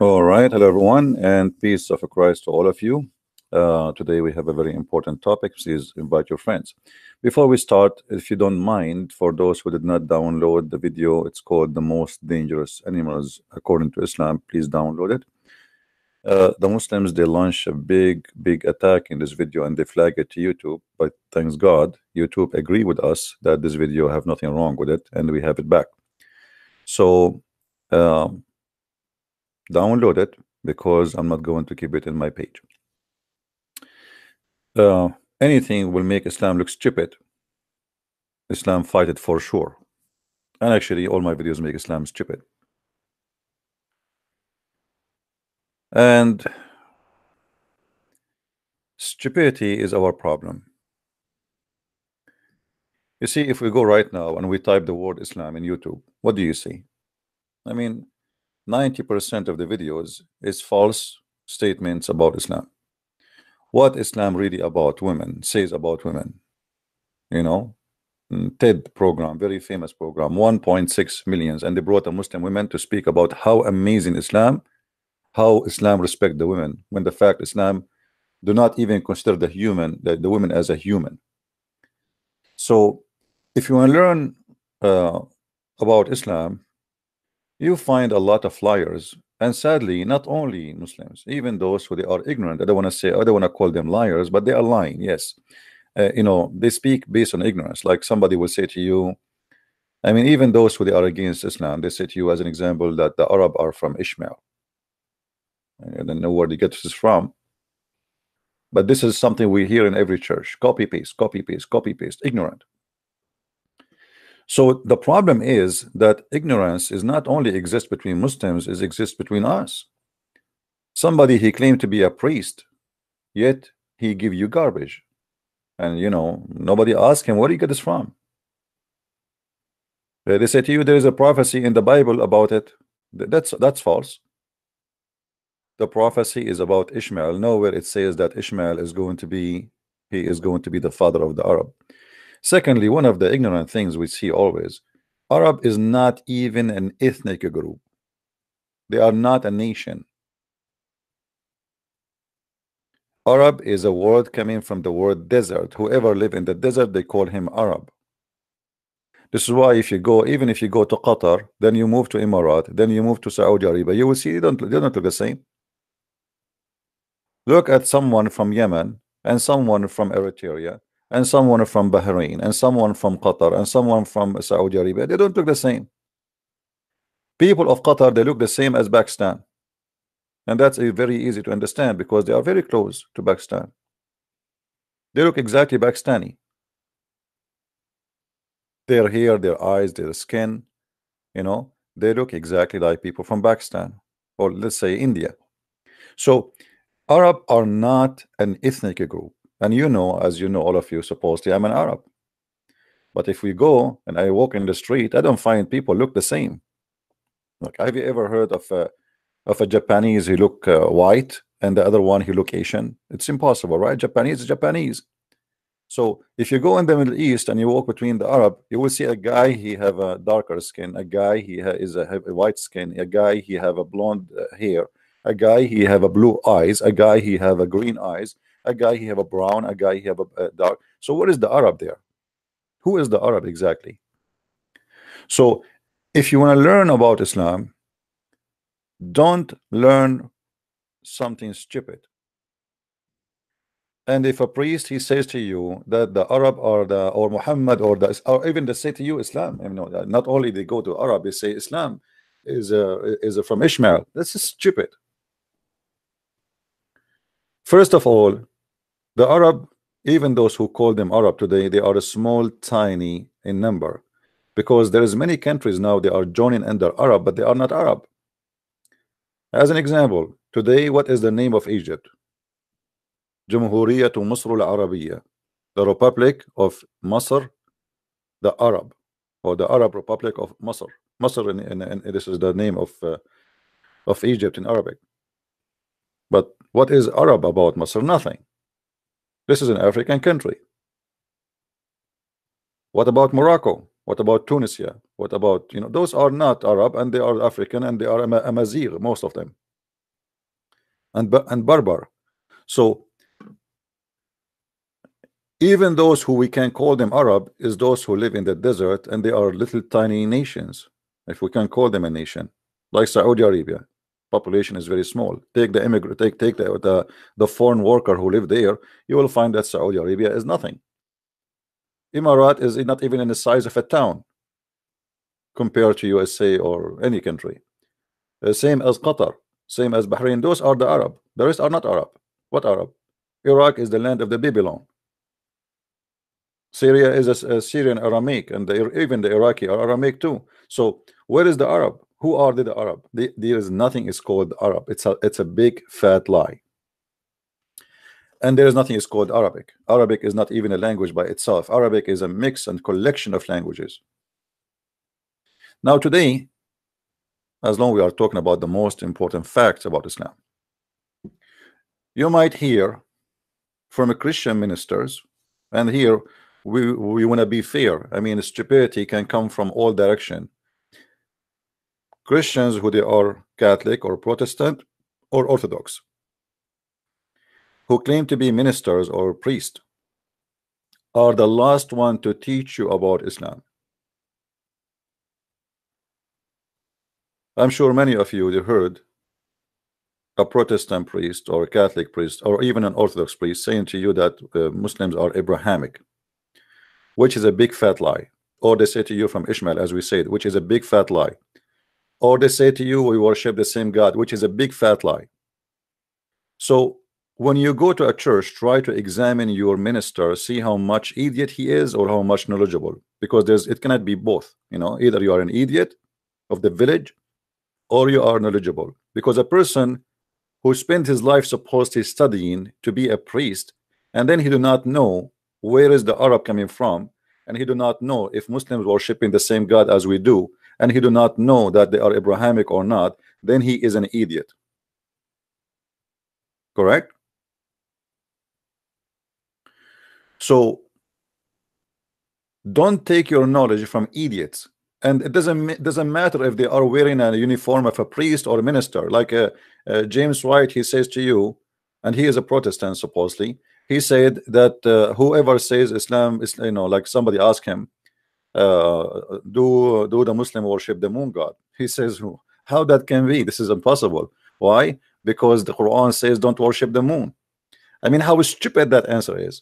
All right, hello everyone, and peace of Christ to all of you. Today we have a very important topic. Please invite your friends. Before we start, if you don't mind, for those who did not download the video, it's called "The Most Dangerous Animals According to Islam." Please download it. The Muslims, they launch a big attack in this video and they flag it to YouTube. But thanks God, YouTube agree with us that this video have nothing wrong with it, and we have it back. So. Um, Download it because I'm not going to keep it in my page. Anything will make Islam look stupid. Islam fight it for sure. And actually, all my videos make Islam stupid. And stupidity is our problem. You see, if we go right now and we type the word Islam in YouTube, what do you see? I mean, 90% of the videos is false statements about Islam. What Islam really about women says about women, you know, TED program, very famous program, 1.6 millions, and they brought a Muslim women to speak about how amazing Islam, how Islam respect the women, when the fact Islam do not even consider the women as a human. So if you want to learn about Islam, you find a lot of liars, and sadly, not only Muslims, even those who they are ignorant. I don't want to say, I don't want to call them liars, but they are lying. Yes, they speak based on ignorance. Like somebody will say to you, I mean, even those who they are against Islam, they say to you as an example that the Arab are from Ishmael. I don't know where they get this from, but this is something we hear in every church: copy paste, copy paste, copy paste, ignorant. So the problem is that ignorance is not only exists between Muslims, it exists between us. Somebody, he claimed to be a priest, yet he give you garbage, and nobody asked him, where do you get this from? They say to you there is a prophecy in the Bible about it. That's false. The prophecy is about Ishmael. Nowhere it says that Ishmael is going to be the father of the Arab. Secondly, one of the ignorant things we see always, Arab is not even an ethnic group. They are not a nation. Arab is a word coming from the word desert. Whoever live in the desert, they call him Arab. This is why even if you go to Qatar, then you move to Emirat, then you move to Saudi Arabia, you will see they don't look the same. Look at someone from Yemen, and someone from Eritrea, and someone from Bahrain, and someone from Qatar, and someone from Saudi Arabia. They don't look the same. People of Qatar, they look the same as Pakistan. And that's very easy to understand because they are very close to Pakistan. They look exactly Pakistani. Their hair, their eyes, their skin, they look exactly like people from Pakistan, or let's say India. So Arab are not an ethnic group. And as you know, all of you, supposedly I'm an Arab. But if we go and I walk in the street, I don't find people look the same. Like, have you ever heard of a Japanese who look white and the other one who look Asian? It's impossible, right? Japanese is Japanese. So if you go in the Middle East and you walk between the Arab, you will see a guy, he have a darker skin, a guy he is a white skin, a guy he have a blonde hair, a guy he have a blue eyes, a guy he have a green eyes, a guy he have a brown, a guy he have a dark. So what is the Arab there? Who is the Arab exactly? So if you want to learn about Islam, don't learn something stupid. And if a priest he says to you that the Arab or Muhammad or even they say to you Islam, not only they go to Arab, they say Islam is from Ishmael. This is stupid. First of all, the Arab, even those who call them Arab today, they are a small, tiny in number, because there is many countries now they are joining under Arab, but they are not Arab. As an example, today, what is the name of Egypt? جمهورية مصر العربية, the Republic of Masr, the Arab, or the Arab Republic of Masr. Masr, and this is the name of Egypt in Arabic. But what is Arab about Masr? Nothing. This is an African country. What about Morocco? What about Tunisia? What about, those are not Arab, and they are African, and they are Amazigh, most of them. and Barbar. So even those who we can call them Arab is those who live in the desert, and they are little tiny nations, if we can call them a nation, like Saudi Arabia. Population is very small. Take the immigrant, take the foreign worker who live there, you will find that Saudi Arabia is nothing. Emirat is not even in the size of a town compared to USA or any country. Same as Qatar, same as Bahrain. Those are the Arab. The rest are not Arab. What Arab? Iraq is the land of the Babylon. Syria is a Syrian Aramaic, and even the Iraqi are Aramaic too. So where is the Arab? Who are the Arab? There is nothing is called Arab. It's a big fat lie. And there is nothing is called Arabic. Arabic is not even a language by itself. Arabic is a mix and collection of languages. Now today, as long we are talking about the most important facts about Islam, you might hear from a Christian ministers, and here we want to be fair. I mean, stupidity can come from all direction. Christians who they are Catholic or Protestant or Orthodox, who claim to be ministers or priests, are the last one to teach you about Islam. I'm sure many of you heard a Protestant priest or a Catholic priest or even an Orthodox priest saying to you that Muslims are Abrahamic, which is a big fat lie. Or they say to you from Ishmael, as we said, which is a big fat lie. Or they say to you we worship the same God, which is a big fat lie. So when you go to a church, try to examine your minister, see how much idiot he is or how much knowledgeable, because it cannot be both. You know, either you are an idiot of the village or you are knowledgeable. Because a person who spent his life supposedly studying to be a priest, and then he do not know where is the Arab coming from, and he do not know if Muslims worshiping the same God as we do, and he do not know that they are Abrahamic or not, then he is an idiot. Correct? So don't take your knowledge from idiots. And it doesn't matter if they are wearing a uniform of a priest or a minister. Like James White, he says to you, and he is a Protestant supposedly. He said that whoever says Islam is, you know, like somebody asked him, do the Muslim worship the moon god? He says, how that can be? This is impossible. Why? Because the Quran says don't worship the moon. I mean, how stupid that answer is.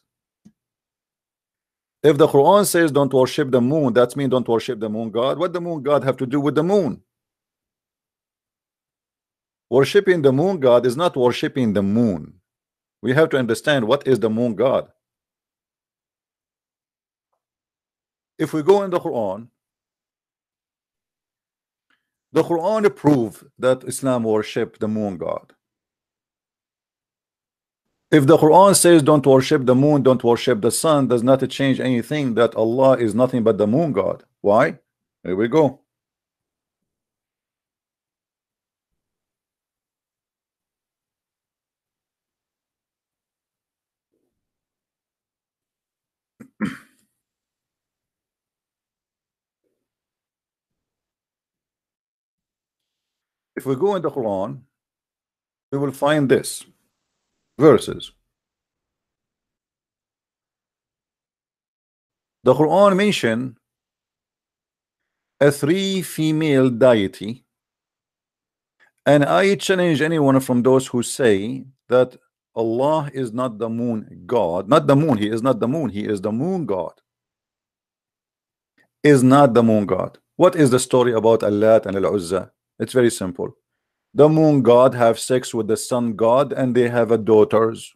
If the Quran says don't worship the moon, that means don't worship the moon god. What the moon god have to do with the moon? Worshipping the moon god is not worshipping the moon. We have to understand what is the moon god. If we go in the Quran proves that Islam worship the moon god. If the Quran says don't worship the moon, don't worship the sun, does not change anything, that Allah is nothing but the moon god. Why? Here we go. If we go in the Quran, we will find this verses. The Quran mention a 3 female deity, and I challenge anyone from those who say that Allah is not the moon god, not the moon, he is not the moon, he is the moon god, is not the moon god. What is the story about Al-Lat and Al Uzza? It's very simple. The moon god have sex with the sun god and they have a daughters.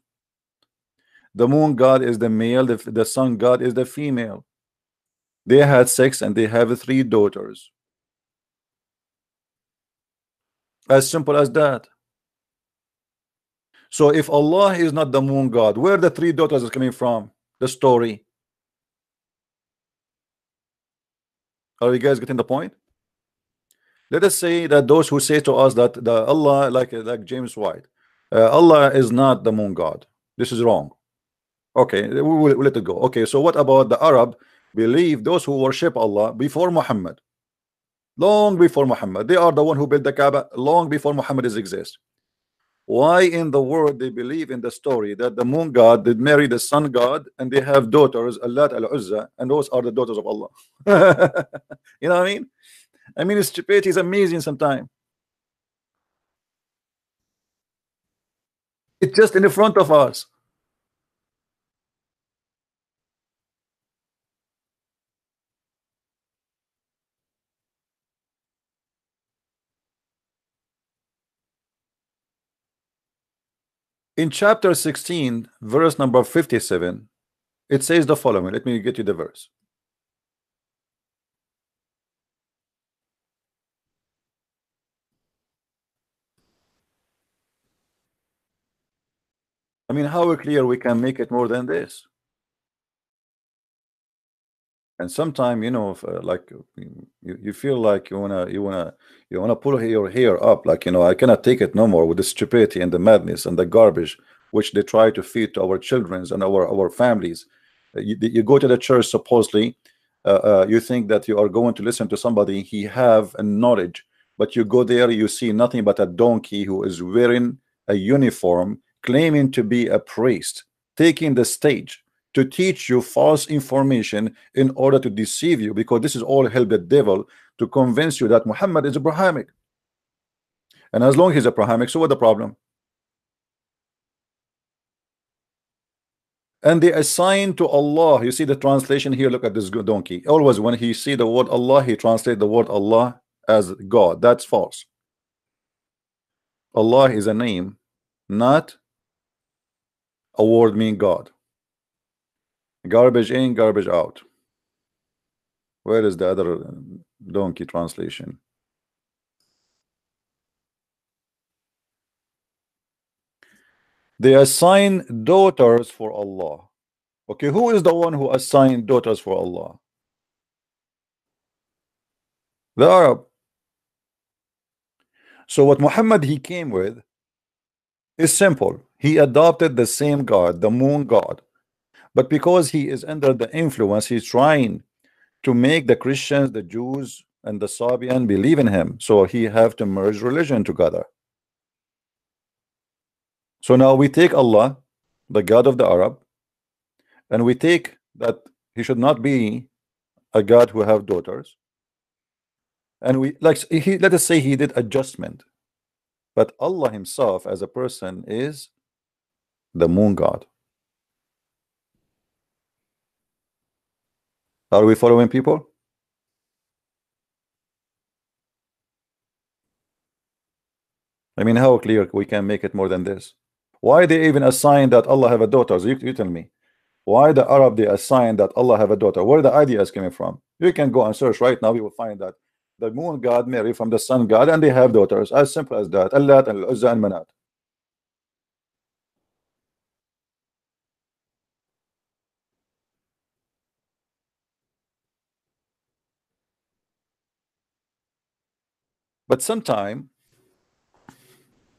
The moon god is the male, the sun god is the female. They had sex and they have 3 daughters. As simple as that. So if Allah is not the moon god, where the 3 daughters are coming from? The story. Are you guys getting the point? Let us say that those who say to us that the Allah, like James White, Allah is not the moon god. This is wrong. Okay, we'll let it go. Okay, so what about the Arab? Believe those who worship Allah before Muhammad, long before Muhammad. They are the one who built the Kaaba long before Muhammad is exist. Why in the world they believe in the story that the moon god did marry the sun god and they have daughters, Al-Lat Al Uzza, and those are the daughters of Allah? You know what I mean? I mean, stupidity is amazing sometimes. It's just in the front of us. In chapter 16, verse number 57, it says the following. Let me get you the verse. I mean, how clear we can make it more than this? And sometimes, you know, if, like you feel like you wanna pull your hair up, like, you know, I cannot take it no more with the stupidity and the madness and the garbage which they try to feed to our childrens and our families. You go to the church supposedly, you think that you are going to listen to somebody he have a knowledge, but you go there, you see nothing but a donkey who is wearing a uniform, claiming to be a priest, taking the stage to teach you false information in order to deceive you, because this is all help the devil to convince you that Muhammad is Abrahamic. And as long as he's Abrahamic, so what the problem? And they assign to Allah. You see the translation here. Look at this good donkey. Always when he see the word Allah, he translate the word Allah as God. That's false. Allah is a name, not a word mean God. Garbage in, garbage out. Where is the other donkey translation? They assign daughters for Allah. Okay, who is the one who assigned daughters for Allah? The Arab. So what Muhammad he came with is simple. He adopted the same God, the moon God. But because he is under the influence, he's trying to make the Christians, the Jews, and the Sabian believe in him. So he have to merge religion together. So now we take Allah, the God of the Arab, and we take that he should not be a God who have daughters. And we like he let us say he did adjustment. But Allah himself as a person is the moon god. Are we following, people? I mean, how clear we can make it more than this? Why they even assign that Allah have a daughter? You tell me. Why the Arab they assign that Allah have a daughter? Where the idea is coming from? You can go and search right now. You will find that the moon god married from the sun god, and they have daughters. As simple as that. Al-Lat and Al Uzza and Manat. But sometime,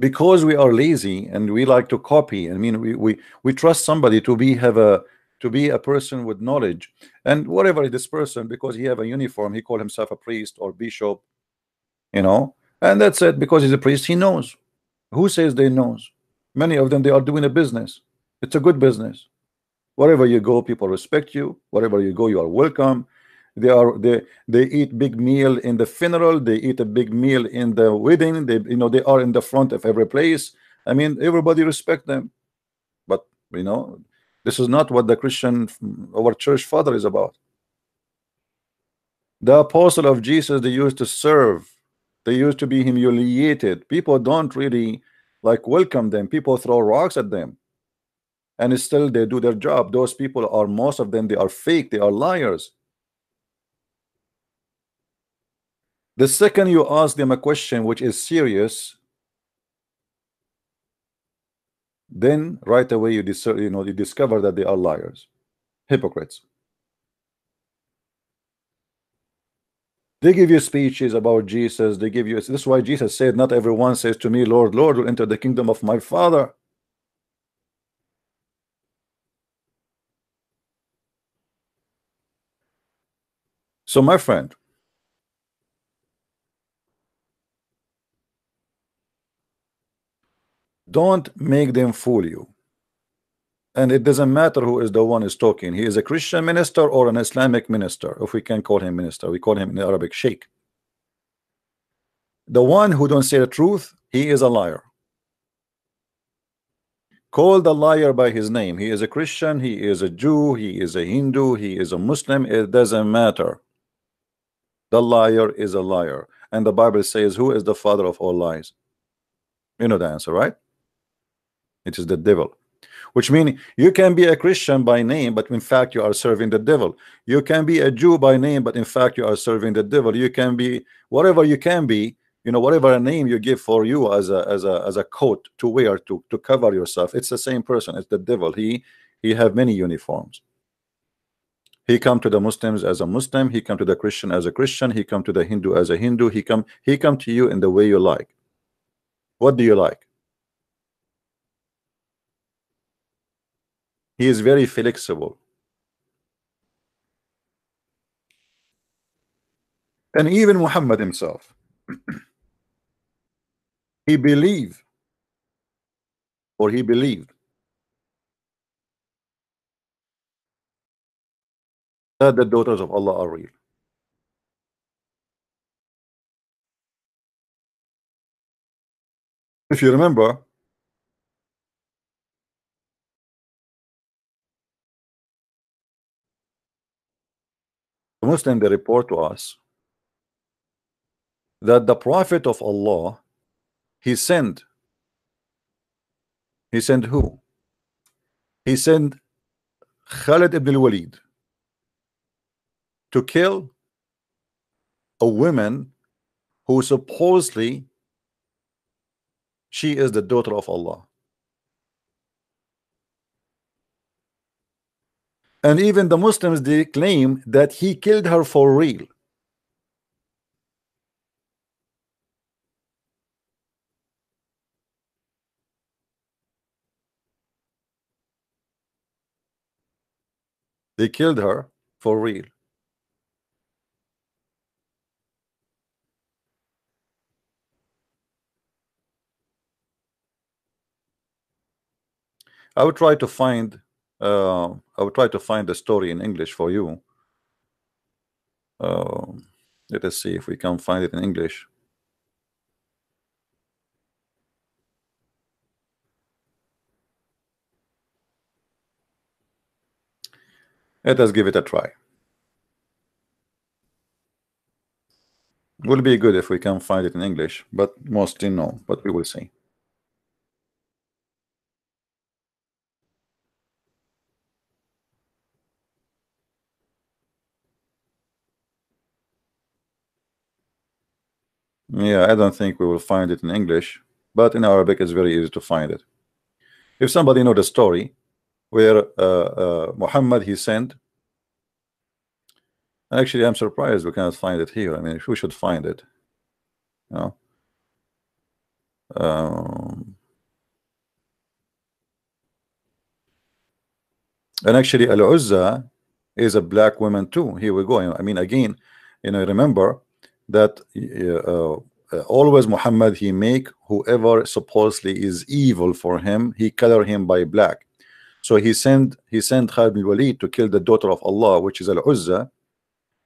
because we are lazy and we like to copy, I mean, we trust somebody to be a person with knowledge, and whatever this person, because he have a uniform, he call himself a priest or bishop, you know, and that's it. Because he's a priest, he knows. Who says they knows? Many of them, they are doing a business. It's a good business. Wherever you go, people respect you. Wherever you go, you are welcome. They eat big meal in the funeral. They eat a big meal in the wedding. They are in the front of every place. I mean, everybody respect them. But you know, this is not what the Christian, our church father is about. The apostle of Jesus, they used to serve. They used to be humiliated. People don't really like welcome them. People throw rocks at them, and still they do their job. Those people are, most of them, they are fake. They are liars. The second you ask them a question which is serious, then right away you discover that they are liars, hypocrites. They give you speeches about Jesus. They give you. This is why Jesus said, "Not everyone says to me, Lord, Lord, will enter the kingdom of my Father." So, my friend, Don't make them fool you. And it doesn't matter who is the one is talking. He is a Christian minister or an Islamic minister, if we can call him minister. We call him in Arabic sheikh. The one who don't say the truth, he is a liar. Call the liar by his name. He is a Christian, he is a Jew, he is a Hindu, he is a Muslim. It doesn't matter. The liar is a liar. And the Bible says, who is the father of all lies? You know the answer, right? It is the devil. Which means you can be a Christian by name, but in fact you are serving the devil. You can be a Jew by name, but in fact you are serving the devil. You can be whatever you can be, you know, whatever a name you give for you as a coat to wear to cover yourself. It's the same person. It's the devil. He have many uniforms. He come to the Muslims as a Muslim. He come to the Christian as a Christian. He come to the Hindu as a Hindu. He come to you in the way you like. What do you like? He is very flexible. And even Muhammad himself, he believed that the daughters of Allah are real. If you remember, the Muslim, they report to us that the Prophet of Allah, he sent who? He sent Khalid ibn al-Walid to kill a woman who supposedly she is the daughter of Allah. And even the Muslims, they claim that he killed her for real. They killed her for real. I would try to find the story in English for you. Let us see if we can find it in English. Let us give it a try. Will be good if we can find it in English, but mostly no, but we will see. Yeah, I don't think we will find it in English, but in Arabic it's very easy to find it. If somebody know the story where Muhammad he sent, actually I'm surprised we cannot find it here. I mean, we should find it. You know? And actually Al Uzza is a black woman too. Here we go. I mean, again, you know, remember that always Muhammad he make whoever supposedly is evil for him, he color him by black. So he sent Khalid bin Walid to kill the daughter of Allah, which is Al Uzza,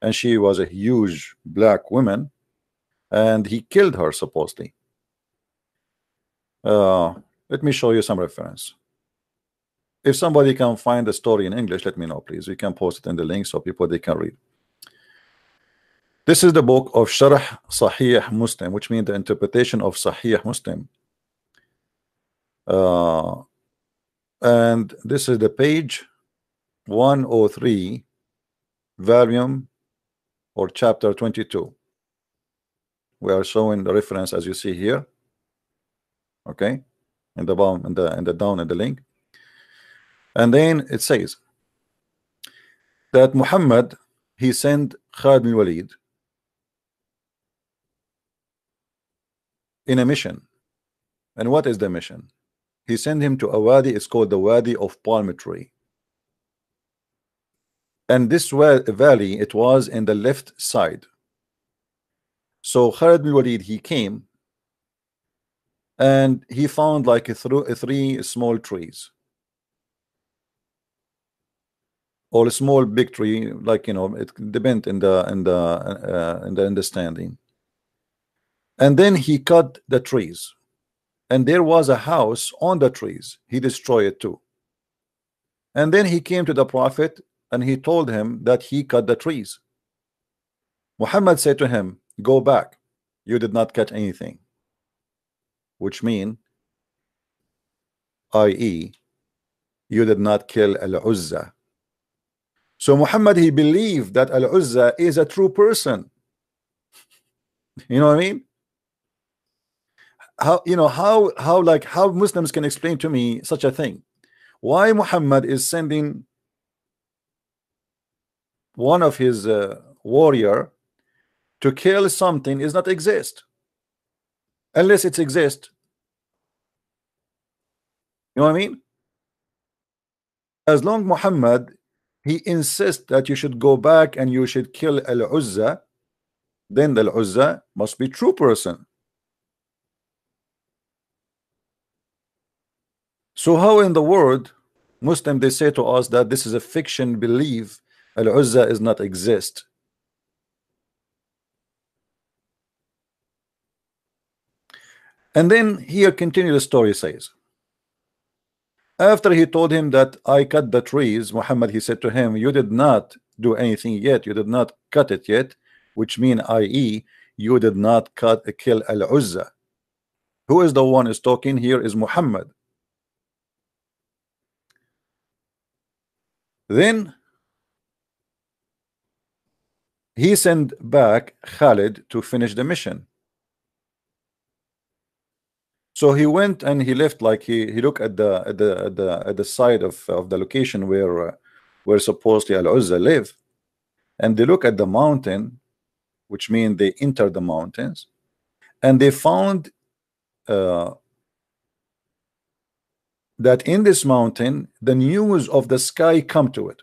and she was a huge black woman, and he killed her supposedly. Let me show you some reference. If somebody can find the story in English, let me know, please. We can post it in the link so people they can read. This is the book of Sharh Sahih Muslim, which means the interpretation of Sahih Muslim. And this is the page 103, volume or chapter 22. We are showing the reference as you see here. Okay, in the bottom, in the down in the link. And then it says that Muhammad he sent Khalid bin Walid in a mission. And what is the mission? He sent him to a wadi. It's called the Wadi of Palm Tree. And this valley, it was in the left side. So Khalid bin Walid he came and he found like three small trees, or a small big tree, like, you know, it depends in the understanding. And then he cut the trees, and there was a house on the trees. He destroyed it too. And then he came to the prophet and he told him that he cut the trees. Muhammad said to him, go back, you did not cut anything, which mean, i.e., you did not kill Al Uzza. So Muhammad, he believed that Al Uzza is a true person. You know what I mean? How, you know, how like how Muslims can explain to me such a thing? Why Muhammad is sending one of his warrior to kill something is not exist, unless it exists. You know what I mean? As long Muhammad, he insists that you should go back and you should kill Al Uzza, then the Al Uzza must be true person. So how in the world Muslim they say to us that this is a fiction belief, Al Uzza is not exist? And then here continue the story says, after he told him that I cut the trees, Muhammad, he said to him, you did not do anything yet, you did not cut it yet, which mean, i.e., you did not kill Al Uzza. Who is the one is talking here is Muhammad. Then he sent back Khalid to finish the mission. So he went and he left, like he looked at the side of the location where supposedly Al Uzza live, and they look at the mountain, which means they enter the mountains, and they found that in this mountain the news of the sky come to it.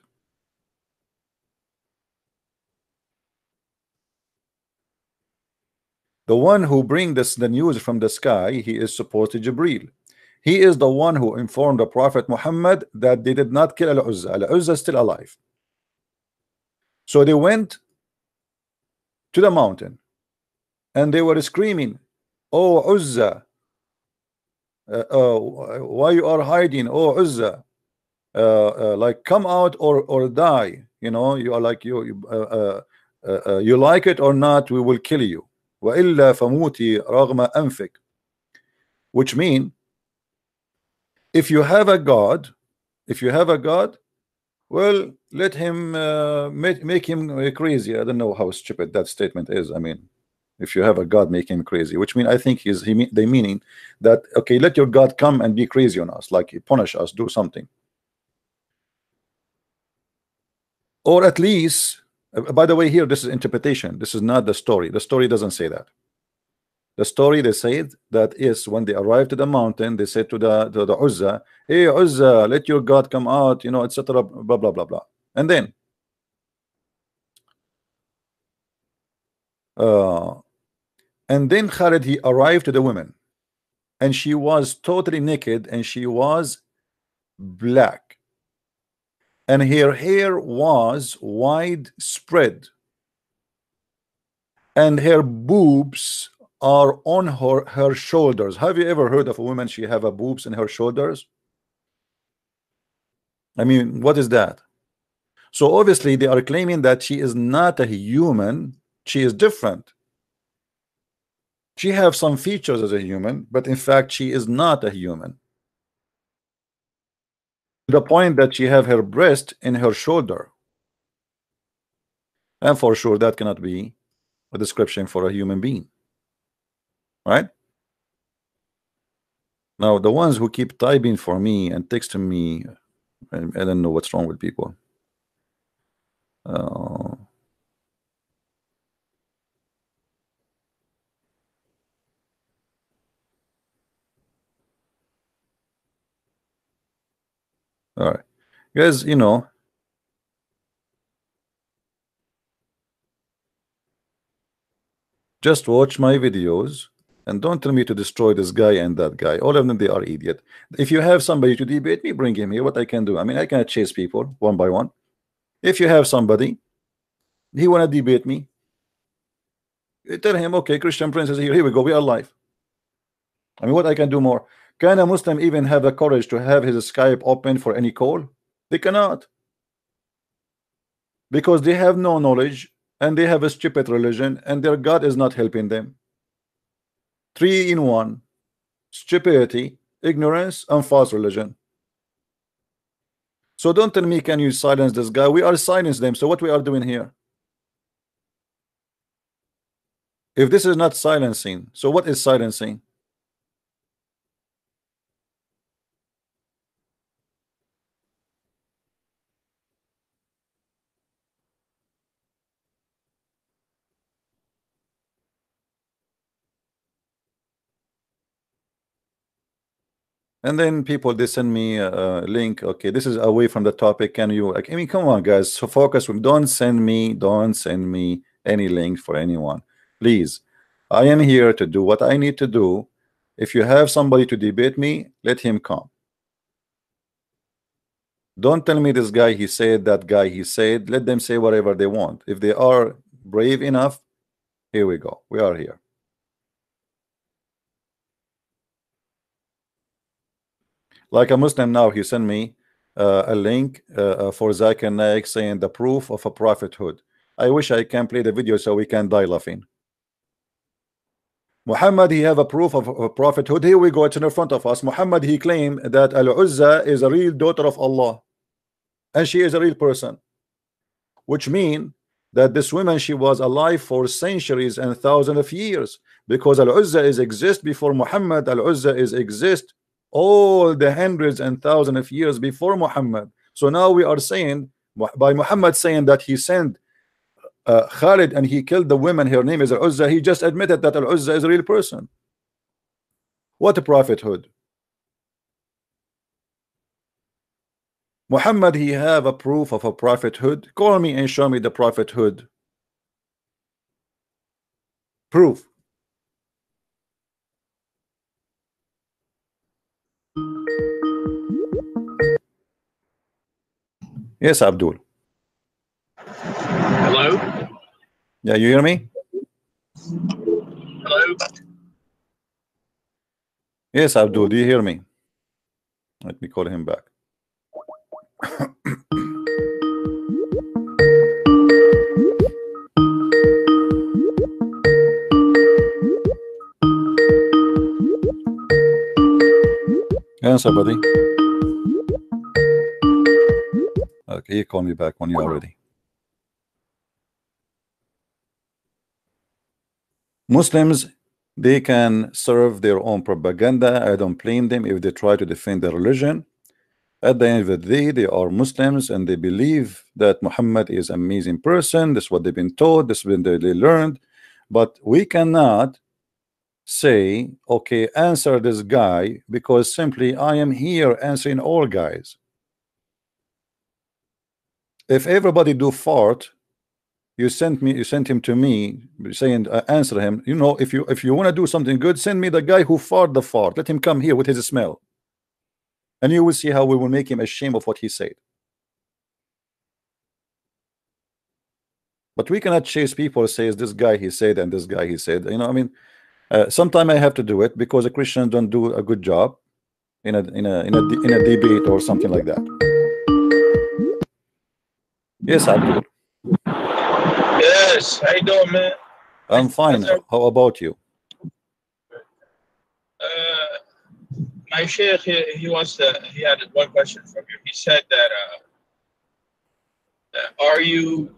The one who bring the news from the sky, he is supposed to Jibril. He is the one who informed the Prophet Muhammad that they did not kill Al Uzza. Al Uzza is still alive. So they went to the mountain and they were screaming, oh Uzza, why you are hiding, oh Uzza, like come out or die, you know, you are like you like it or not, we will kill you, وإلا فموتي رغم أنفك, which mean, if you have a God, well, let him make him crazy. I don't know how stupid that statement is. I mean, if you have a God, make him crazy, which mean, I think they meaning that, okay, let your God come and be crazy on us, like punish us, do something. Or at least, by the way, here this is interpretation, this is not the story. The story doesn't say that. The story, they said that is when they arrived to the mountain, they said to the Uzza, hey Uzza, let your God come out, you know, etc., blah blah blah blah. And then Khalid, he arrived to the women, and she was totally naked, and she was black, and her hair was widespread, and her boobs are on her shoulders. Have you ever heard of a woman, she have a boobs in her shoulders? I mean, what is that? So obviously they are claiming that she is not a human, she is different. She have some features as a human, but in fact she is not a human, to the point that she have her breast in her shoulder, and for sure that cannot be a description for a human being, right? Now the ones who keep typing for me and texting me, I don't know what's wrong with people. All right, guys, you know, just watch my videos And don't tell me to destroy this guy and that guy. All of them, they are idiot. If you have somebody to debate me, bring him here. What I can do? I mean, I cannot chase people one by one. If you have somebody, he want to debate me, tell him, okay, Christian Prince is here. Here we go. We are live. I mean, what I can do more? Can a Muslim even have the courage to have his Skype open for any call? They cannot. Because they have no knowledge and they have a stupid religion and their God is not helping them. 3 in 1: stupidity, ignorance, and false religion. So don't tell me, can you silence this guy? We are silencing them. So what we are doing here? If this is not silencing, so what is silencing? And then people, they send me a link. Okay, this is away from the topic. Can you, like, I mean, come on, guys. So focus. Don't send me any link for anyone, please. I am here to do what I need to do. If you have somebody to debate me, let him come. Don't tell me this guy he said, that guy he said. Let them say whatever they want. If they are brave enough, here we go. We are here. Like a Muslim now, he sent me a link for Zakir Naik saying the proof of a prophethood. I wish I can play the video so we can die laughing. Muhammad, he have a proof of a prophethood. Here we go, it's in front of us. Muhammad, he claimed that Al Uzza is a real daughter of Allah and she is a real person, which means that this woman, she was alive for centuries and thousands of years, because Al Uzza is exist before Muhammad. Al Uzza is exist all the hundreds and thousands of years before Muhammad. So now we are saying, by Muhammad saying that he sent Khalid and he killed the woman, her name is Al Uzza, he just admitted that Al Uzza is a real person. What a prophethood. Muhammad, he have a proof of a prophethood. Call me and show me the prophethood proof. Yes, Abdul. Hello? Yeah, you hear me? Hello? Yes, Abdul, do you hear me? Let me call him back. Answer, buddy. Okay, you call me back when you're ready. Muslims, they can serve their own propaganda. I don't blame them if they try to defend their religion. At the end of the day, they are Muslims and they believe that Muhammad is an amazing person. This is what they've been taught. This is what they learned. But we cannot say, okay, answer this guy, because simply I am here answering all guys. If everybody do fart, you sent him to me saying answer him. You know, if you want to do something good, send me the guy who fart the fart. Let him come here with his smell, and you will see how we will make him ashamed of what he said. But we cannot chase people says this guy he said and this guy he said. You know, I mean, sometimes I have to do it because the Christians don't do a good job in a debate or something like that. Yes, Abdul. Yes, how you doing, man? I'm fine. How about you? My sheikh, he had one question from you. He said that, are you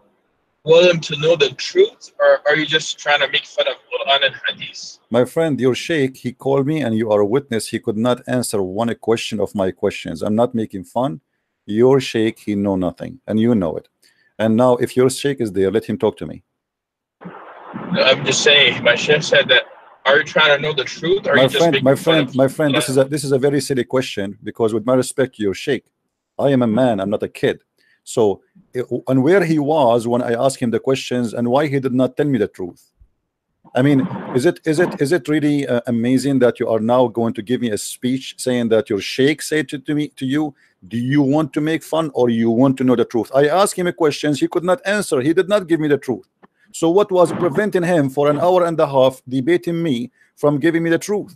willing to know the truth, or are you just trying to make fun of Quran and Hadith? My friend, your sheikh, he called me and you are a witness. He could not answer one question of my questions. I'm not making fun. Your sheikh, he know nothing, and you know it. And now if your sheikh is there, let him talk to me. I'm just saying, my sheikh said that, are you trying to know the truth, or are you just making fun of my friend, this is a very silly question, because with my respect to your sheikh, I am a man, I'm not a kid. So and where he was when I asked him the questions, and why he did not tell me the truth. I mean, is it really amazing that you are now going to give me a speech saying that your sheikh said to you, do you want to make fun or you want to know the truth? I asked him a questions, he could not answer, he did not give me the truth. So what was preventing him for an hour and a half debating me from giving me the truth?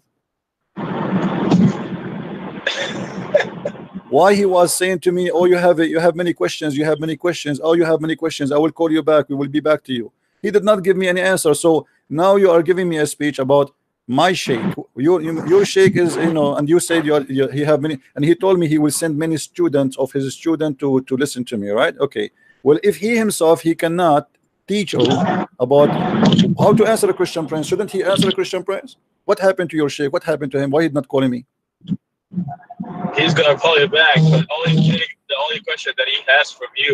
Why he was saying to me, oh, you have many questions, you have many questions, oh, you have many questions, I will call you back, we will be back to you. He did not give me any answer. So now you are giving me a speech about my sheikh. Your sheikh is, and you said he have many, and he told me he will send many students of his student to listen to me, right? Okay, well, if he himself he cannot teach you about how to answer a Christian prince, shouldn't he answer a Christian prince? What happened to your sheikh? What happened to him? Why he not calling me? He's gonna call you back, but the only question that he has from you,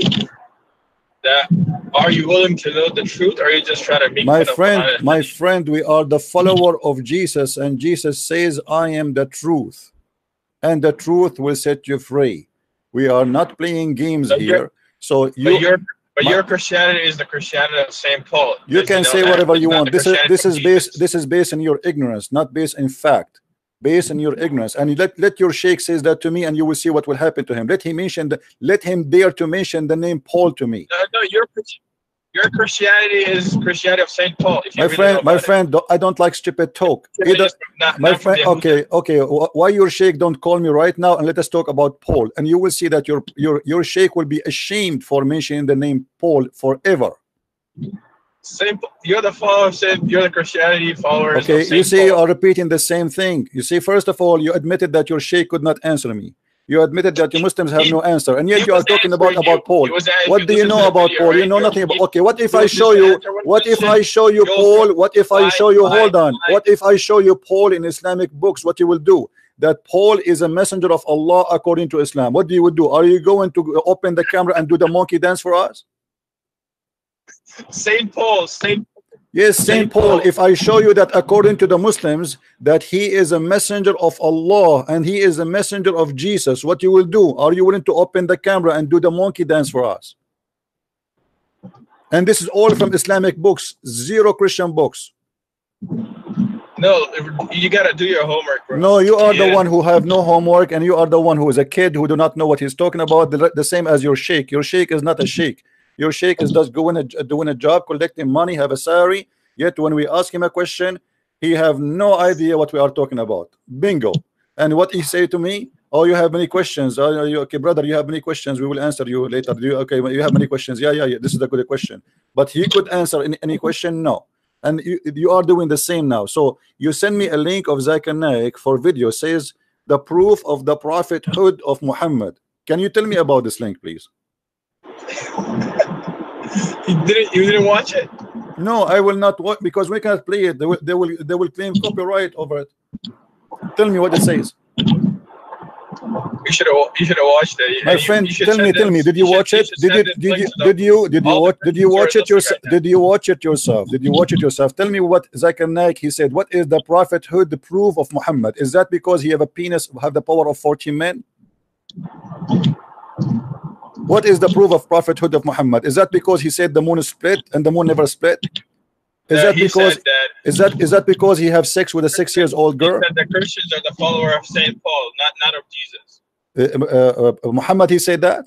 that are you willing to know the truth, or are you just trying to make my friend, we are the follower of Jesus, and Jesus says, I am the truth, and the truth will set you free. We are not playing games here. So your Christianity is the Christianity of St. Paul. You can say whatever you want. This is based on your ignorance, not based in fact. Based on your ignorance, and let your sheikh says that to me, and you will see what will happen to him. Let him dare to mention the name Paul to me. No, your Christianity is Christianity of St. Paul. My friend, I don't like stupid talk. My friend, okay. Why your sheikh don't call me right now and let us talk about Paul, and you will see that your sheikh will be ashamed for mentioning the name Paul forever. You're the follower of Saint. You're the Christianity followers. Okay, you see, you are repeating the same thing. You see, first of all, you admitted that your sheikh could not answer me. You admitted that the Muslims have no answer, and yet you are talking about Paul. What do you know about Paul? You know nothing about. Okay, what if I show you? What if I show you Paul? What if I show you? Hold on. What if I show you Paul in Islamic books? What you will do? That Paul is a messenger of Allah according to Islam. What do you do? Are you going to open the camera and do the monkey dance for us? Saint Paul. Yes, Saint Paul. If I show you that according to the Muslims that he is a messenger of Allah and he is a messenger of Jesus, what you will do? Are you willing to open the camera and do the monkey dance for us? And this is all from Islamic books, zero Christian books. No, you gotta do your homework, bro. No, you are the one who have no homework, and you are the one who is a kid who do not know what he's talking about. The same as your sheikh. Your sheikh is not a sheikh. Your sheikh is just doing a job, collecting money, have a salary. Yet when we ask him a question, he have no idea what we are talking about. Bingo. And what he say to me? Oh, you have many questions. Okay, brother, you have many questions. We will answer you later. Okay, you have many questions. Yeah. This is a good question. But he could answer any question? No. And you are doing the same now. So you send me a link of Zakir Naik for video. Says the proof of the prophethood of Muhammad. Can you tell me about this link, please? You didn't watch it? No, I will not watch, because we cannot play it. They will claim copyright over it. Tell me what it says. You should have watched it. My friend, tell me, did you watch it? Did you watch it yourself? Did you watch it yourself? Did you watch it yourself? Tell me what Zakir Naik, he said. What is the prophethood, the proof of Muhammad? Is that because he have a penis, have the power of 14 men? What is the proof of prophethood of Muhammad? Is that because he said the moon is split and the moon never split? Is that because he have sex with a 6-year-old girl? He said the Christians are the follower of Saint Paul, not of Jesus. Muhammad, he said that.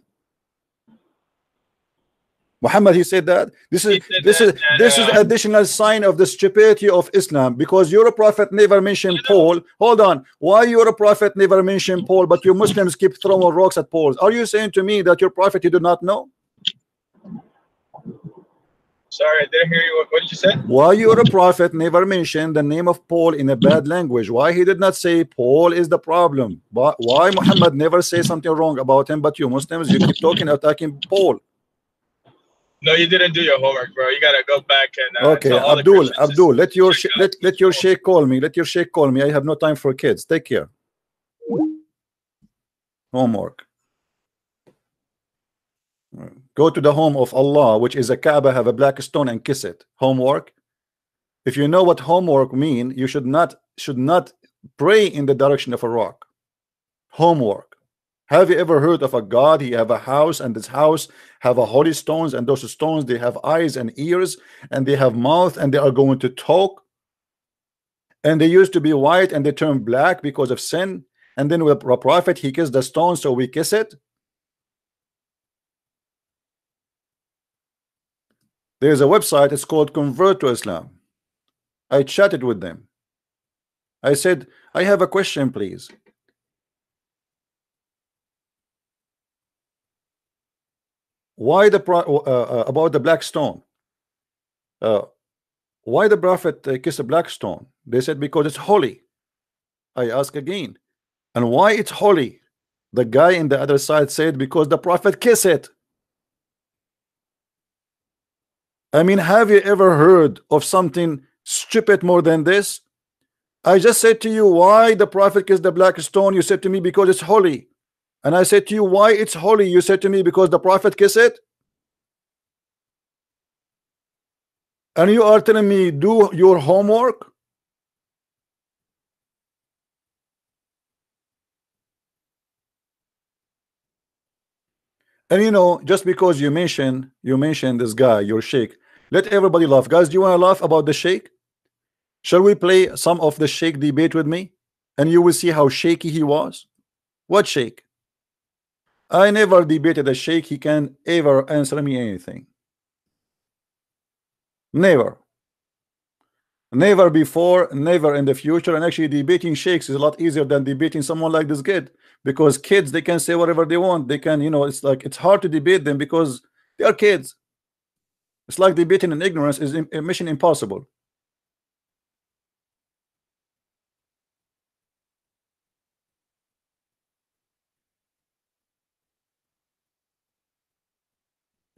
Muhammad, he said that. This is additional sign of the stupidity of Islam, because your prophet never mentioned Paul. Hold on, why your prophet never mentioned Paul, but you Muslims keep throwing rocks at Paul? Are you saying to me that your prophet you do not know? Sorry, I didn't hear you. What did you say? Why your prophet never mentioned the name of Paul in a bad language? Why he did not say Paul is the problem? Why Muhammad never say something wrong about him, but you Muslims, you keep talking, attacking Paul? No, you didn't do your homework, bro. You gotta go back and okay, Abdul, let your sheikh call me. Let your sheikh call me. I have no time for kids. Take care. Homework. Go to the home of Allah, which is a Kaaba, have a black stone, and kiss it. Homework. If you know what homework mean, you should not pray in the direction of a rock. Homework. Have you ever heard of a God? He have a house, and this house have a holy stones, and those stones, they have eyes and ears, and they have mouth, and they are going to talk. And they used to be white and they turned black because of sin. And then with a prophet, he kissed the stone, so we kiss it. There's a website, it's called Convert to Islam. I chatted with them. I said, I have a question, please. Why about the black stone? Why the prophet kissed a black stone? They said because it's holy. I ask again, and why it's holy? The guy in the other side said because the prophet kissed it. I mean, have you ever heard of something stupid more than this? I just said to you, why the prophet kissed the black stone? You said to me because it's holy. And I said to you, why it's holy? You said to me because the prophet kissed it. And you are telling me do your homework. And you know, just because you mention this guy, your sheikh, let everybody laugh. Guys, do you want to laugh about the sheikh? Shall we play some of the sheikh debate with me? And you will see how shaky he was. What sheikh? I never debated a sheikh. He can ever answer me anything. Never. Never before, never in the future. And actually debating sheikhs is a lot easier than debating someone like this kid, because kids, they can say whatever they want. They can, you know, it's like it's hard to debate them because they are kids. It's like debating in ignorance is a mission impossible.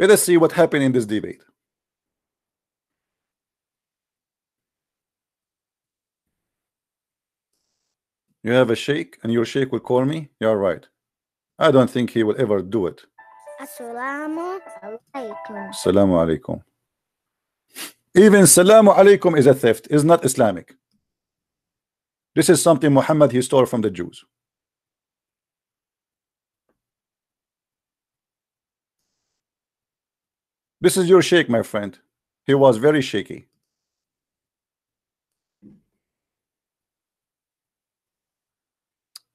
Let us see what happened in this debate. You have a sheikh and your sheikh will call me? You're right. I don't think he will ever do it. Assalamu alaikum. Assalamu alaikum. Even Salamu alaikum is a theft, is not Islamic. This is something Muhammad he stole from the Jews. This is your sheikh, my friend. He was very shaky.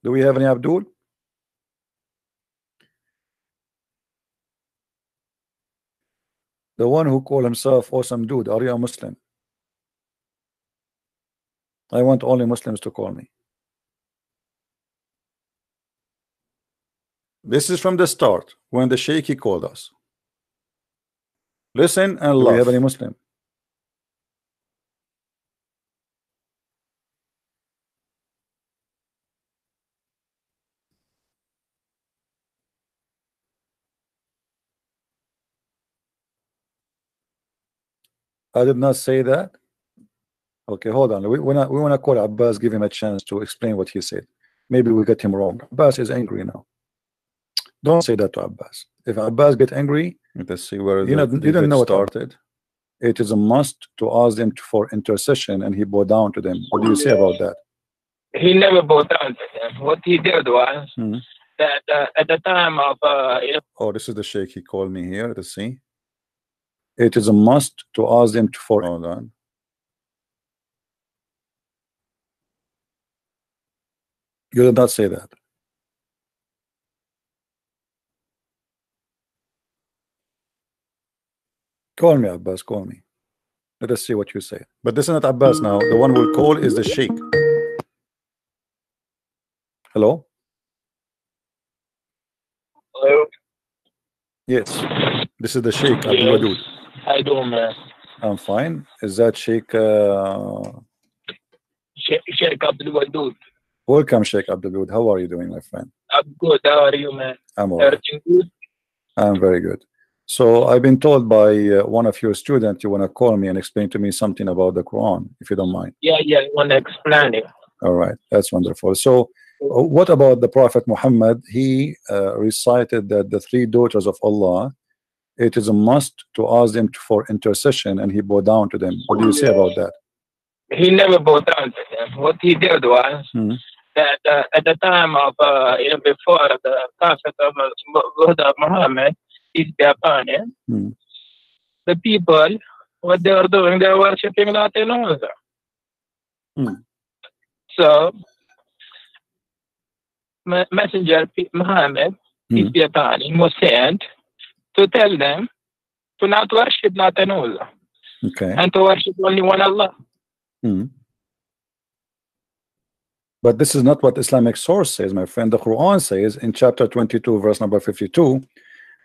Do we have any Abdul? The one who called himself awesome dude. Are you a Muslim? I want only Muslims to call me. This is from the start when the sheikh he called us. Listen and laugh. Do we have any Muslim? I did not say that. Okay, hold on. We want to call Abbas, give him a chance to explain what he said. Maybe we get him wrong. Abbas is angry now. Don't say that to Abbas. If Abbas get angry, let's see where you don't know what started. It is a must to ask them for intercession, and he bowed down to them. What do you say about that? He never bowed down to them. What he did was that at the time of oh, this is the sheikh. He called me here. Let's see. It is a must to ask them for. Hold on. You did not say that. Call me, Abbas. Call me. Let us see what you say. But this is not Abbas now. The one we'll call is the sheikh. Hello? Hello? Yes. This is the sheikh, Abdul Wadud. How you doing, man? I'm fine. Is that Sheikh Sheikh Abdul Wadud? Welcome, Sheikh Abdul Wadud. How are you doing, my friend? I'm good. How are you, man? I'm all right. Everything good? I'm very good. So I've been told by one of your students you want to call me and explain to me something about the Quran, if you don't mind. Yeah, I want to explain it. All right, that's wonderful. So what about the Prophet Muhammad? He recited that the three daughters of Allah, it is a must to ask them for intercession, and he bowed down to them. What do you say about that? He never bowed down to them. What he did was that at the time of before the Prophet of Muhammad, peace be upon him, the people, what they were doing, they were worshiping Lat and Uzza. So, Messenger Muhammad, peace be upon him, was sent to tell them to not worship Lat and Uzza, and to worship only one Allah. But this is not what Islamic source says, my friend. The Quran says in chapter 22, verse number 52,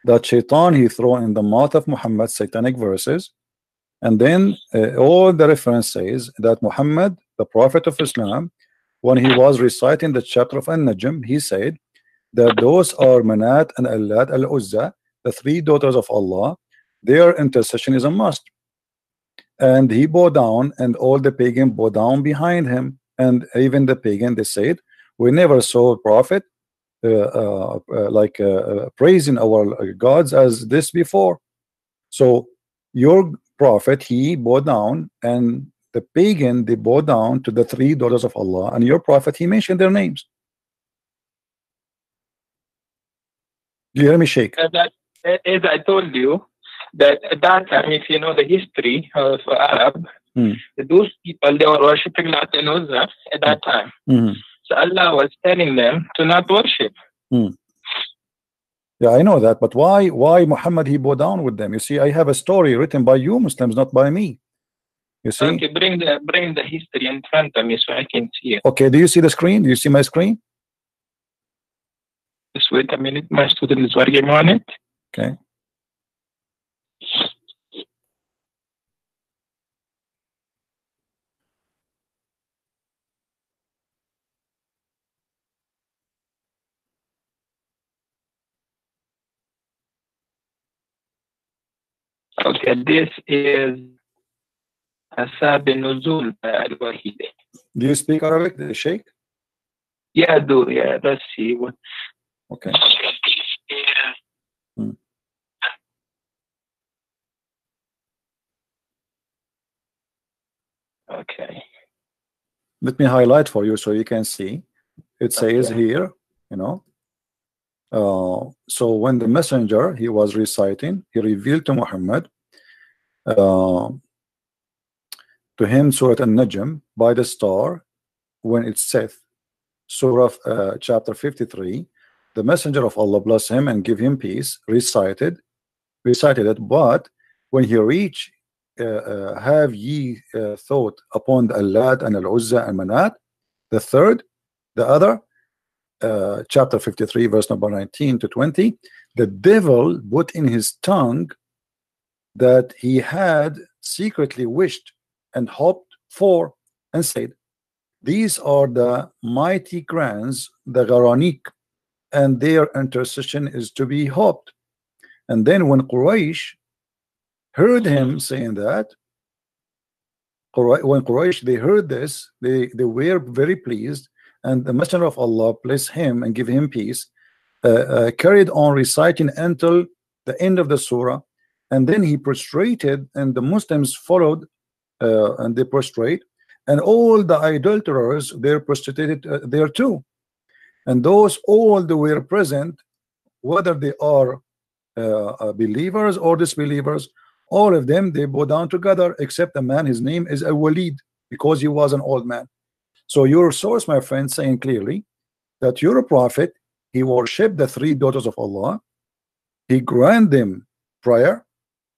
that Shaitan he throw in the mouth of Muhammad satanic verses, and then all the reference says that Muhammad, the Prophet of Islam, when he was reciting the chapter of An-Najm, he said that those are Manat and Al-Lat and Al Uzza, the three daughters of Allah. Their intercession is a must. And he bowed down, and all the pagan bowed down behind him. And even the pagan, they said, we never saw a prophet praising our gods as this before. So your prophet, he bowed down, and the pagan, they bowed down to the three daughters of Allah, and your prophet, he mentioned their names. You hear me, Sheikh? As I told you, that at that time, if you know the history of Arab, those people, they were worshipping Lat and Uzza at that time. So Allah was telling them to not worship. Yeah, I know that, but why Muhammad he bowed down with them? You see, I have a story written by you Muslims, not by me. You see? Okay, bring the history in front of me so I can see it. Okay, do you see the screen? Do you see my screen? Just wait a minute, my student is working on it. Okay. Okay, this is Asab Nuzul by Al-Wahidi. Do you speak Arabic, Sheikh? Yeah, I do. Yeah, let's see. What... Okay. Okay. Let me highlight for you so you can see. It says here, you know. So when the messenger he was reciting, he revealed to Muhammad to him Surah An-Najm by the star when it saith, Surah chapter 53, the messenger of Allah bless him and give him peace recited it, but when he reached have ye thought upon the Al-Lat and Al Uzza and Manat, the third, the other, chapter 53 verse number 19 to 20, the devil put in his tongue that he had secretly wished and hoped for, and said, these are the mighty grands, the Garanik, and their intercession is to be hoped. And then when Quraysh heard him saying that, when Quraysh they heard this, they were very pleased, and the messenger of Allah bless him and give him peace, carried on reciting until the end of the surah, and then he prostrated, and the Muslims followed, and they prostrate, and all the idolaters they're prostrated there too, and those all they were present, whether they are believers or disbelievers, all of them they bow down together, except a man, his name is Al-Walid, because he was an old man. So your source, my friend, saying clearly that you're a prophet, he worshipped the three daughters of Allah, he granted them prayer,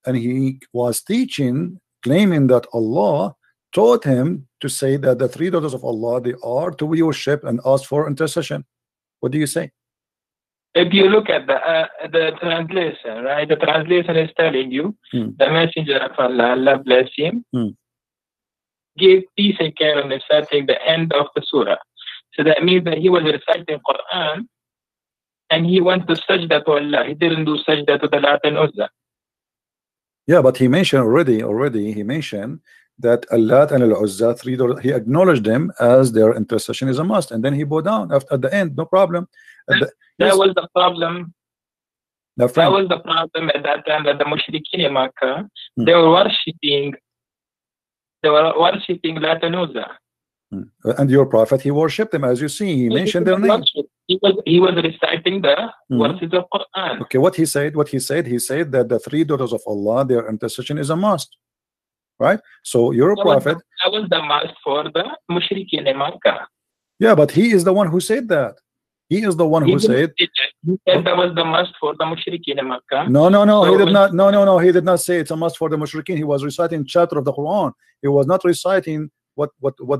and he was teaching, claiming that Allah taught him to say that the three daughters of Allah, they are to be worshipped and ask for intercession. What do you say? If you look at the translation, right? The translation is telling you the messenger of Allah, Allah bless him, gave peace and care on reciting the end of the surah. So that means that he was reciting Quran and he went to sajda to Allah. He didn't do sajda to the Lat and Uzza. Yeah, but he mentioned already he mentioned that Al-Lat and Al Uzza, three daughters, he acknowledged them as their intercession is a must, and then he bowed down at the end, no problem. That was the problem. That was the problem at that time, that the mushrikeen in Makkah, they were worshipping Lat and Uzza. And your prophet, he worshipped them, as you see, he mentioned their name. He was reciting the verses of Quran. Okay, what he said that the three daughters of Allah, their intercession is a must, right? So you're a prophet. That was the must for the mushrikeen in Makkah. Yeah, but he is the one who said that. He is the one who said. He said that was the must for the mushrikeen in Makkah. No, he did not. No, he did not say it's a must for the mushrikeen. He was reciting chapter of the Quran. He was not reciting what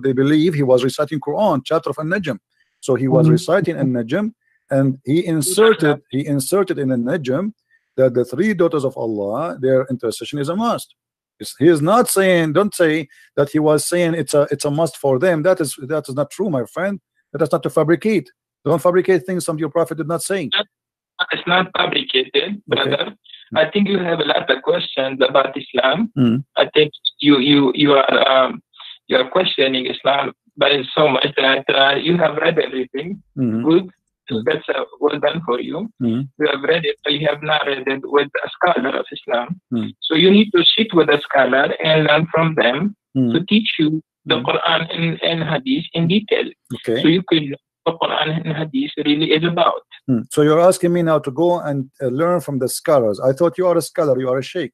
they believe. He was reciting Quran, chapter of An-Najm. So he was reciting An-Najm, and he inserted in An-Najm that the three daughters of Allah, their intercession is a must. He is not saying, don't say that he was saying it's a must for them. That is not true, my friend. That is not to fabricate. Don't fabricate things some your prophet did not say. It's not fabricated, brother. I think you have a lot of questions about Islam. I think you are questioning Islam by so much that you have read everything. Good. That's well done for you. You have read it, but you have not read it with a scholar of Islam. So you need to sit with a scholar and learn from them to teach you the Quran and Hadith in detail. So you can know what Quran and Hadith really is about. So you're asking me now to go and learn from the scholars. I thought you are a scholar, you are a sheikh.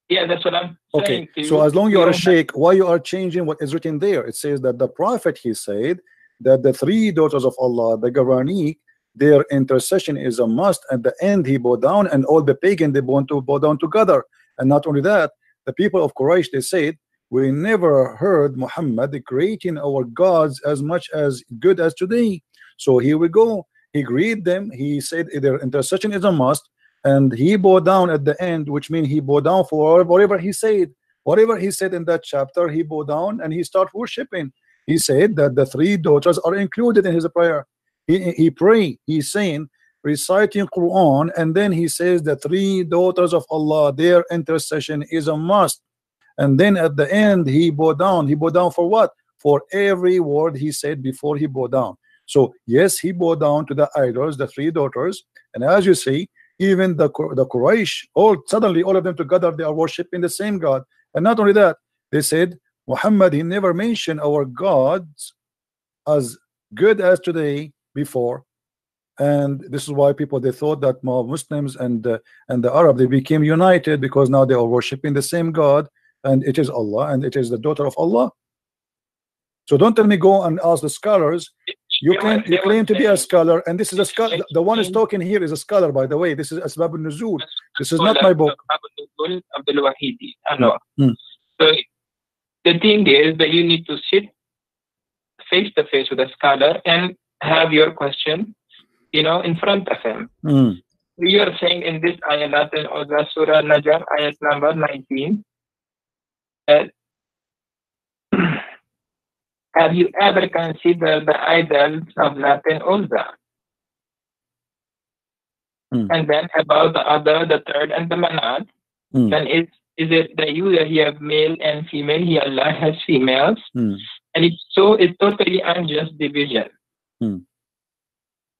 Yeah, that's what I'm saying. So as long as you are a sheikh, why you are changing what is written there? It says that the prophet, he said that the three daughters of Allah, the Garaniq, their intercession is a must. At the end, he bowed down, and all the pagan, they want to bow down together. And not only that, the people of Quraysh, they said, we never heard Muhammad creating our gods as much as good as today. So here we go. He agreed them. He said their intercession is a must, and he bowed down at the end, which means he bowed down for whatever he said. Whatever he said in that chapter, he bowed down and he started worshiping. He said that the three daughters are included in his prayer. He prayed. He's saying, reciting Quran, and then he says the three daughters of Allah, their intercession is a must. And then at the end, he bowed down. He bowed down for what? For every word he said before he bowed down. So yes, he bowed down to the idols, the three daughters. And as you see, even the Quraysh, suddenly all of them together, they are worshiping the same God. And not only that, they said, Muhammad, he never mentioned our gods as good as today before. And this is why people, they thought that Muslims and the Arab, they became united because now they are worshiping the same God, and it is Allah, and it is the daughter of Allah. So don't tell me go and ask the scholars. You claim to be a scholar, and this is a scholar. The one who's talking here is a scholar, by the way. This is Asbab al-Nuzul. This is not my book. So the thing is that you need to sit face to face with a scholar and have your question, in front of him. You are saying in this Al-Lat and Al Uzza, Surah Al-Najm, ayat number 19, have you ever considered the idols of Al-Lat and Al Uzza? And then about the third, and the Manat, then is it that you have male and female? He, Allah, has females, and it's totally unjust division.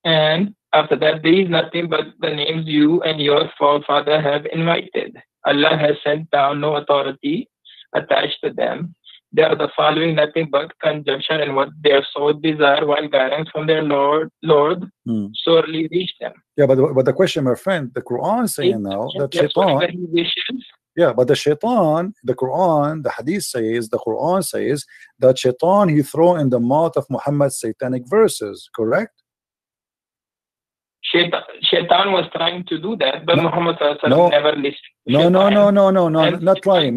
And after that, there is nothing but the names you and your forefather have invited. Allah has sent down no authority attached to them. They are the following nothing but conjunction, and what their soul desire, while guidance from their Lord sorely reach them. Yeah, but the question, my friend, the Quran saying now that Shaitan. Yeah, but the Shaitan, the Quran, the Hadith says, the Quran says that Shaitan, he throw in the mouth of Muhammad satanic verses, correct? Shaitan was trying to do that, but Muhammad never listened. No, not trying.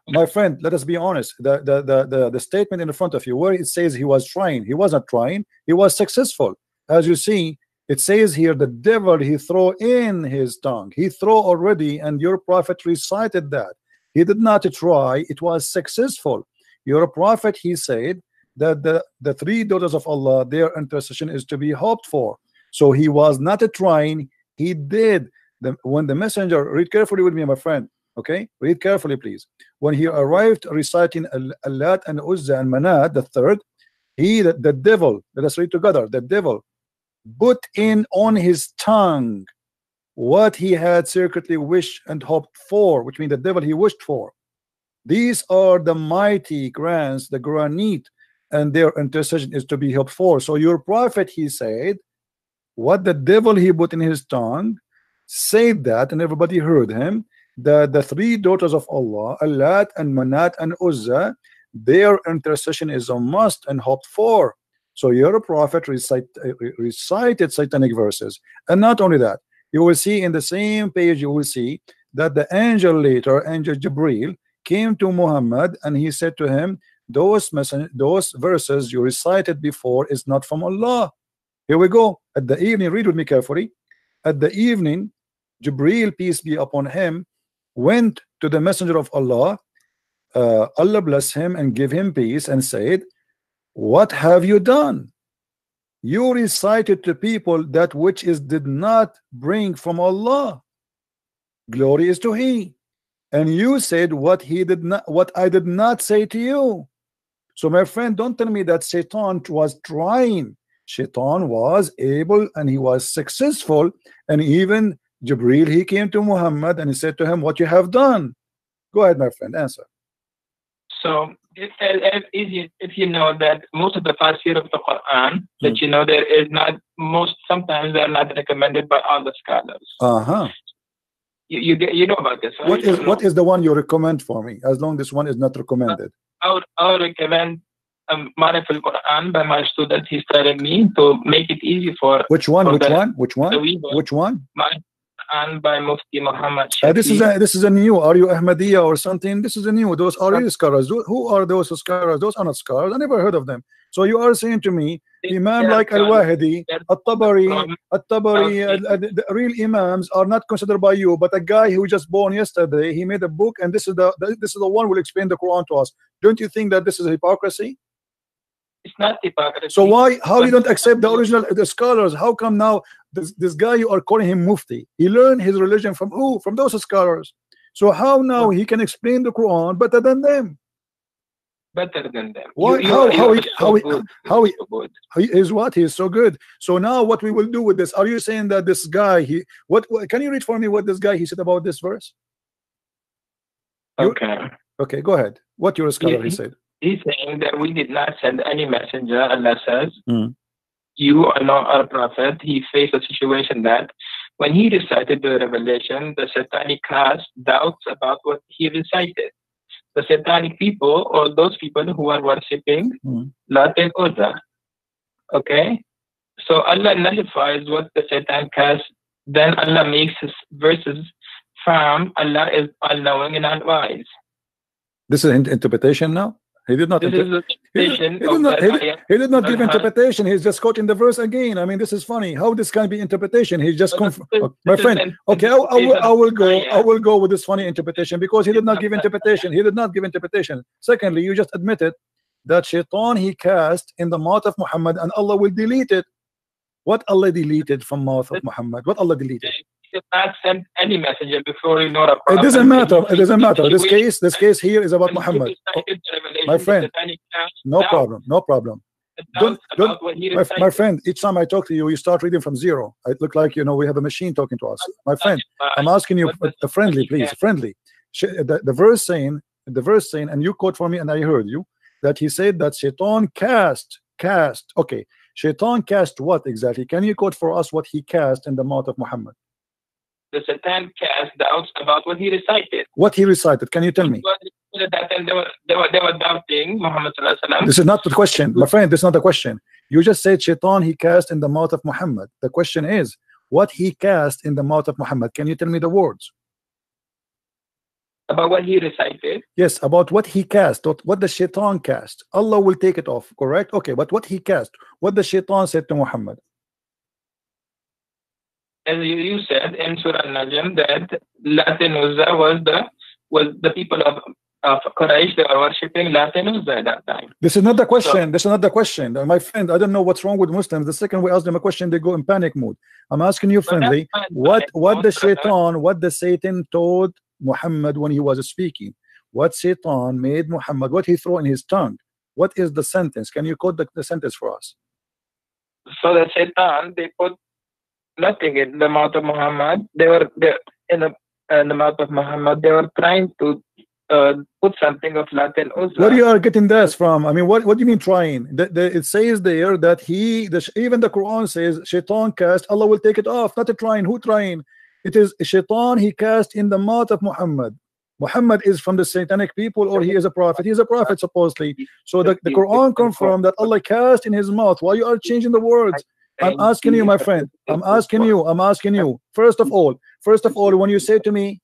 My friend, let us be honest. The statement in front of you, where it says he was trying, he was not trying, he was successful. As you see, it says here, the devil, he throw in his tongue. He throw already, and your prophet recited that. He did not try, it was successful. Your prophet, he said that the three daughters of Allah, their intercession is to be hoped for. So he was not trying, he did. When the messenger, read carefully with me, my friend, okay? Read carefully, please. When he arrived reciting Al-Lat and Al Uzza and Manat, the third, the devil, let us read together, the devil put in on his tongue what he had secretly wished and hoped for, which means the devil he wished for. These are the mighty grants, the granite, and their intercession is to be hoped for. So your prophet, he said, what the devil he put in his tongue, said that, and everybody heard him, that the three daughters of Allah, Al-Lat and Manat and Uzza, their intercession is a must and hoped for. So your prophet recited satanic verses. And not only that, you will see in the same page, you will see that the angel later, angel Jibril, came to Muhammad and he said to him, those verses you recited before is not from Allah. Here we go. At the evening, read with me carefully. At the evening, Jibril, peace be upon him, went to the messenger of Allah, Allah bless him and give him peace, and said, what have you done? You recited to people that which is did not bring from Allah. Glory is to He. And you said what He did not, what I did not say to you. So my friend, don't tell me that Shaitan was trying. Shaitan was able and he was successful. And even Jibril, he came to Muhammad and he said to him, what you have done. Go ahead, my friend, answer. So if you know that most of the tafsir of the Quran, that you know there is not, sometimes they're not recommended by all the scholars. You know about this, right? What is the one you recommend for me? As long as this one is not recommended. I would recommend Marif al-Quran by my student. He's telling me to make it easy for which one? And by Mufti Muhammad this is a new. Are you Ahmadiyya or something? This is a new. Those are real scholars. Who are those scholars? Those are not scholars. I never heard of them. So you are saying to me, Imam like Al-Wahidi, At-Tabari, the real Imams are not considered by you, but a guy who just born yesterday, he made a book, and this is the one who will explain the Quran to us. Don't you think that this is hypocrisy? It's not hypocrisy. So how you don't accept the scholars? How come now this guy you are calling him Mufti? He learned his religion from who? From those scholars. So how now he can explain the Quran better than them? Better than them. Why? How he is what? He is so good. So now what we will do with this? Are you saying that this guy what can you read for me what this guy he said about this verse? Okay, go ahead. What your scholar he said? He's saying that we did not send any messenger. Allah says, you are not our prophet. He faced a situation that when he recited the revelation, the satanic cast doubts about what he recited. The satanic people, or those people who are worshipping Lat and Uzza. Okay? So Allah nullifies what the Satan cast. Then Allah makes his verses firm. Allah is all-knowing and all-wise. This is an interpretation now? He did not. He did not give interpretation. He's just quoting the verse again. I mean, this is funny. How this can be interpretation? He's just my friend. Okay, I will go with this funny interpretation because he did not give interpretation. He did not give interpretation. Secondly, you just admitted that Shaitan he cast in the mouth of Muhammad, and Allah will delete it. What Allah deleted from mouth of Muhammad? What Allah deleted? He did not send any messenger before you know. It doesn't matter. It doesn't matter. This case here is about Muhammad. My friend, no problem. My friend, each time I talk to you, you start reading from zero. It look like we have a machine talking to us. My friend, I'm asking you friendly, please, friendly. The verse saying, and you quote for me, and I heard you that he said that Shaitan cast. Okay, Shaitan cast what exactly? Can you quote for us what he cast in the mouth of Muhammad? The Satan cast doubts about what he recited. What he recited? Can you tell me? They were doubting Muhammad. This is not the question, my friend. This is not the question. You just said Shaitan he cast in the mouth of Muhammad. The question is what he cast in the mouth of Muhammad. Can you tell me the words? About what he recited? Yes, about what he cast. What the Shaitan cast. Allah will take it off, correct? Okay, but what he cast. What the Shaitan said to Muhammad. As you said in Surah Al-Najm that Lat and Uzza was the people of Quraysh. They were worshipping Lat and Uzza at that time. This is not the question. This is not the question, my friend. I don't know what's wrong with Muslims. The second we ask them a question, they go in panic mode. I'm asking you friendly. What the Satan told Muhammad when he was speaking? What Satan made Muhammad? What he threw in his tongue? What is the sentence? Can you quote the sentence for us? So the Satan, they put nothing in the mouth of Muhammad. They were in the mouth of Muhammad. They were trying to put something of Lat and Uzza. Where you are getting this from? I mean, what do you mean trying? It says there that even the Quran says Shaitan cast. Allah will take it off. Not a trying. Who trying? It is Shaitan he cast in the mouth of Muhammad. Muhammad is from the satanic people, or he is a prophet? He is a prophet supposedly. So the Quran confirmed that Allah cast in his mouth. Why you are changing the words? I'm asking you, my friend. I'm asking you. First of all, when you say to me,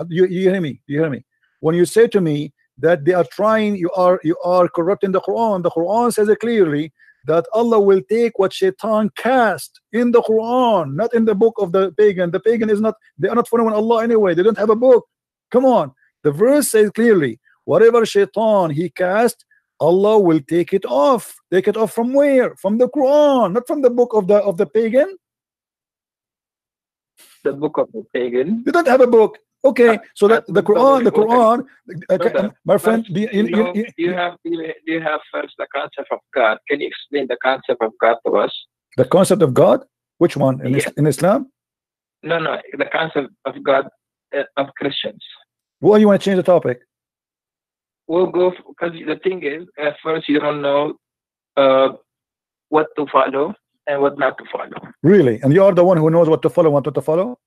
you hear me? You hear me? When you say to me that they are trying, you are corrupting the Quran. The Quran says it clearly that Allah will take what Shaitan cast in the Quran, not in the book of the pagan. The pagan is not. They are not following Allah anyway. They don't have a book. Come on. The verse says clearly, whatever Shaitan he cast, Allah will take it off. Take it off from where? From the Quran, not from the book of the pagan. The book of the pagan. You don't have a book. Okay, so that the Quran, my friend, do you have first the concept of God. Can you explain the concept of God to us? The concept of God? Which one? In Islam? No, the concept of God of Christians. Well, you want to change the topic? We'll go because the thing is, at first you don't know what to follow and what not to follow. Really? And you are the one who knows what to follow and what not to follow?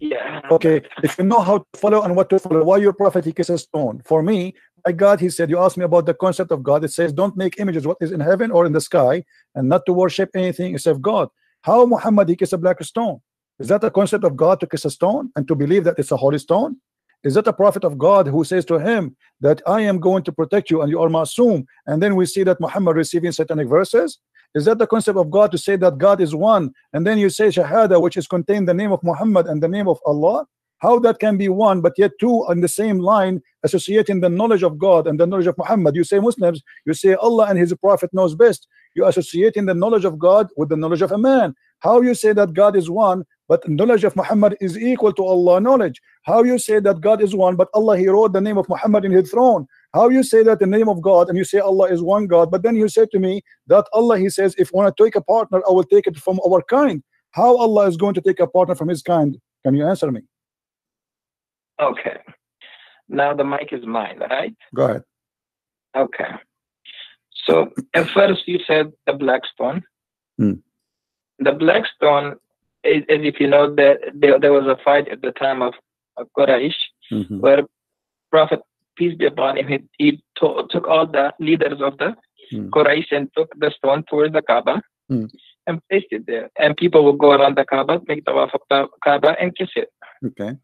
Yeah. Okay, if you know how to follow and what to follow, why your prophet he kisses stone? For me, my God, he said, you asked me about the concept of God. It says, don't make images what is in heaven or in the sky, and not to worship anything except God. How Muhammad he kiss a black stone? Is that a concept of God to kiss a stone and to believe that it's a holy stone? Is that a prophet of God who says to him that I am going to protect you and you are masoom? And then we see that Muhammad receiving satanic verses. Is that the concept of God to say that God is one, and then you say shahada, which is contained the name of Muhammad and the name of Allah? How that can be one but yet two on the same line, associating the knowledge of God and the knowledge of Muhammad? You say Muslims, you say Allah and his prophet knows best. You associating the knowledge of God with the knowledge of a man. How you say that God is one but knowledge of Muhammad is equal to Allah knowledge? How you say that God is one but Allah he wrote the name of Muhammad in his throne? How you say that the name of God and you say Allah is one God, but then you say to me that Allah he says if I want to take a partner I will take it from our kind? How Allah is going to take a partner from his kind? Can you answer me? Okay, now the mic is mine, right? Go ahead. Okay, so at first you said the black stone. The black stone is, as if you know that there was a fight at the time of Quraysh, where Prophet peace be upon him, he took all the leaders of the Quraysh and took the stone towards the Kaaba and placed it there. And people will go around the Kaaba, make the tawaf of the Kaaba and kiss it. Okay.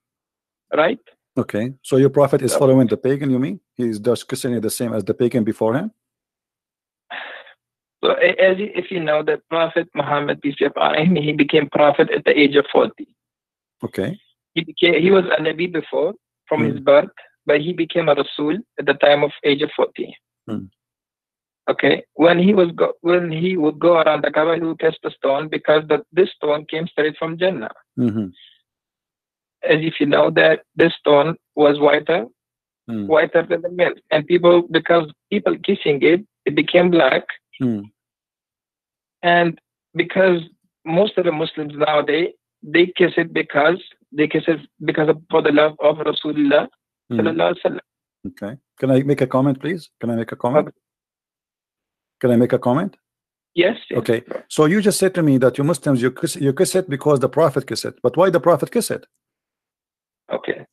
Right? Okay. So your prophet is following the pagan, you mean? He's just kissing it the same as the pagan before him? So if you know that Prophet Muhammad, peace be upon him, he became prophet at the age of 40. Okay. He was a Nabi before, from his birth, but he became a Rasul at the time of age of 40. Okay, when he would go around the Kaaba, he would kiss the stone because this stone came straight from Jannah. As if you know that this stone was whiter than the milk, and because people kissing it, it became black. And because most of the Muslims nowadays they kiss it for the love of Rasulullah. Okay. Can I make a comment, please? Can I make a comment? Can I make a comment? Yes. Okay. So you just said to me that you Muslims you kiss it because the Prophet kiss it. But why the Prophet kiss it? Okay.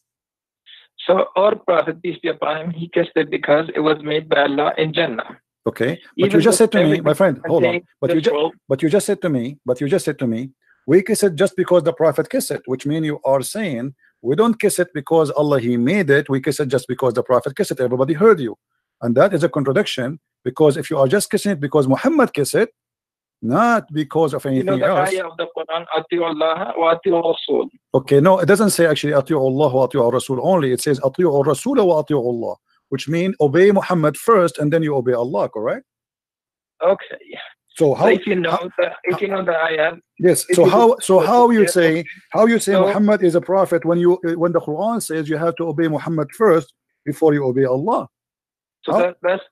So our Prophet, peace be upon him, he kissed it because it was made by Allah in Jannah. Okay. But you just said to me, my friend, hold on. But you just said to me, we kiss it just because the Prophet kissed it, which means you are saying we don't kiss it because Allah he made it, we kiss it just because the Prophet kissed it. Everybody heard you. And that is a contradiction, because if you are just kissing it because Muhammad kissed it, not because of anything else. Ayah of the Quran, Ati'u Allah wa Ati'u Rasul. Okay, no, it doesn't say actually Ati'u Allah wa Ati'u Rasul only. It says Ati'u Rasul wa Ati'u Allah, which means obey Muhammad first and then you obey Allah, correct? Okay. So how? So if you know the ayah. Yes. So how you say Muhammad is a prophet when the Quran says you have to obey Muhammad first before you obey Allah? So that's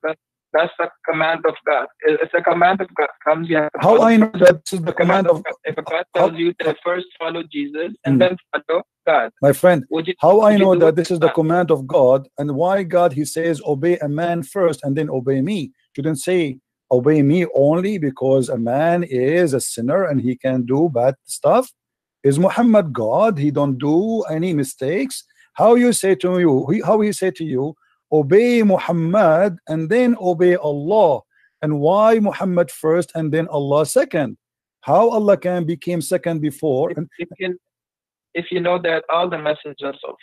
the command of God. It's a command of God. How I know that this is the command of God? If God tells you to first follow Jesus and then follow God, my friend, how I know that this is the command of God, and why God he says obey a man first and then obey me? Shouldn't say obey me only because a man is a sinner and he can do bad stuff. Is Muhammad God? He don't do any mistakes. How you say to you, how he say to you, obey Muhammad and then obey Allah, and why Muhammad first and then Allah second? How Allah can become second before? If you know that all the messengers of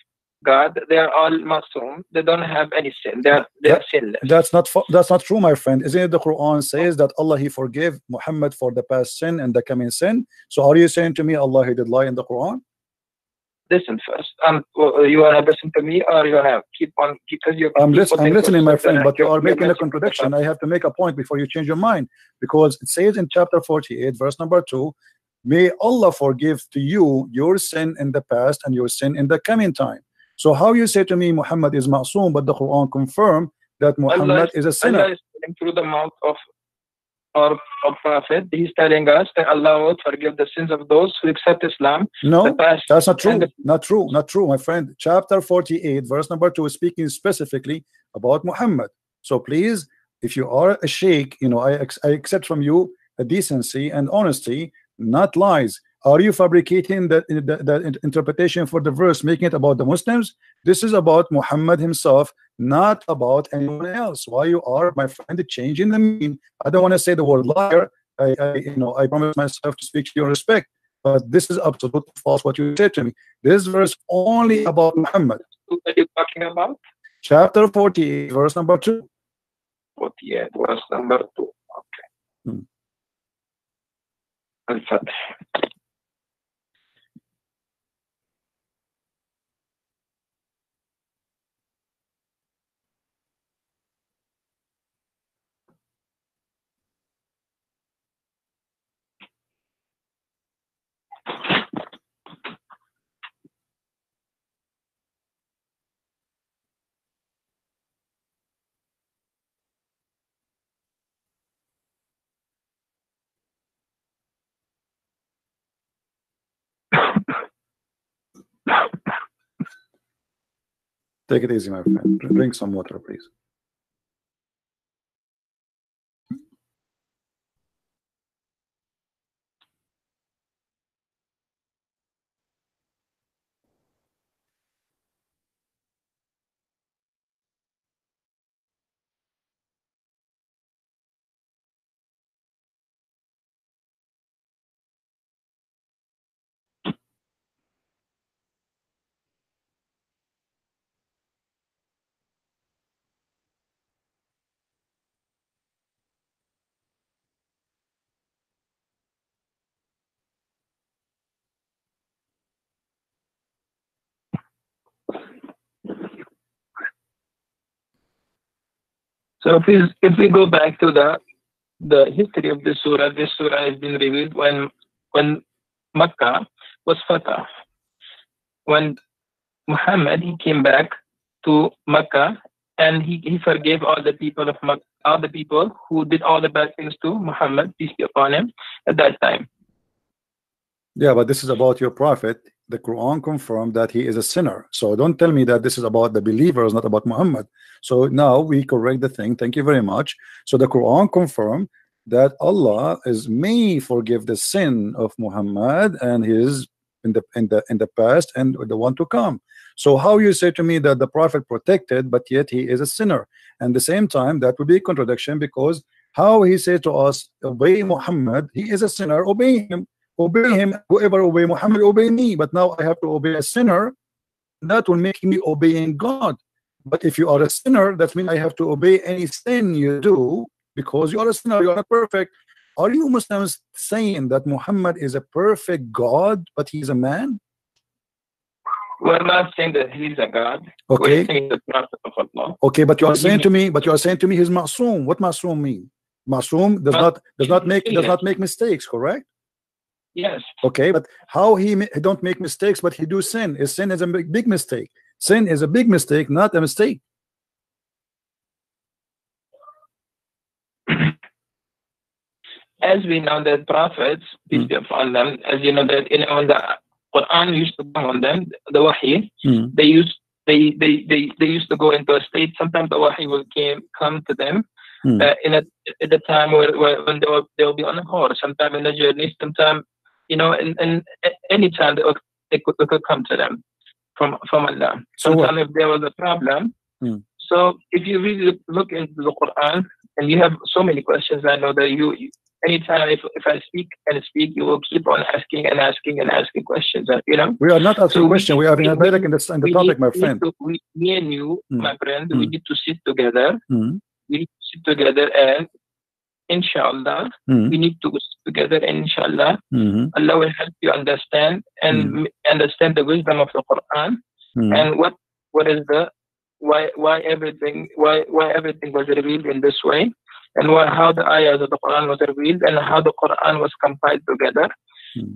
God, they are all masum, they don't have any sin, they are sinless. That's not true, my friend. Isn't it the Quran says that Allah he forgave Muhammad for the past sin and the coming sin? So are you saying to me Allah he did lie in the Quran? Listen first. You wanna listen to me, or you wanna keep on, because you I'm listening, my friend, but you are making a contradiction. I have to make a point before you change your mind, because it says in chapter 48 verse number 2, may Allah forgive to you your sin in the past and your sin in the coming time. So how you say to me Muhammad is ma'soom, but the Quran confirm that Muhammad is a sinner? Allah is telling through the mouth of our prophet. He's telling us that Allah will forgive the sins of those who accept Islam. No, that's not true. Not true, my friend. Chapter 48 verse number 2 is speaking specifically about Muhammad. So please, if you are a sheikh, you know, I accept from you a decency and honesty, not lies. Are you fabricating the interpretation for the verse, making it about the Muslims? This is about Muhammad himself, not about anyone else. Why you are, my friend, changing the meaning? I don't want to say the word liar. I promise myself to speak to your respect, but this is absolutely false what you said to me. This verse only about Muhammad. What are you talking about? Chapter 48, verse number 2. 48, verse number 2. Okay. Al-Lat. Take it easy, my friend. Drink some water, please. So if we go back to the history of this surah has been revealed when Makkah was fatah. When Muhammad he came back to Makkah, and he forgave all the people of Makkah, all the people who did all the bad things to Muhammad, peace be upon him, at that time. Yeah, but this is about your prophet. The Quran confirmed that he is a sinner. So don't tell me that this is about the believers, not about Muhammad. So now we correct the thing. Thank you very much. So the Quran confirmed that Allah may forgive the sin of Muhammad and his in the past and the one to come. So how you say to me that the prophet protected, but yet he is a sinner? And the same time, that would be a contradiction, because how he said to us, obey Muhammad, he is a sinner, obey him. Obey him. Whoever obey Muhammad, obey me. But now I have to obey a sinner. That will make me obeying God. But if you are a sinner, that means I have to obey any sin you do, because you are a sinner. You are not perfect. Are you Muslims saying that Muhammad is a perfect God, but he's a man? We're not saying that he's a God. Okay. We're saying the prophet of Allah. Okay, but you are saying to me, he's ma'soom. What ma'soom mean? Ma'soom does not make mistakes, correct? Yes. Okay, but how he don't make mistakes, but he do sin? Sin is a big mistake. Sin is a big mistake, not a mistake. As we know that prophets, peace be upon them, as you know that when the Quran used to come on them, the wahi, they used to go into a state. Sometimes the wahi will come to them at the time when they'll be on a horse, sometime in the journey, sometime, in any time they could come to them. from Allah. So Sometimes if there was a problem. So if you really look into the Quran, and you have so many questions, I know that you anytime if I speak and speak, you will keep on asking and asking and asking questions. You know, we are not asking questions. We are in the topic, my friend. Me and you, my friend, we need to sit together. We need to sit together, and inshallah, we need to sit together, and inshallah, Allah will help you understand and understand the wisdom of the Quran and what is the why everything was revealed in this way, and how the ayahs of the Quran was revealed, and how the Quran was compiled together.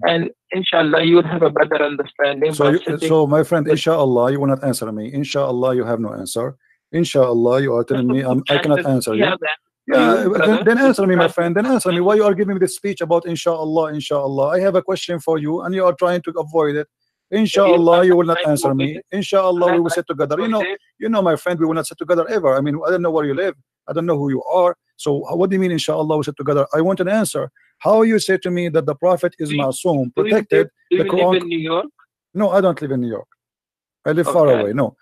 And inshallah, you will have a better understanding. So my friend, inshallah, you will not answer me. Inshallah, you have no answer. Inshallah, you are telling me I cannot answer you. Yeah, then answer me, my friend. Then answer me. Why you are giving me this speech about inshallah, inshallah? I have a question for you, and you are trying to avoid it. Inshallah, you will not answer me. Inshallah, we will sit together. You know, my friend, we will not sit together ever. I mean, I don't know where you live. I don't know who you are. So what do you mean, inshallah, we sit together? I want an answer. How you say to me that the Prophet is masoom, protected? Do you live in New York? No, I don't live in New York. I live far away. No.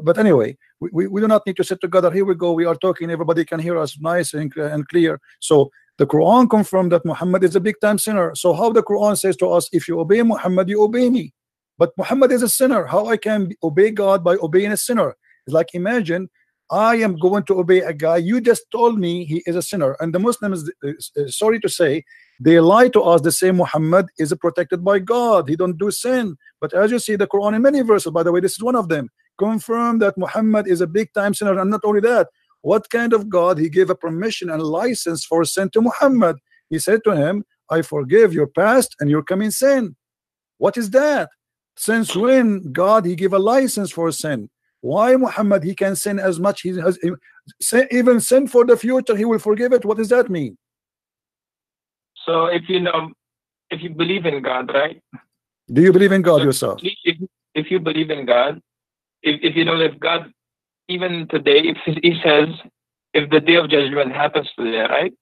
But anyway, we do not need to sit together. Here we go. We are talking. Everybody can hear us nice and clear. So the Quran confirmed that Muhammad is a big time sinner. So how the Quran says to us, if you obey Muhammad, you obey me. But Muhammad is a sinner. How I can obey God by obeying a sinner? It's like, imagine I am going to obey a guy. You just told me he is a sinner. And the Muslims, sorry to say, they lie to us. They say Muhammad is protected by God. He don't do sin. But as you see, the Quran in many verses, by the way, this is one of them, confirm that Muhammad is a big time sinner. And not only that, what kind of God? He gave a permission and license for sin to Muhammad. He said to him, I forgive your past and your coming sin. What is that? Since when God he gave a license for sin? Why Muhammad he can sin as much he has, even sin for the future he will forgive it? What does that mean? So if you believe in God, right? Do you believe in God yourself? If you believe in God, if you know that God, even today, if he says, if the day of judgment happens today, right?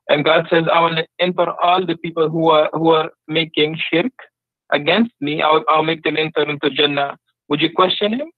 And God says, I will enter all the people who are making shirk against me, I'll make them enter into Jannah. Would you question him?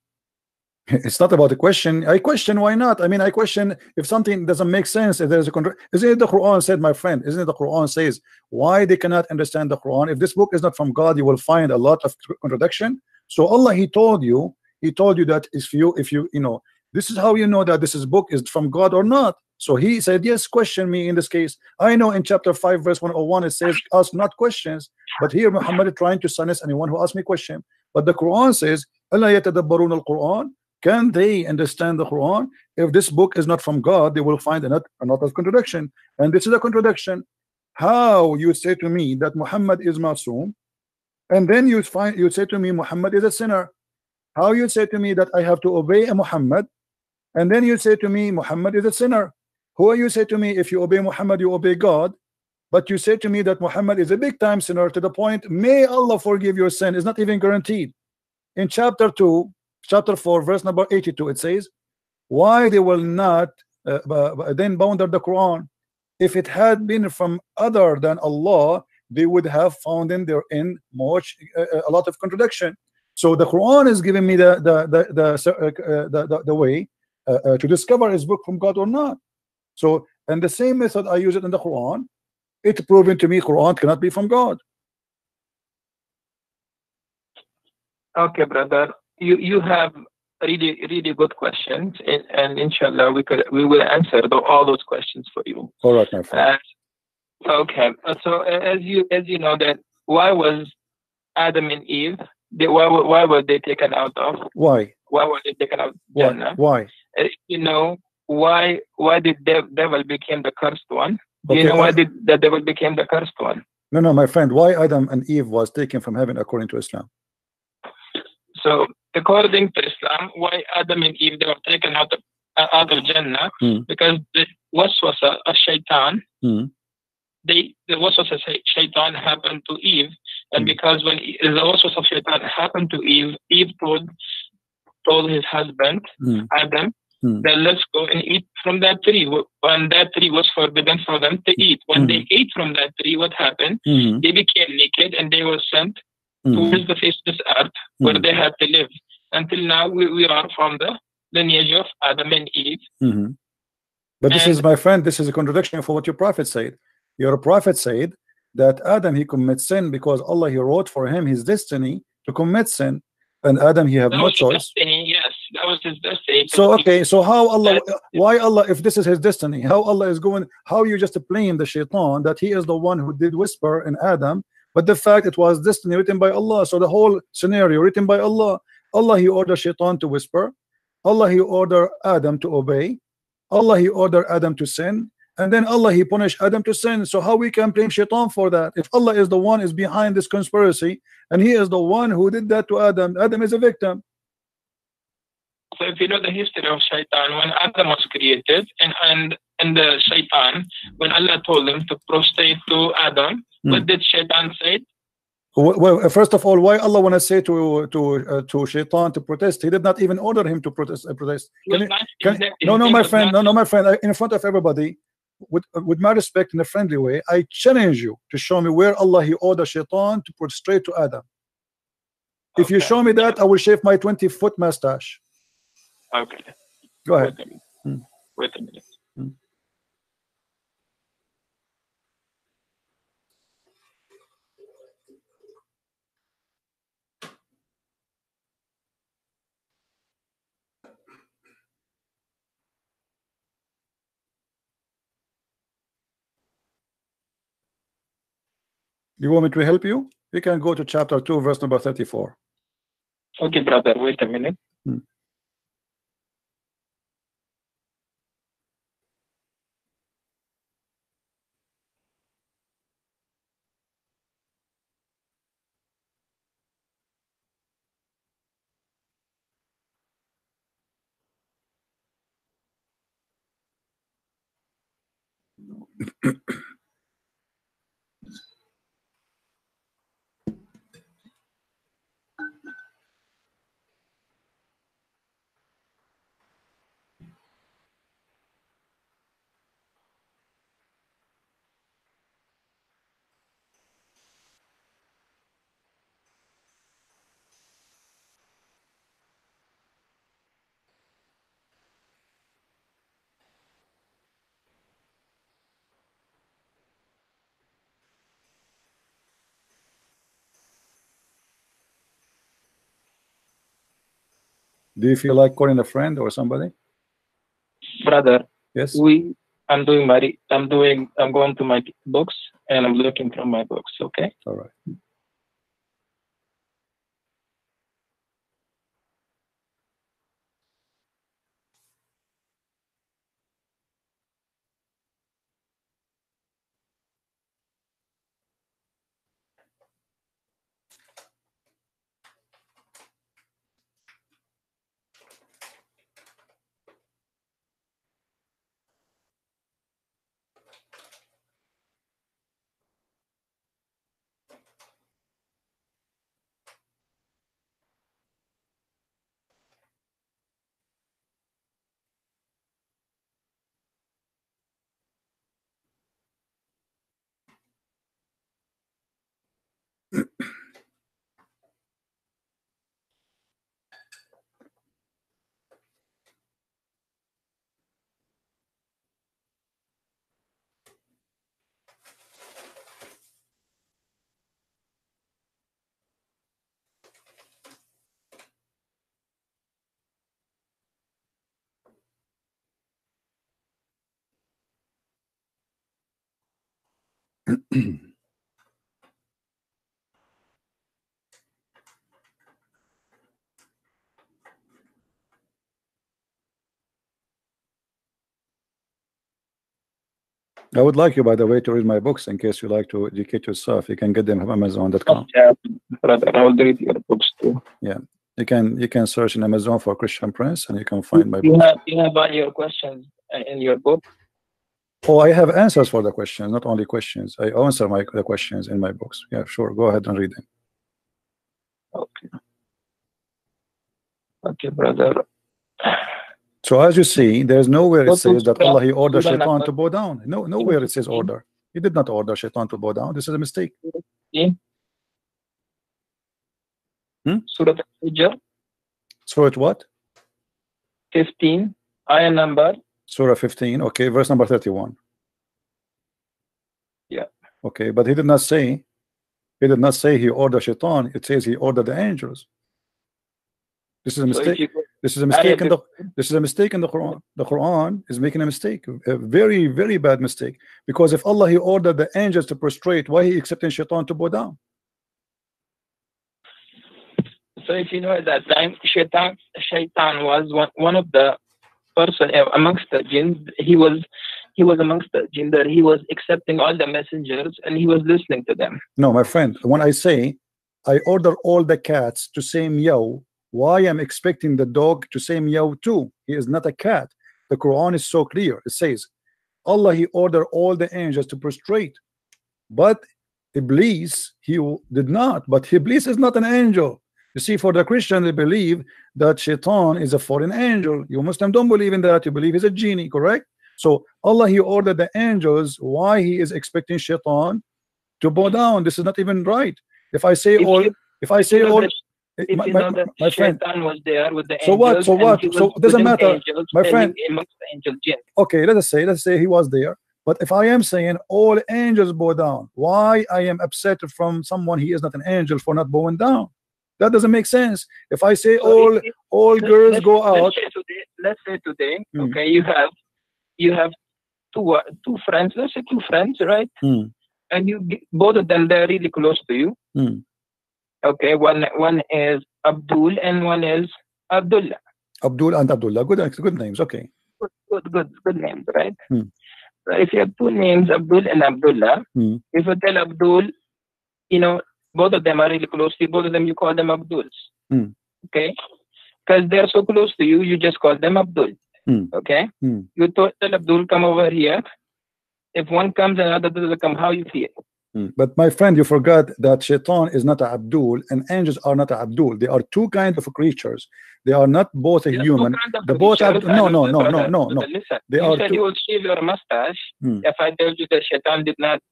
It's not about a question. I question why not. I mean, I question if something doesn't make sense. If there's a isn't it the Quran said, my friend? Isn't it the Quran says why they cannot understand the Quran? If this book is not from God, you will find a lot of contradiction. So Allah, He told you that if you know, this is how you know that this book is from God or not. So He said, yes, question me in this case. I know in chapter 5 verse 101 it says ask not questions, but here Muhammad is trying to silence anyone who asks me question. But the Quran says, Allah yatadabbarun al-Quran. Can they understand the Quran? If this book is not from God, they will find a lot of contradiction. And this is a contradiction. How you say to me that Muhammad is masoom, and then you say to me Muhammad is a sinner? How you say to me that I have to obey a Muhammad, and then you say to me Muhammad is a sinner? Who you say to me if you obey Muhammad you obey God, but you say to me that Muhammad is a big time sinner to the point may Allah forgive your sin is not even guaranteed. In chapter 4 verse number 82 it says, why they will not then bound the Quran? If it had been from other than Allah, they would have found in therein much a lot of contradiction. So the Quran is giving me the way to discover is book from God or not. So, and the same method I use it in the Quran, it's proven to me Quran cannot be from God. Okay, brother. You have really good questions, and inshallah we will answer all those questions for you. All right, my friend. Okay. So as you know that why was Adam and Eve? Why were they taken out of? Why? Why were they taken out of Jannah? Why? You know why did the devil became the cursed one? Okay, you know why did the devil became the cursed one? No, my friend. Why Adam and Eve was taken from heaven according to Islam? So according to Islam, why Adam and Eve they were taken out of Jannah? Because the waswasa of shaitan, the waswasa of shaitan happened to Eve, and because when the waswasa of shaitan happened to Eve, Eve told his husband Adam that let's go and eat from that tree. When that tree was forbidden for them to eat, when they ate from that tree, what happened? They became naked and they were sent towards the face of this earth where they have to live. Until now, we are from the lineage of Adam and Eve. But this is, my friend, this is a contradiction for what your prophet said. Your prophet said that Adam, he commits sin because Allah, he wrote for him his destiny to commit sin, and Adam, he have no choice. Destiny, yes, that was his destiny. So okay, so how Allah, why Allah, if this is his destiny, how Allah is going, how you just blame the shaitan that he is the one who did whisper in Adam, but the fact it was destiny written by Allah. So the whole scenario written by Allah. Allah, he ordered shaitan to whisper. Allah, he ordered Adam to obey. Allah, he ordered Adam to sin, and then Allah, he punished Adam to sin. So how we can blame shaitan for that if Allah is the one is behind this conspiracy and he is the one who did that to Adam? Adam is a victim. So if you know the history of shaitan, when Adam was created and the shaitan, when Allah told him to prostrate to Adam, what did shaitan say? Well, first of all, why Allah want to say to shaitan to protest? He did not even order him to protest. No, my friend, my friend, in front of everybody, with my respect, in a friendly way, I challenge you to show me where Allah, he ordered shaitan to prostrate to Adam. If you show me that, I will shave my 20-foot mustache. Okay. Go ahead. Wait a minute. You want me to help you? You can go to chapter 2, verse number 34. Okay, brother, wait a minute. Do you feel like calling a friend or somebody? Brother, yes. I'm going to my books and I'm looking from my books, okay? All right. I would like you, by the way, to read my books in case you like to educate yourself. You can get them from Amazon.com. Yeah, brother, I will read your books too. Yeah, you can search in Amazon for Christian Prince, and you can find my books. You have all your questions in your book. Oh, I have answers for the questions, not only questions. I answer the questions in my books. Yeah, sure. Go ahead and read them. Okay. Okay, brother. So as you see, there's nowhere it says that Allah, he ordered shaitan to bow down. Nowhere it says order. He did not order shaitan to bow down. This is a mistake. Surah Al-Hijr. Surah what? 15, ayah number. Surah 15. Okay, verse number 31. Yeah. Okay, but he did not say. He did not say he ordered shaitan. It says he ordered the angels. This is a mistake. This is a mistake in the. This is a mistake in the Quran. The Quran is making a mistake, a very, very bad mistake. Because if Allah he ordered the angels to prostrate, why he accepting shaitan to bow down? So if you know at that time, shaitan was one of the person amongst the jinn. He was amongst the jinn that he was accepting all the messengers and he was listening to them. No, my friend. When I say I order all the cats to say meow, why am expecting the dog to say meow too? He is not a cat. The Quran is so clear. It says Allah he ordered all the angels to prostrate, but Iblis he did not. But Iblis is not an angel. You see, for the Christian, they believe that shaitan is a foreign angel. You Muslim don't believe in that. You believe he's a genie, correct? So Allah he ordered the angels. Why he is expecting shaitan to bow down? This is not even right. If I say all, my friend was there with the so angels, so it doesn't matter, my friend. Amongst the angel jinn. Okay, let's say he was there. But if I am saying all angels bow down, why I am upset from someone he is not an angel for not bowing down? That doesn't make sense. If I say all girls go out, let's say today, okay, you have two friends. Let's say two friends, right? And both of them they're really close to you. Okay, one is Abdul and one is Abdullah. Abdul and Abdullah, good names. Okay, good names, right? So if you have two names, Abdul and Abdullah, if you tell Abdul, you know, both of them are really close to you, both of them you call them Abduls. Okay, because they're so close to you, you just call them Abdul. Okay, you tell Abdul come over here. If one comes and another doesn't come, how you feel? But my friend, you forgot that shaitan is not a Abdul and angels are not a Abdul. They are two kinds of creatures. They are not both a human. The both no. Listen, they you are said two. you will shave your mustache if I told you that shaitan did not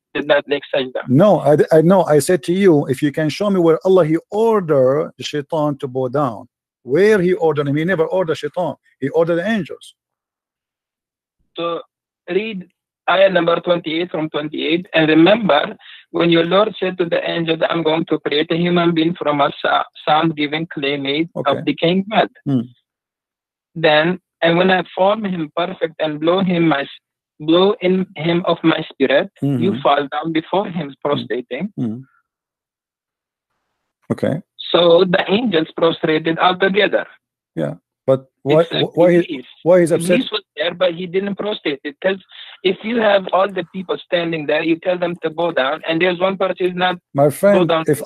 make sajda. No, I know. I said to you, if you can show me where Allah he ordered the shaitan to bow down, where he ordered him. He never ordered shaitan. He ordered the angels. So read ayah number 28 from 28, and remember when your Lord said to the angels, I'm going to create a human being from a sound-giving clay made of decaying mud. Then, and when I form him perfect and blow in him of my spirit, you fall down before him prostrating. Okay. So the angels prostrated all together. Yeah. But why is upset? Iblis was there, but he didn't prostrate. Because if you have all the people standing there, you tell them to bow down, and there's one person who's not. My friend, if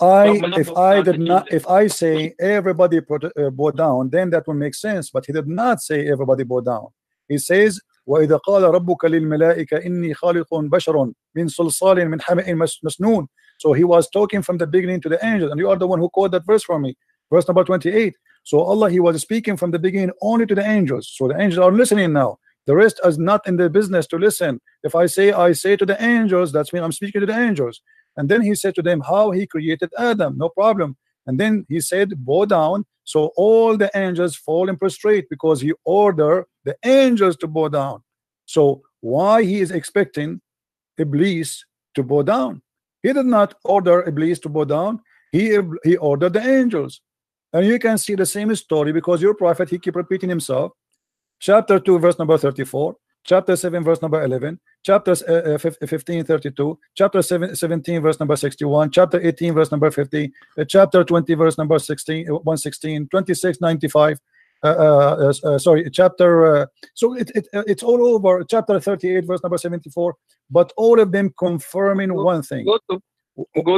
I say everybody bow down, then that will make sense. But he did not say everybody bow down. He says, وَإِذَا قَالَ رَبُّكَ لِلْمَلَائِكَ إِنِّي خَالِقٌ بَشَرٌ مِنْ صَلْصَالٍ مِنْ حَمَإٍ مَسْنُونٍ. So he was talking from the beginning to the angels, and you are the one who quoted that verse for me, verse number 28. So Allah he was speaking from the beginning only to the angels. So the angels are listening now. The rest is not in the business to listen. If I say to the angels, that's mean I'm speaking to the angels. And then he said to them how he created Adam, no problem. And then he said bow down. So all the angels fall and prostrate because he ordered the angels to bow down. So why he is expecting Iblis to bow down? He did not order Iblis to bow down. He ordered the angels. And you can see the same story because your prophet he keep repeating himself. Chapter 2 verse number 34, chapter 7 verse number 11, chapter 15 32, chapter 17 verse number 61, chapter 18 verse number 50, chapter 20 verse number 116, 26 95. Sorry, chapter so it's all over. Chapter 38 verse number 74, but all of them confirming one thing. Go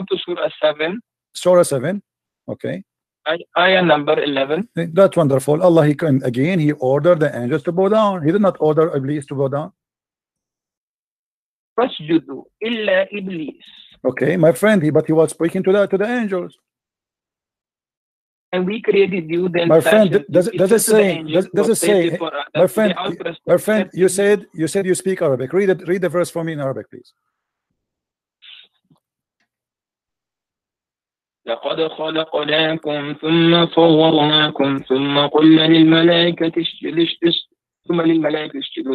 to Surah 7. Surah 7. Okay. Ayah number 11. That's wonderful. Allah he ordered the angels to bow down. He did not order Iblis to bow down. Fasjudu illa Iblis. Okay, my friend, but he was speaking to the angels. And we created you then. My friend, does it say my friend, you said you speak Arabic. Read the verse for me in Arabic, please. لقد خلقناكم ثم صورناكم ثم قلنا للملائكة اسجدوا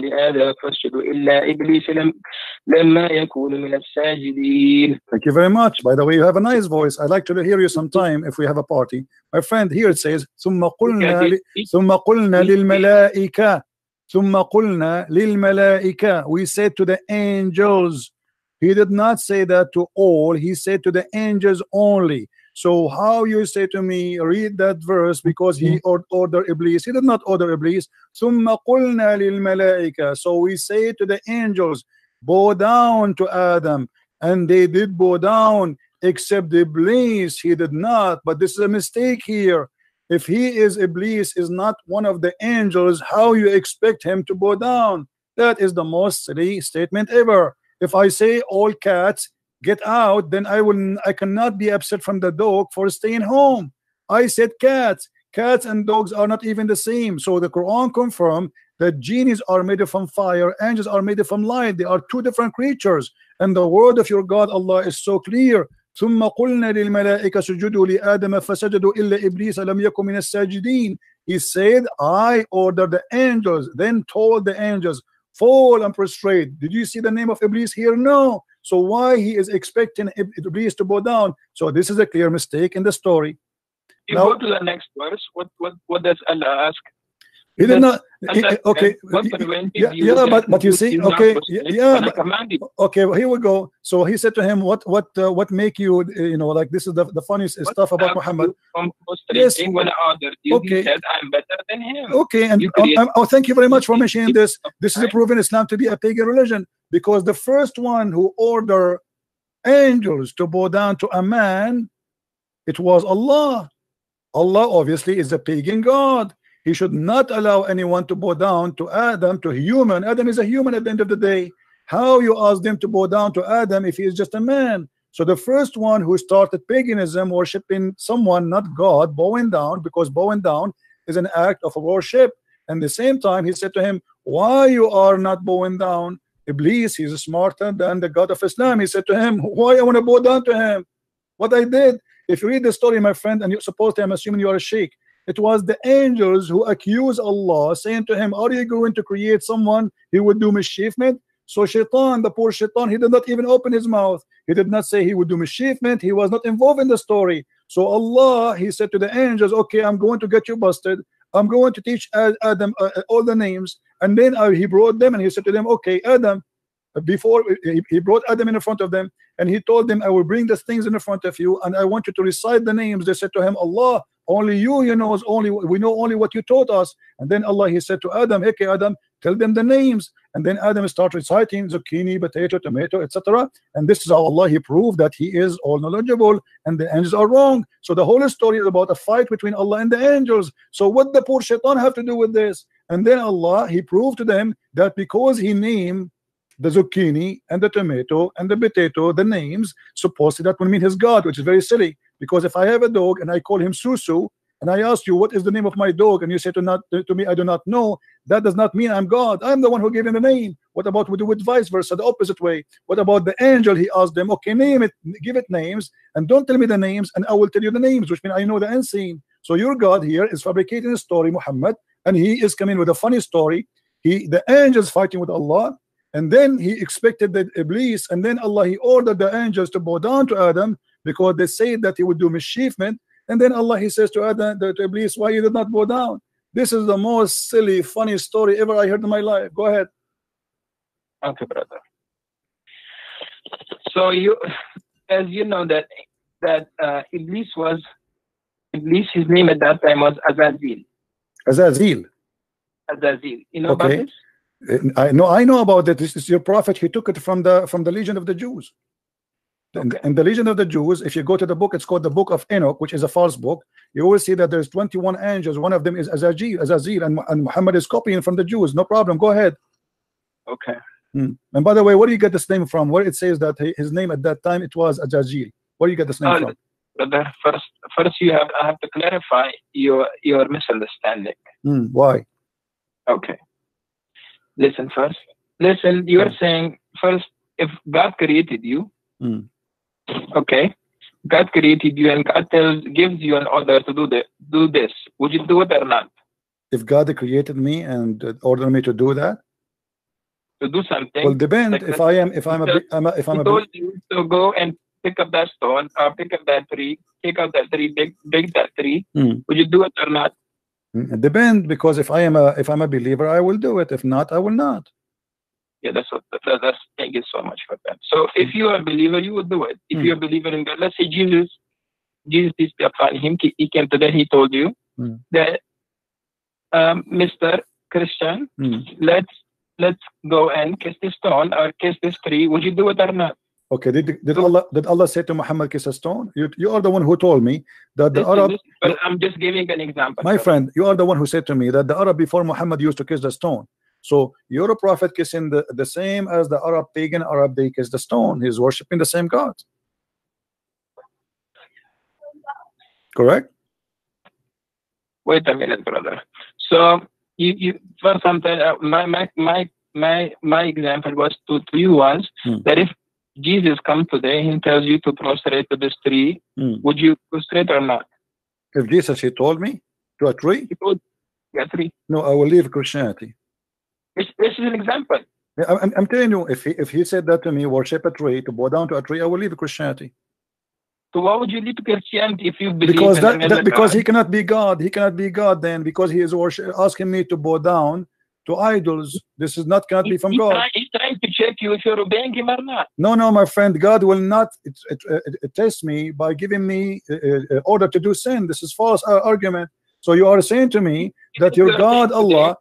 لآدم فاسجدوا إلا إبليس لما يكون من الساجدين. Thank you very much. By the way, you have a nice voice. I'd like to hear you sometime if we have a party. My friend, here it says ثم قلنا للملائكة We said to the angels. He did not say that to all. He said to the angels only. So how you say to me, read that verse because he ordered Iblis. He did not order Iblis. ثم قلنا للملائكة. So we say to the angels, bow down to Adam, and they did bow down, except Iblis. He did not. But this is a mistake here. If he is Iblis, is not one of the angels, how you expect him to bow down? That is the most silly statement ever. If I say all cats get out, then I cannot be upset from the dog for staying home. I said cats. Cats and dogs are not even the same. So the Quran confirmed that genies are made from fire, angels are made from light. They are two different creatures. And the word of your God Allah is so clear. ثم قلنا للملائكة اسجدوا لآدم فسجدوا إلا إبليس لم يكن من الساجدين. He said, I ordered the angels, then told the angels, fall and prostrate. Did you see the name of Iblis here? No. So why he is expecting Iblis to bow down? So this is a clear mistake in the story. You go to the next verse. What does Allah ask? He did not. Okay. Yeah, but you see, okay, yeah, okay. Well, here we go. So he said to him, "What make you, like this is the funniest stuff about Muhammad." Yes. When I ordered you, okay. He said, "I'm better than him." Okay, and thank you very much for mentioning this. This is proven Islam to be a pagan religion, because the first one who ordered angels to bow down to a man, it was Allah. Allah obviously is a pagan god. He should not allow anyone to bow down to Adam, to human. Adam is a human at the end of the day. How you ask them to bow down to Adam if he is just a man? So the first one who started paganism, worshiping someone, not God, bowing down, because bowing down is an act of worship. And at the same time, he said to him, why you are not bowing down? Iblis, he's smarter than the God of Islam. He said to him, why I want to bow down to him? What I did. If you read the story, my friend, and you're supposed to, I'm assuming you are a sheikh, it was the angels who accused Allah, saying to him, are you going to create someone he would do mischiefment? So Shaitan, the poor Shaitan, he did not even open his mouth. He did not say he would do mischiefment. He was not involved in the story. So Allah, he said to the angels, okay, I'm going to get you busted. I'm going to teach Adam all the names. And then he brought them and he said to them, okay, Adam, before he brought Adam in front of them, and he told them, I will bring the things in front of you, and I want you to recite the names. They said to him, Allah, only you knows, we know only what you taught us. And then Allah, he said to Adam, okay, Adam, tell them the names. And then Adam started reciting zucchini, potato, tomato, etc. And this is how Allah, he proved that he is all knowledgeable and the angels are wrong. So the whole story is about a fight between Allah and the angels. So what the poor Shaitan have to do with this? And then Allah, he proved to them that because he named the zucchini and the tomato and the potato, the names, supposedly that would mean his God, which is very silly. Because if I have a dog and I call him Susu, and I ask you, what is the name of my dog? And you say to me, I do not know. That does not mean I'm God. I'm the one who gave him the name. What about we do it vice versa, the opposite way? What about the angel? He asked them, okay, name it, give it names, and don't tell me the names, and I will tell you the names, which means I know the unseen. So your God here is fabricating a story, Muhammad, and he is coming with a funny story. The angels fighting with Allah, and then he expected that Iblis, and then Allah, he ordered the angels to bow down to Adam because they said that he would do mischiefment. And then Allah, he says to Adam, to Iblis, why you did not bow down? This is the most silly, funny story ever I heard in my life. Go ahead. Okay, brother. So you, as you know, that Iblis, his name at that time was Azazel. Azazel. You know about this? I know about that. This is your prophet. He took it from the Legion of the Jews. Okay. And the Legion of the Jews, if you go to the book, it's called the Book of Enoch, which is a false book. You will see that there's 21 angels. One of them is Azazel, and Muhammad is copying from the Jews. No problem. Go ahead. Okay. And by the way, where do you get this name from? Where it says that his name at that time, it was Azazel. Where do you get this name from? Brother, first I have to clarify your misunderstanding. Why? Okay. Listen first. You are saying first, if God created you, okay, God created you and God gives you an order to do this. Would you do it or not? If God created me and ordered me to do that, to do something. well, depend. Like If that, I am, if I'm a, if I'm he a, told you to go and pick up that stone or pick up that tree, take out that tree, big that tree. Would you do it or not? Depend, because if I'm a believer, I will do it. If not, I will not. Yeah, that's what. That's thank you so much for that. So if you are a believer, you would do it. If you're a believer in God, let's say Jesus, peace be upon him, he came today. He told you that, Mr. Christian, let's go and kiss this stone or kiss this tree. Would you do it or not? Okay, did Allah say to Muhammad, kiss a stone? You are the one who told me that the Arab. But I'm just giving an example. My friend, you are the one who said to me that the Arab before Muhammad used to kiss the stone. So you're a prophet kissing the same as the Arab, pagan Arab, they kiss the stone. He's worshiping the same God. Correct? Wait a minute, brother. So you for something, my example was to you was that if Jesus comes today and tells you to prostrate to this tree, would you prostrate or not? If Jesus, he told me to a tree? He told a tree. No, I will leave Christianity. This is an example. I'm telling you, if he said that to me, worship a tree, to bow down to a tree, I will leave Christianity. So why would you leave Christianity if you believe because in because he cannot be God. He cannot be God then, because he is asking me to bow down to idols. This is not cannot be from God. He's trying to check you if you're obeying him or not. No, my friend, God will not test me by giving me order to do sin. This is false argument. So you are saying to me that your God Allah,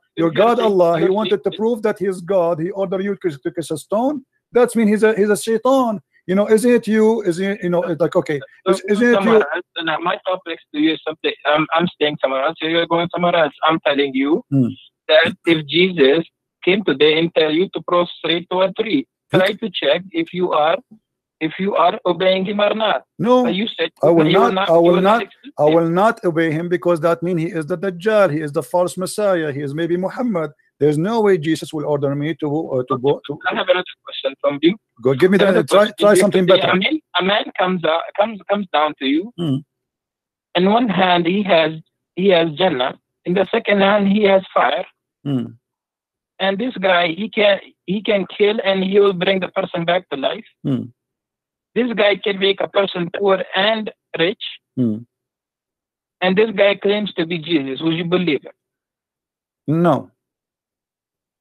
He wanted to prove that He is God. He ordered you to kiss a stone. That means he's a shaitan. You know, isn't it you? Is it, you know, it's like, okay, isn't it you? My topics to you is something. I'm staying somewhere else. You're going somewhere else. I'm telling you that if Jesus came today and tell you to prostrate to a tree, try to check if you are obeying him or not. No, you said I will not obey him, because that means he is the Dajjal. He is the false Messiah. He is maybe Muhammad. There's no way Jesus will order me to. I have another question from you. Go, give me that. Try something better. A man comes down to you. In one hand he has Jannah. In the second hand he has fire. And this guy, he can kill and he will bring the person back to life. This guy can make a person poor and rich. And this guy claims to be Jesus. Would you believe it? No.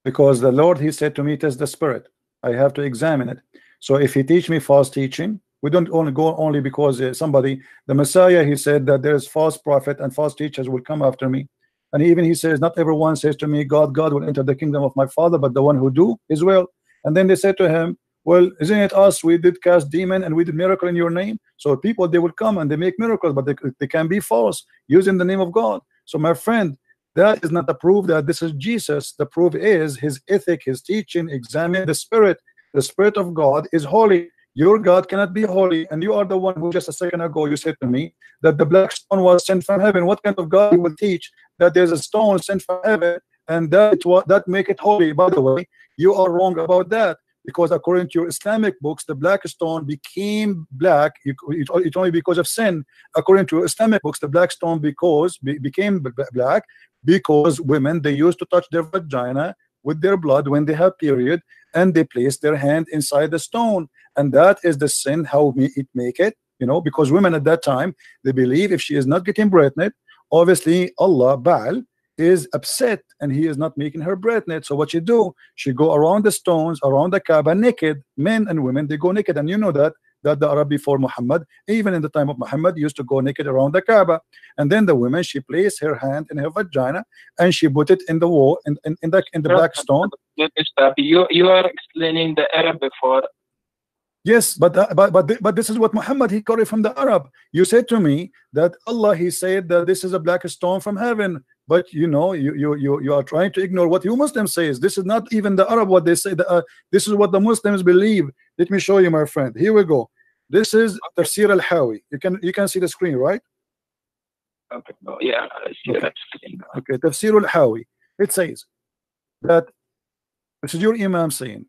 Because the Lord, he said to me, it is the spirit. I have to examine it. So if he teach me false teaching, we don't only go only because the Messiah, he said that there is false prophet and false teachers will come after me. And even he says, not everyone says to me, God will enter the kingdom of my Father, but the one who do is well. And then they said to him, well, isn't it us? We did cast demon and we did miracle in your name. So people, they will come and they make miracles, but they can be false using the name of God. So my friend, that is not the proof that this is Jesus. The proof is his ethic, his teaching. Examine the spirit. The spirit of God is holy. Your God cannot be holy. And you are the one who just a second ago you said to me that the black stone was sent from heaven. What kind of God you will teach that there's a stone sent from heaven and that make it holy? By the way, you are wrong about that, because according to your Islamic books, the black stone became black. It's only because of sin. According to Islamic books, the black stone became black because women, they used to touch their vagina with their blood when they have period, and they place their hand inside the stone, and that is the sin. How it make it, you know, because women at that time, they believe if she is not getting pregnant, obviously Allah Baal is upset and he is not making her pregnant. So what she do, she go around the stones, around the Kaaba naked. Men and women, they go naked. And you know that the Arab before Muhammad, even in the time of Muhammad, used to go naked around the Kaaba. And then the woman, she placed her hand in her vagina and she put it in the wall, in the black stone. You are explaining the Arab before. Yes, but this is what Muhammad, he got it from the Arab. You said to me that Allah, he said that this is a black stone from heaven, but you know, you are trying to ignore what you Muslims say. This is not even the Arab what they say. This is what the Muslims believe. Let me show you, my friend. Here we go. This is Tafsir al-Hawi. You can see the screen, right? Okay. Oh, yeah. Okay. Tafsir al-Hawi. It says that this is your Imam saying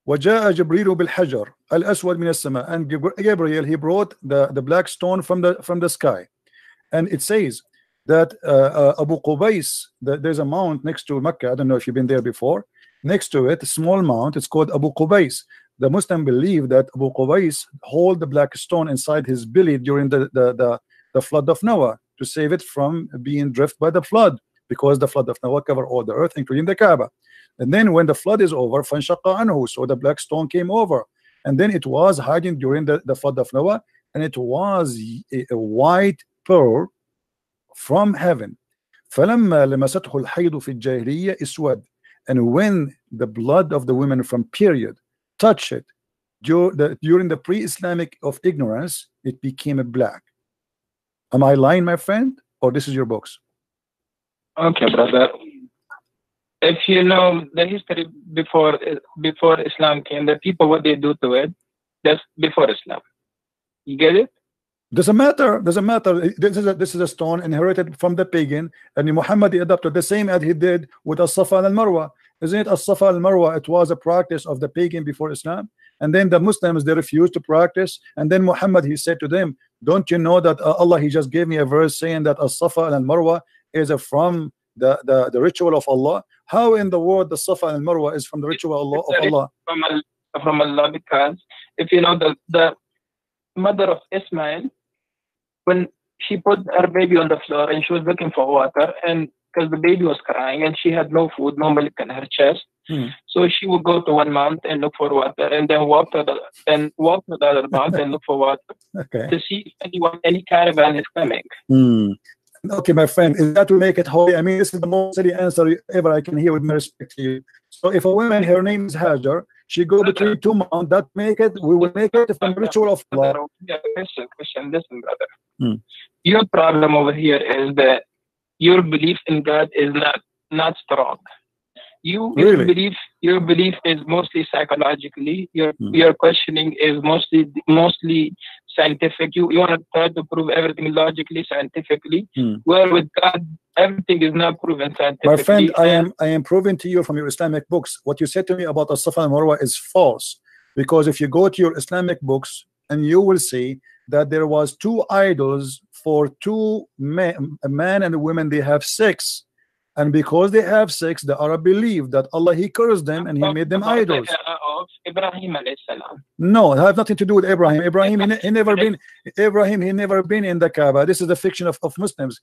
وجاء جبريل بالحجر الأسود من السماء, and Gabriel, he brought the black stone from the sky. And it says that Abu Qubais, there's a mount next to Mecca. I don't know if you've been there before. Next to it, a small mount, it's called Abu Qubais. The Muslim believe that Abu Qubais hold the black stone inside his belly during the flood of Noah, to save it from being drifted by the flood, because the flood of Noah covered all the earth, including the Kaaba. And then when the flood is over, فَانْشَقَّ عَنْهُ, so the black stone came over, and then it was hiding during the flood of Noah, and it was a white pearl from heaven. فَلَمَّا لَمَسَتْهُ الْحَيْضُ فِي الْجَاهِلِيَّةِ اسْوَدَ, and when the blood of the women from period touched it during the pre-Islamic of ignorance, it became a black. Am I lying, my friend, or this is your books? Okay, brother. If you know the history before Islam came, the people, what they do to it, that's before Islam. You get it? Doesn't matter. This is a stone inherited from the pagan, and Muhammad adopted the same as he did with As-Safa and Al-Marwa. Isn't it? As-Safa and Al-Marwa, it was a practice of the pagan before Islam, and then the Muslims, they refused to practice, and then Muhammad, he said to them, don't you know that Allah, he just gave me a verse saying that As-Safa and Al-Marwa is from the ritual of Allah? How in the world the Safa and Marwa is from the ritual of Allah? From Allah, because if you know the mother of Ismail, when she put her baby on the floor and she was looking for water, and because the baby was crying and she had no food, no milk in her chest, so she would go to one mount and look for water, and then walk to the other mount and look for water, to see if any caravan is coming. Okay, my friend, is that to make it holy? I mean, this is the most silly answer ever I can hear, with my respect to you. So if a woman, her name is Hajar, she go between two mountains, that make it, we will make it from the ritual of Allah. Yeah, Christian, listen, brother. Your problem over here is that your belief in God is not strong. Your belief is mostly psychologically. Your questioning is mostly scientific. You want to try to prove everything logically, scientifically. Where with God, everything is not proven scientifically. My friend, I am proving to you from your Islamic books, what you said to me about As-Safa and Marwa is false. Because if you go to your Islamic books, and you will see that there was two idols for two men, a man and a woman, they have sex. And because they have sex, the Arab believe that Allah, he cursed them and he made them idols. Ibrahim no, it have nothing to do with Abraham. Abraham, he never been in the Kaaba. This is a fiction of Muslims.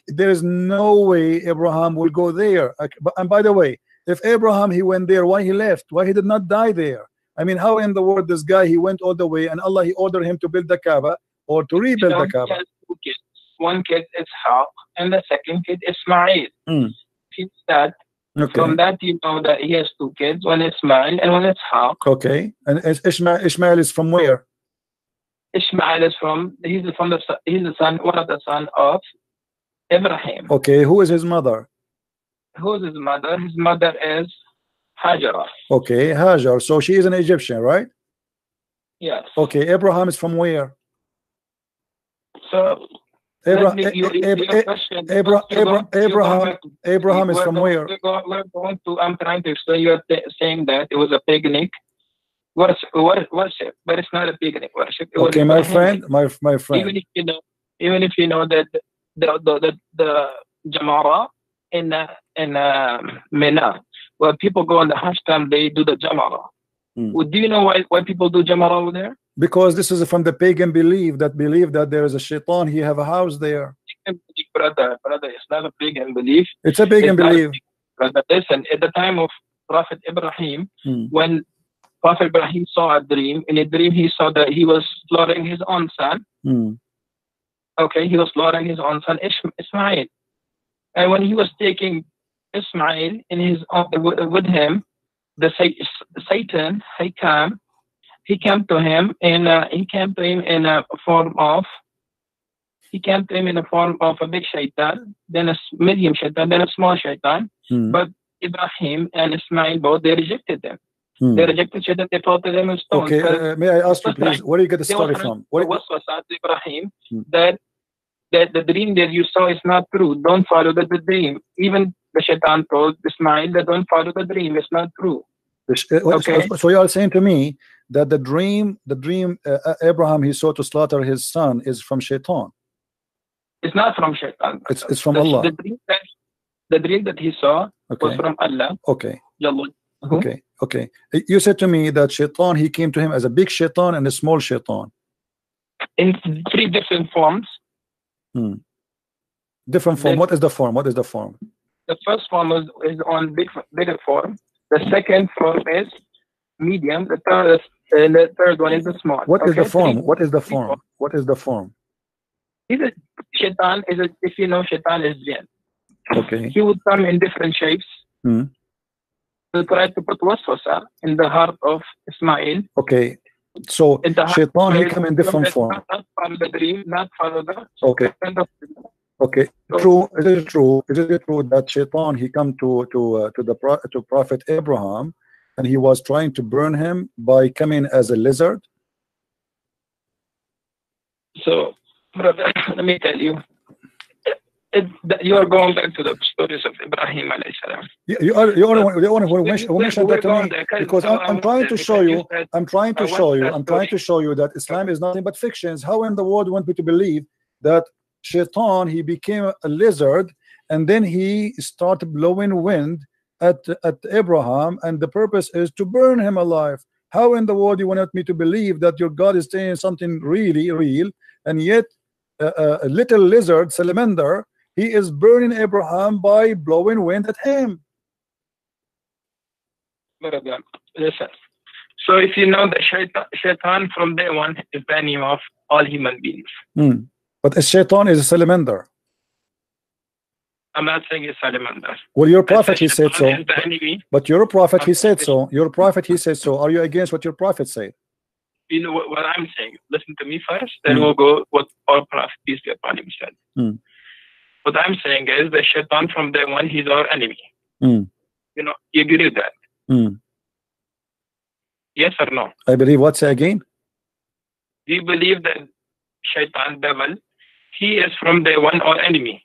There is no way Abraham will go there. And by the way, if Abraham, he went there, why he left? Why he did not die there? I mean, how in the world this guy, he went all the way, and Allah, he ordered him to build the Kaaba or to rebuild the Kaaba? He has two kids. One kid is Ishaq, and the second kid is Ismail. From that, you know that he has two kids, one is Ismail and one is Ishaq. Okay, and Ismail is from where? Ismail is he's the son, one of the sons of Ibrahim. Okay, who is his mother? Who is his mother? His mother is Hajar. Okay, Hajar. So she is an Egyptian, right? Yes. Okay, Abraham is from where? So Abraham is from where? I'm trying to explain. You're saying that it was a paganic worship, but it's not a paganic worship. Okay, my friend, my friend. Even if you know that the Jamara in Manat, where people go on the Hajj time, they do the Jamara. Do you know why people do Jamara over there? Because this is from the pagan belief that there is a shaitan, he have a house there. Brother, it's not a pagan belief. It's a pagan belief. Brother, listen, at the time of Prophet Ibrahim, when Prophet Ibrahim saw a dream, in a dream he saw that he was slaughtering his own son. Okay, he was slaughtering his own son, Ismail. And when he was taking Ismail with him, the Satan, he came to him in a form of a big shaitan, then a medium shaitan, then a small shaitan. But Ibrahim and Ismail both, they rejected them. They rejected shaitan. They thought them as stones. Okay, may I ask you please, where do you get the story from? What was Ibrahim that the dream that you saw is not true. Don't follow the dream. Even the shaitan told Ismail that don't follow the dream. It's not true. Okay. So you are saying to me that the dream Abraham he saw to slaughter his son is from Shaitan. It's not from Shaitan. It's from Allah. The dream that he saw was from Allah. Okay. Okay. You said to me that Shaitan, he came to him as a big Shaitan and a small Shaitan. In 3 different forms. Different form. What is the form? What is the form? The first form is on bigger form. The second form is medium. The third one is the small. What is the form? What is the form? What is the form? Shaitan is if you know Shaitan is jinn. Okay. He would come in different shapes. To try to put waswasa in the heart of Ismail. Okay. So Shaitan he come in different form. Not follow the dream, not follow the. Okay. Okay. True. Is it true? Is it true that Shaitan he come to Prophet Abraham and he was trying to burn him by coming as a lizard? So, brother, let me tell you. You are going back to the stories of Ibrahim alayhi salam. You are the one who mentioned that to me, because I'm trying to show you. I'm trying to show you that Islam is nothing but fictions. How in the world you want me to believe that Shaitan he became a lizard and then he started blowing wind at Abraham and the purpose is to burn him alive? How in the world you want me to believe that your God is saying something really real, and yet a little lizard salamander he is burning Abraham by blowing wind at him? Listen. So if you know that Shaitan from day one is the enemy of all human beings. But a Shaitan is a salamander. I'm not saying it's salamander. Well, your prophet he said so. But your prophet he said so. Your prophet he said so. Are you against what your prophet said? You know what I'm saying. Listen to me first, then we'll go what our prophet peace be upon him said. What I'm saying is the Shaitan from day one, he's our enemy. You know, you agree with that? Yes or no? I believe what? Say again? Do you believe that Shaitan, devil, he is from day one our enemy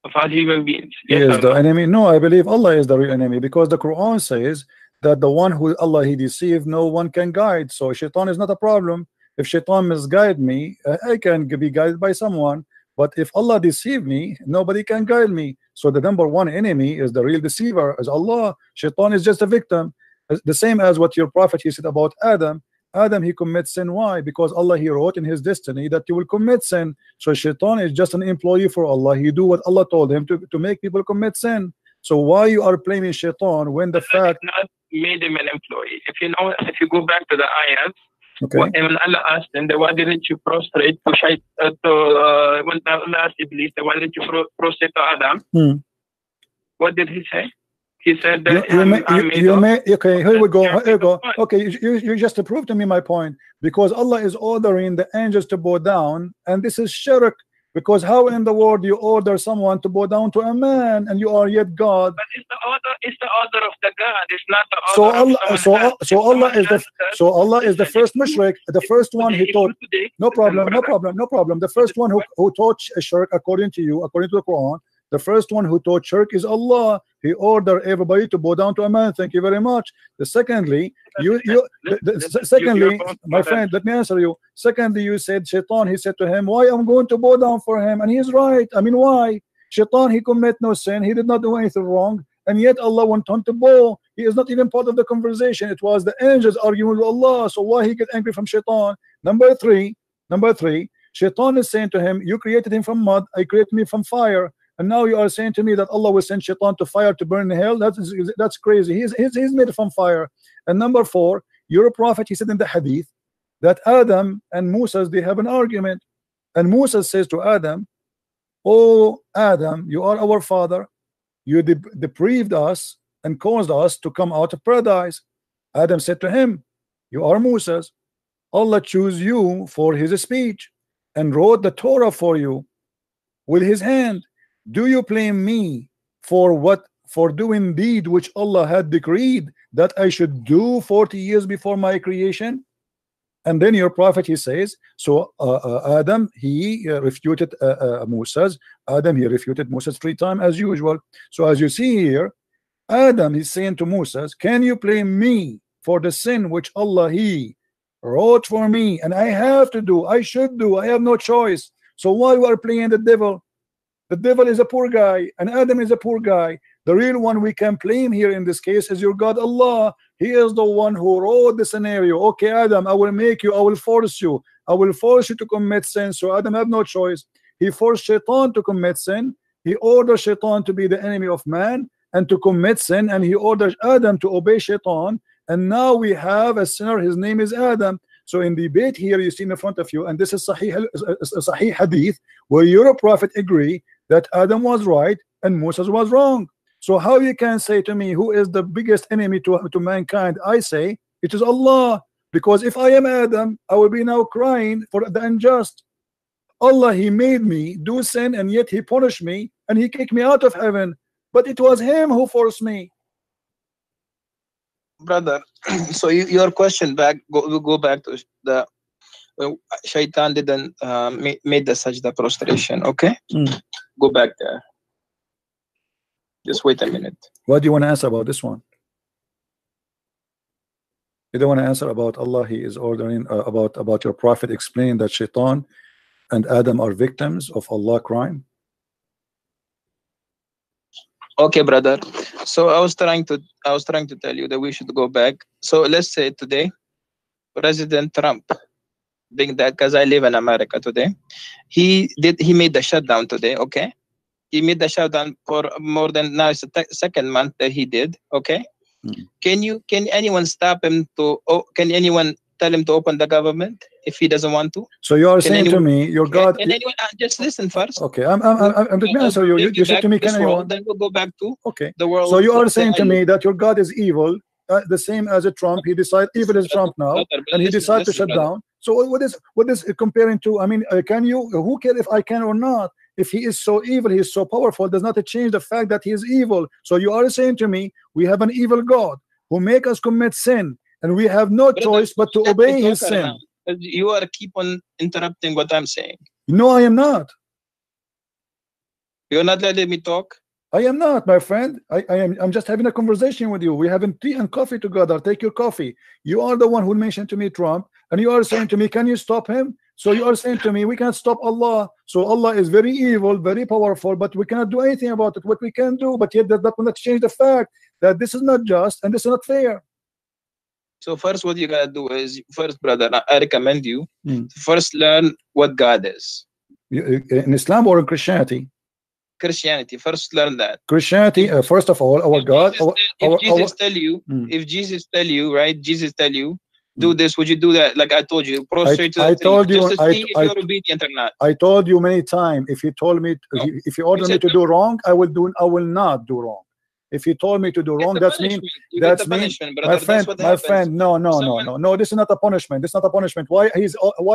of all human beings? Yes, he is the enemy. No, I believe Allah is the real enemy, because the Quran says that the one who Allah he deceived, no one can guide. So Shaitan is not a problem. If Shaitan misguide me, I can be guided by someone. But if Allah deceive me, nobody can guide me. So the number one enemy is the real deceiver, is Allah. Shaitan is just a victim. The same as what your prophet he said about Adam. Adam he commits sin. Why? Because Allah he wrote in his destiny that you will commit sin. So Shaitan is just an employee for Allah. He do what Allah told him to make people commit sin. So why you are blaming Shaitan when the fact not made him an employee? If you know, if you go back to the ayat. Okay. When Allah asked him, why didn't you prostrate to when Allah asked Iblis, why didn't you prostrate to Adam? What did he say? He said that okay, here we go. Here we go. Okay, you just proved to me my point, because Allah is ordering the angels to bow down, and this is shirk. Because how in the world you order someone to bow down to a man and you are yet God? But it's the order of the God. It's not the order so Allah is the first mushrik, the first one he taught. No problem. The first one who taught shirk according to you, according to the Quran, the first one who taught shirk is Allah. He ordered everybody to bow down to a man. Thank you very much. Secondly, my friend, let me answer you. Secondly, you said Shaitan, he said to him, why I'm going to bow down for him? And he's right. I mean, why? Shaitan, he commit no sin. He did not do anything wrong. And yet Allah went on to bow. He is not even part of the conversation. It was the angels arguing with Allah. So why he get angry from Shaitan? Number three, Shaitan is saying to him, you created him from mud. I created me from fire. And now you are saying to me that Allah will send Shaitan to fire to burn in hell? That's crazy. He's made from fire. And number four, your prophet, he said in the hadith that Adam and Moses, they have an argument. And Moses says to Adam, oh Adam, you are our father. You deprived us and caused us to come out of paradise. Adam said to him, you are Moses. Allah chose you for his speech and wrote the Torah for you with his hand. Do you blame me for doing deed which Allah had decreed that I should do 40 years before my creation? And then your prophet, he says, so Adam, he refuted Moses. Adam, he refuted Moses 3 times as usual. So as you see here, Adam is saying to Moses, can you blame me for the sin which Allah He wrote for me, and I have to do, I should do, I have no choice. So why you are playing the devil? The devil is a poor guy, and Adam is a poor guy. The real one we can blame here in this case is your God Allah. He is the one who wrote the scenario. Okay, Adam, I will make you, I will force you, I will force you to commit sin. So Adam have no choice. He forced Shaitan to commit sin. He ordered Shaitan to be the enemy of man and to commit sin, and he ordered Adam to obey Shaitan. And now we have a sinner, his name is Adam. So in the debate here you see in front of you, and this is Sahih Hadith, where your prophet agree that Adam was right and Moses was wrong. So how you can say to me who is the biggest enemy to mankind? I say it is Allah, because if I am Adam, I will be now crying for the unjust. Allah, He made me do sin, and yet He punished me and He kicked me out of heaven, but it was Him who forced me. Brother, so your question back, go back to the Shaitan didn't made the sajda prostration. Okay, go back there. Just wait a minute. What do you want to answer about this one? You don't want to answer about Allah? He is ordering about your prophet explaining that Shaitan and Adam are victims of Allah crime. Okay, brother. So I was trying to tell you that we should go back. So let's say today, President Trump, being that, because I live in America today, he made the shutdown today. Okay, he made the shutdown for more than, now it's the second month that he did. Okay, can anyone stop him to? Can anyone tell him to open the government if he doesn't want to? So you are saying to me, your God. Can anyone just listen first? Okay, I'm going to answer you. You said to me, can anyone? Then we'll go back to the world. So you are saying to me that your God is evil, the same as a Trump. He decided evil is Trump now, and he decided to shut down. So what is comparing to? I mean, can you? Who cares if I can or not? If he is so evil, he is so powerful, does not change the fact that he is evil. So you are saying to me, we have an evil God who make us commit sin, and we have no choice but to obey his sin. You are keep on interrupting what I'm saying. No, I am not. You're not letting me talk. I am not, my friend. I'm just having a conversation with you. We're having tea and coffee together. Take your coffee. You are the one who mentioned to me Trump, and you are saying to me, can you stop him? So you are saying to me, we can't stop Allah. So Allah is very evil, very powerful, but we cannot do anything about it. What we can do, but yet that will not change the fact that this is not just and this is not fair. So first, what you gotta do is, first, brother, I recommend you first learn what God is. In Islam or in Christianity? Christianity. First, learn that. Christianity. First of all, our God. If Jesus tell you, right? Jesus tell you, do this. Would you do that? Like I told you, prostrate. I told you. Just to see if you're obedient or not. I told you many times. If you told me, if you order me to do wrong, I will do. I will not do wrong. If you told me to do wrong, that's mean. That's mean. My friend. No. This is not a punishment. This is not a punishment. Why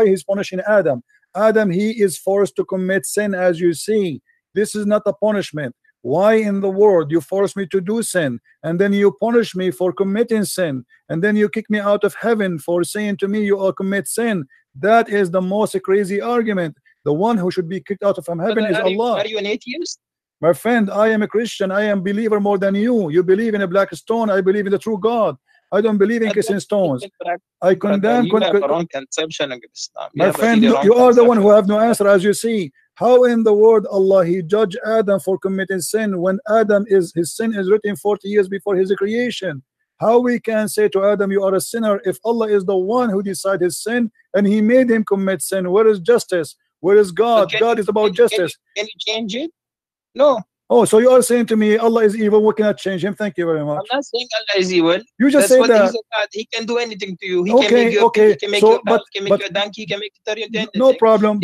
he's punishing Adam? Adam, he is forced to commit sin, as you see. This is not a punishment. Why in the world you force me to do sin, and then you punish me for committing sin, and then you kick me out of heaven for saying to me you all commit sin? That is the most crazy argument. The one who should be kicked out of heaven is Allah. Are you an atheist? My friend, I am a Christian. I am a believer more than you. You believe in a black stone. I believe in the true God. I don't believe in kissing stones. I condemn. Wrong conception of Islam. My friend, you are the one who have no answer, as you see. How in the world Allah He judged Adam for committing sin when Adam his sin is written 40 years before his creation? How we can say to Adam you are a sinner if Allah is the one who decided his sin and He made him commit sin? Where is justice? Where is God? God is about justice. Can you change it? No. Oh, so you are saying to me Allah is evil, we cannot change him? Thank you very much. I'm not saying Allah is evil. You just say that. He's a God. He can do anything to you. He can make you, he can make you a cow, he can make you a donkey, he can make you anything. No problem,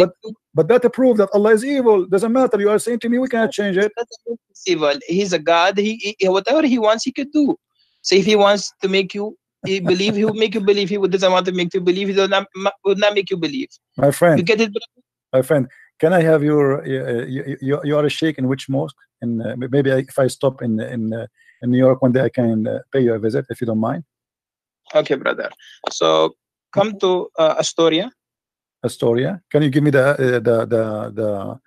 but that proves that Allah is evil. Doesn't matter. You are saying to me we cannot change it. He's evil. He's a God. He whatever He wants, He could do. So if He wants to make you believe, He will make you believe. He doesn't want to make you believe, He will not make you believe. My friend. You get it, my friend. Can I have your you are a sheikh in which mosque? And maybe if I stop in New York one day, I can pay you a visit if you don't mind. Okay, brother. So come to Astoria. Astoria. Can you give me the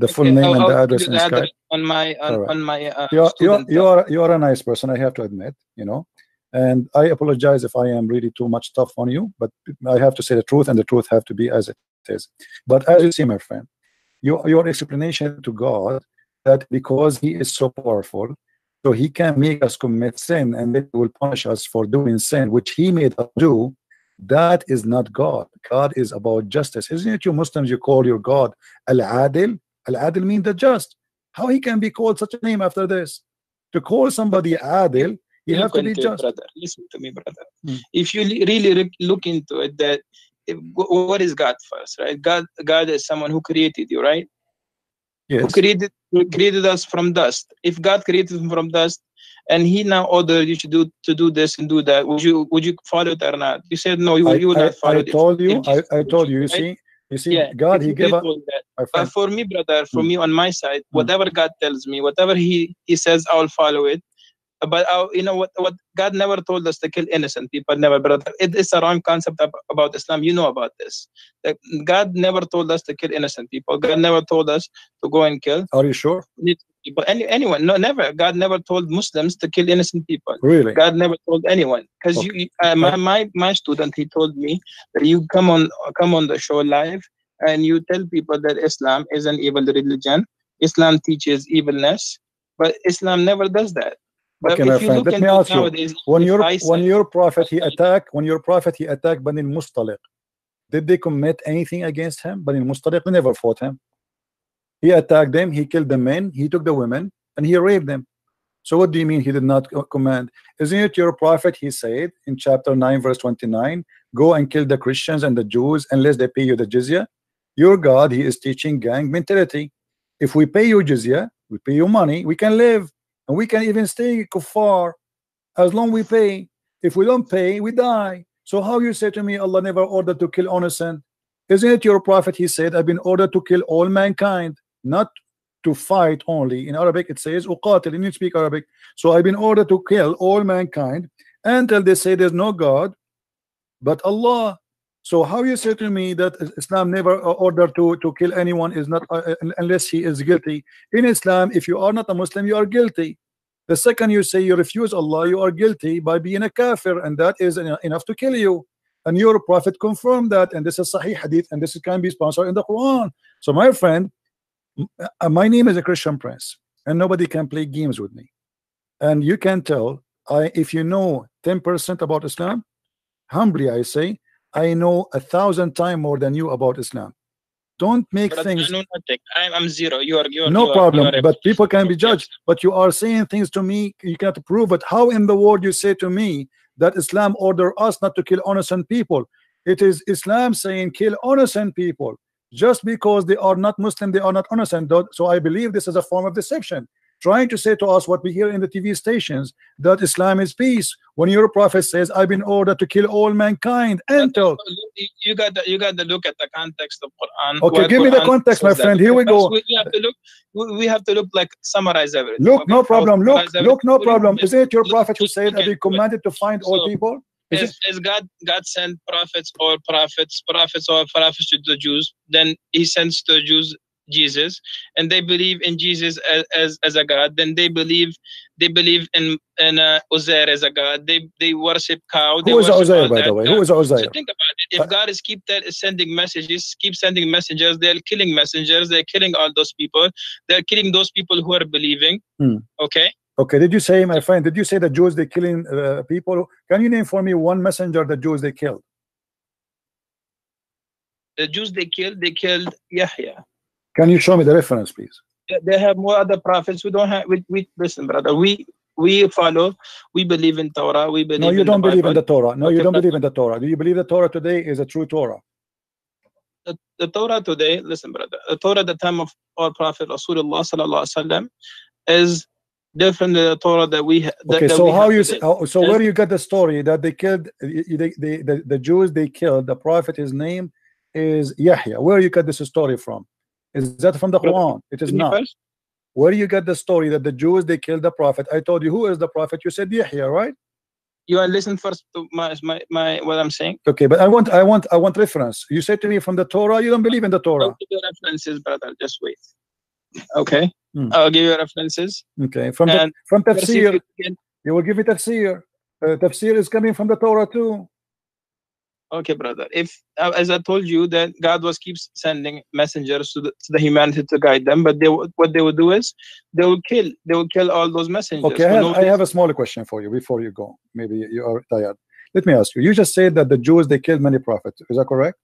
full name and the address in Skype? On my you are a nice person, I have to admit. You know, And I apologize if I am really too much tough on you, but I have to say the truth, and the truth have to be as it is. But as you see, my friend, your explanation to God that because he is so powerful, so he can make us commit sin and then he will punish us for doing sin which he made us do, that is not God. God is about justice. Isn't it you Muslims, you call your God Al-Adil? Al-Adil means the just. How he can be called such a name after this? To call somebody Adil, you have to be just. Brother, listen to me, brother. If you really look into it, that what is God first, right? God is someone who created you, right? Yes. Who created us from dust. If God created him from dust, and he now ordered you to do this and do that, would you follow it or not? You said no, you will not follow it. I told you. You see, yeah, God, he gave us. But for me, brother, for me on my side, whatever God tells me, whatever he says, I will follow it. But you know what God never told us to kill innocent people, never, brother. It is a wrong concept about Islam. You know about this. That God never told us to kill innocent people. God never told us to go and kill. Are you sure? People, anyone? No, never. God never told Muslims to kill innocent people. Really? God never told anyone. Because my student, he told me that you come on the show live and you tell people that Islam is an evil religion. Islam teaches evilness, but Islam never does that. But okay, my friend, let me ask you: when your prophet he attacked Bani al-Mustaliq, did they commit anything against him? Bani al-Mustaliq never fought him. He attacked them, he killed the men, he took the women, and he raped them. So what do you mean he did not command? Isn't it your prophet? He said in chapter 9 verse 29, go and kill the Christians and the Jews unless they pay you the jizya. Your God, he is teaching gang mentality. If we pay you jizya, we pay you money, we can live. And we can even stay kuffar as long we pay. If we don't pay, we die. So how you say to me Allah never ordered to kill innocent? Isn't it your prophet? He said, I've been ordered to kill all mankind, not to fight only. In Arabic it says uqatil, and you speak Arabic. So I've been ordered to kill all mankind until they say there's no God but Allah. So how you say to me that Islam never ordered to kill anyone is not unless he is guilty? In Islam, if you are not a Muslim, you are guilty. The second you say you refuse Allah, you are guilty by being a kafir, and that is enough to kill you. And your prophet confirmed that, and this is Sahih Hadith, and this can be sponsored in the Quran. So my friend, my name is a Christian Prince, and nobody can play games with me. And you can tell, if you know 10% about Islam, humbly I say, I know 1,000 times more than you about Islam. Don't make things. I know nothing. I'm zero. You are no problem. But people can be judged. But you are saying things to me you cannot prove it. How in the world you say to me that Islam order us not to kill innocent people? It is Islam saying kill innocent people. Just because they are not Muslim, they are not innocent. So I believe this is a form of deception, trying to say to us what we hear in the TV stations, that Islam is peace, when your prophet says I've been ordered to kill all mankind. Until you got to look at the context of Quran. Okay, give me the context, my friend. Here we go. We have to look like summarize everything. Look, okay? No problem. Look, no problem. Is it your prophet who said I've been commanded to find all people? Is God sent prophets or prophets to the Jews? Then he sends to the Jews Jesus, and they believe in Jesus as a God. Then they believe in Uzair as a God. They worship cow. Who is Uzair, by the way? Who is Uzair? So think about it. If God is keep sending messages, keep sending messengers, they're killing messengers. They're killing all those people. They're killing those people who are believing. Okay. Okay. Did you say, my friend? Did you say the Jews they killing people? Can you name for me one messenger the Jews they killed? The Jews they killed Yahya. Can you show me the reference, please? They have more other prophets. We don't have. We listen, brother. We follow. We believe in Torah. We believe. No, you don't believe in the Torah. No, you don't believe in the Torah. Do you believe the Torah today is a true Torah? The Torah today, listen, brother. The Torah at the time of our Prophet Rasulullah sallallahu alaihi wasallam is different than the Torah that we have. Okay, so how you say? So where you got the story that they killed the Jews? They killed the Prophet. His name is Yahya. Where you got this story from? Is that from the Quran? It is not. Where you get the story that the Jews they killed the prophet? I told you who is the prophet. You said Yahya, right? You want to listen first to my what I'm saying? Okay, but I want reference. You said to me from the Torah. You don't believe in the Torah. I'll give you references, brother. Just wait. Okay, I'll give you references. Okay, from tafsir. You will give me tafsir. Tafsir is coming from the Torah too. Okay, brother. If as I told you that God keeps sending messengers to the humanity to guide them, but what they would do is they will kill all those messengers. Okay, I have a smaller question for you before you go. Maybe you are tired. Let me ask you. You just said that the Jews, they killed many prophets. Is that correct?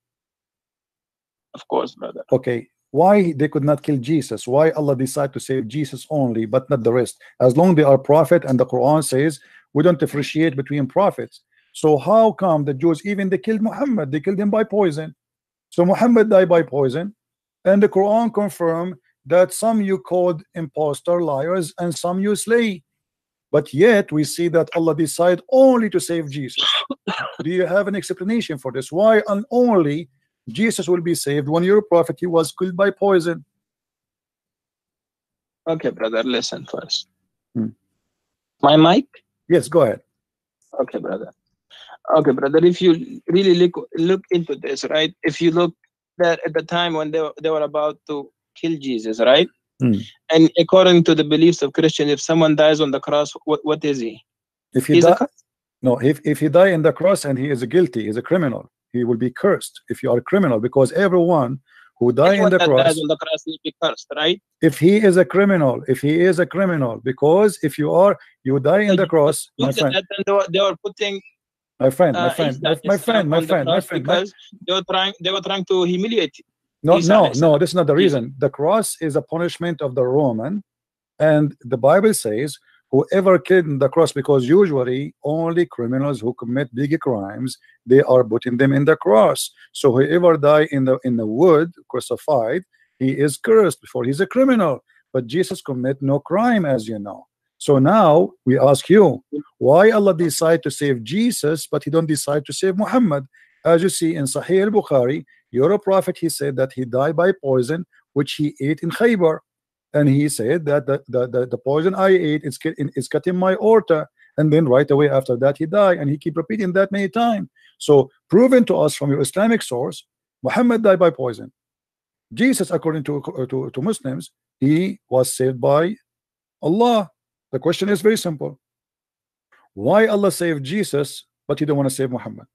Of course, brother. Okay. Why they could not kill Jesus? Why Allah decided to save Jesus only, but not the rest? As long they are prophet, and the Quran says we don't differentiate between prophets. So how come the Jews, even they killed Muhammad, they killed him by poison? So Muhammad died by poison, and the Quran confirmed that some you called impostor, liars, and some you slay. But yet we see that Allah decided only to save Jesus. Do you have an explanation for this? Why and only Jesus will be saved when your prophet, he was killed by poison? Okay, brother, listen first. My mic? Yes, go ahead. Okay, brother. Okay, brother, if you really look into this, right? If you look that at the time when they were about to kill Jesus, right? And according to the beliefs of Christian, if someone dies on the cross, what is he? If he die, no, if he die in the cross and he is guilty, he's a criminal, he will be cursed. If you are a criminal, because everyone who die in the cross, dies on the cross will be cursed, right? If he is a criminal, because if you die in the cross, my friend. They were putting my friend, because they were trying to humiliate. No, this is not the reason. The cross is a punishment of the Roman, and the Bible says whoever killed in the cross, because usually only criminals who commit big crimes, they are putting them in the cross. So whoever die in the wood crucified, he is cursed before he's a criminal. But Jesus commit no crime, as you know. So now we ask you, why Allah decide to save Jesus, but he don't decide to save Muhammad? As you see in Sahih al-Bukhari, your prophet, he said that he died by poison which he ate in Khaybar, and he said that the poison I ate is cutting my aorta, and then right away after that he died, and he keep repeating that many times. So proven to us from your Islamic source, Muhammad died by poison. Jesus, according to Muslims, he was saved by Allah. The question is very simple. Why Allah saved Jesus, but he don't want to save Muhammad?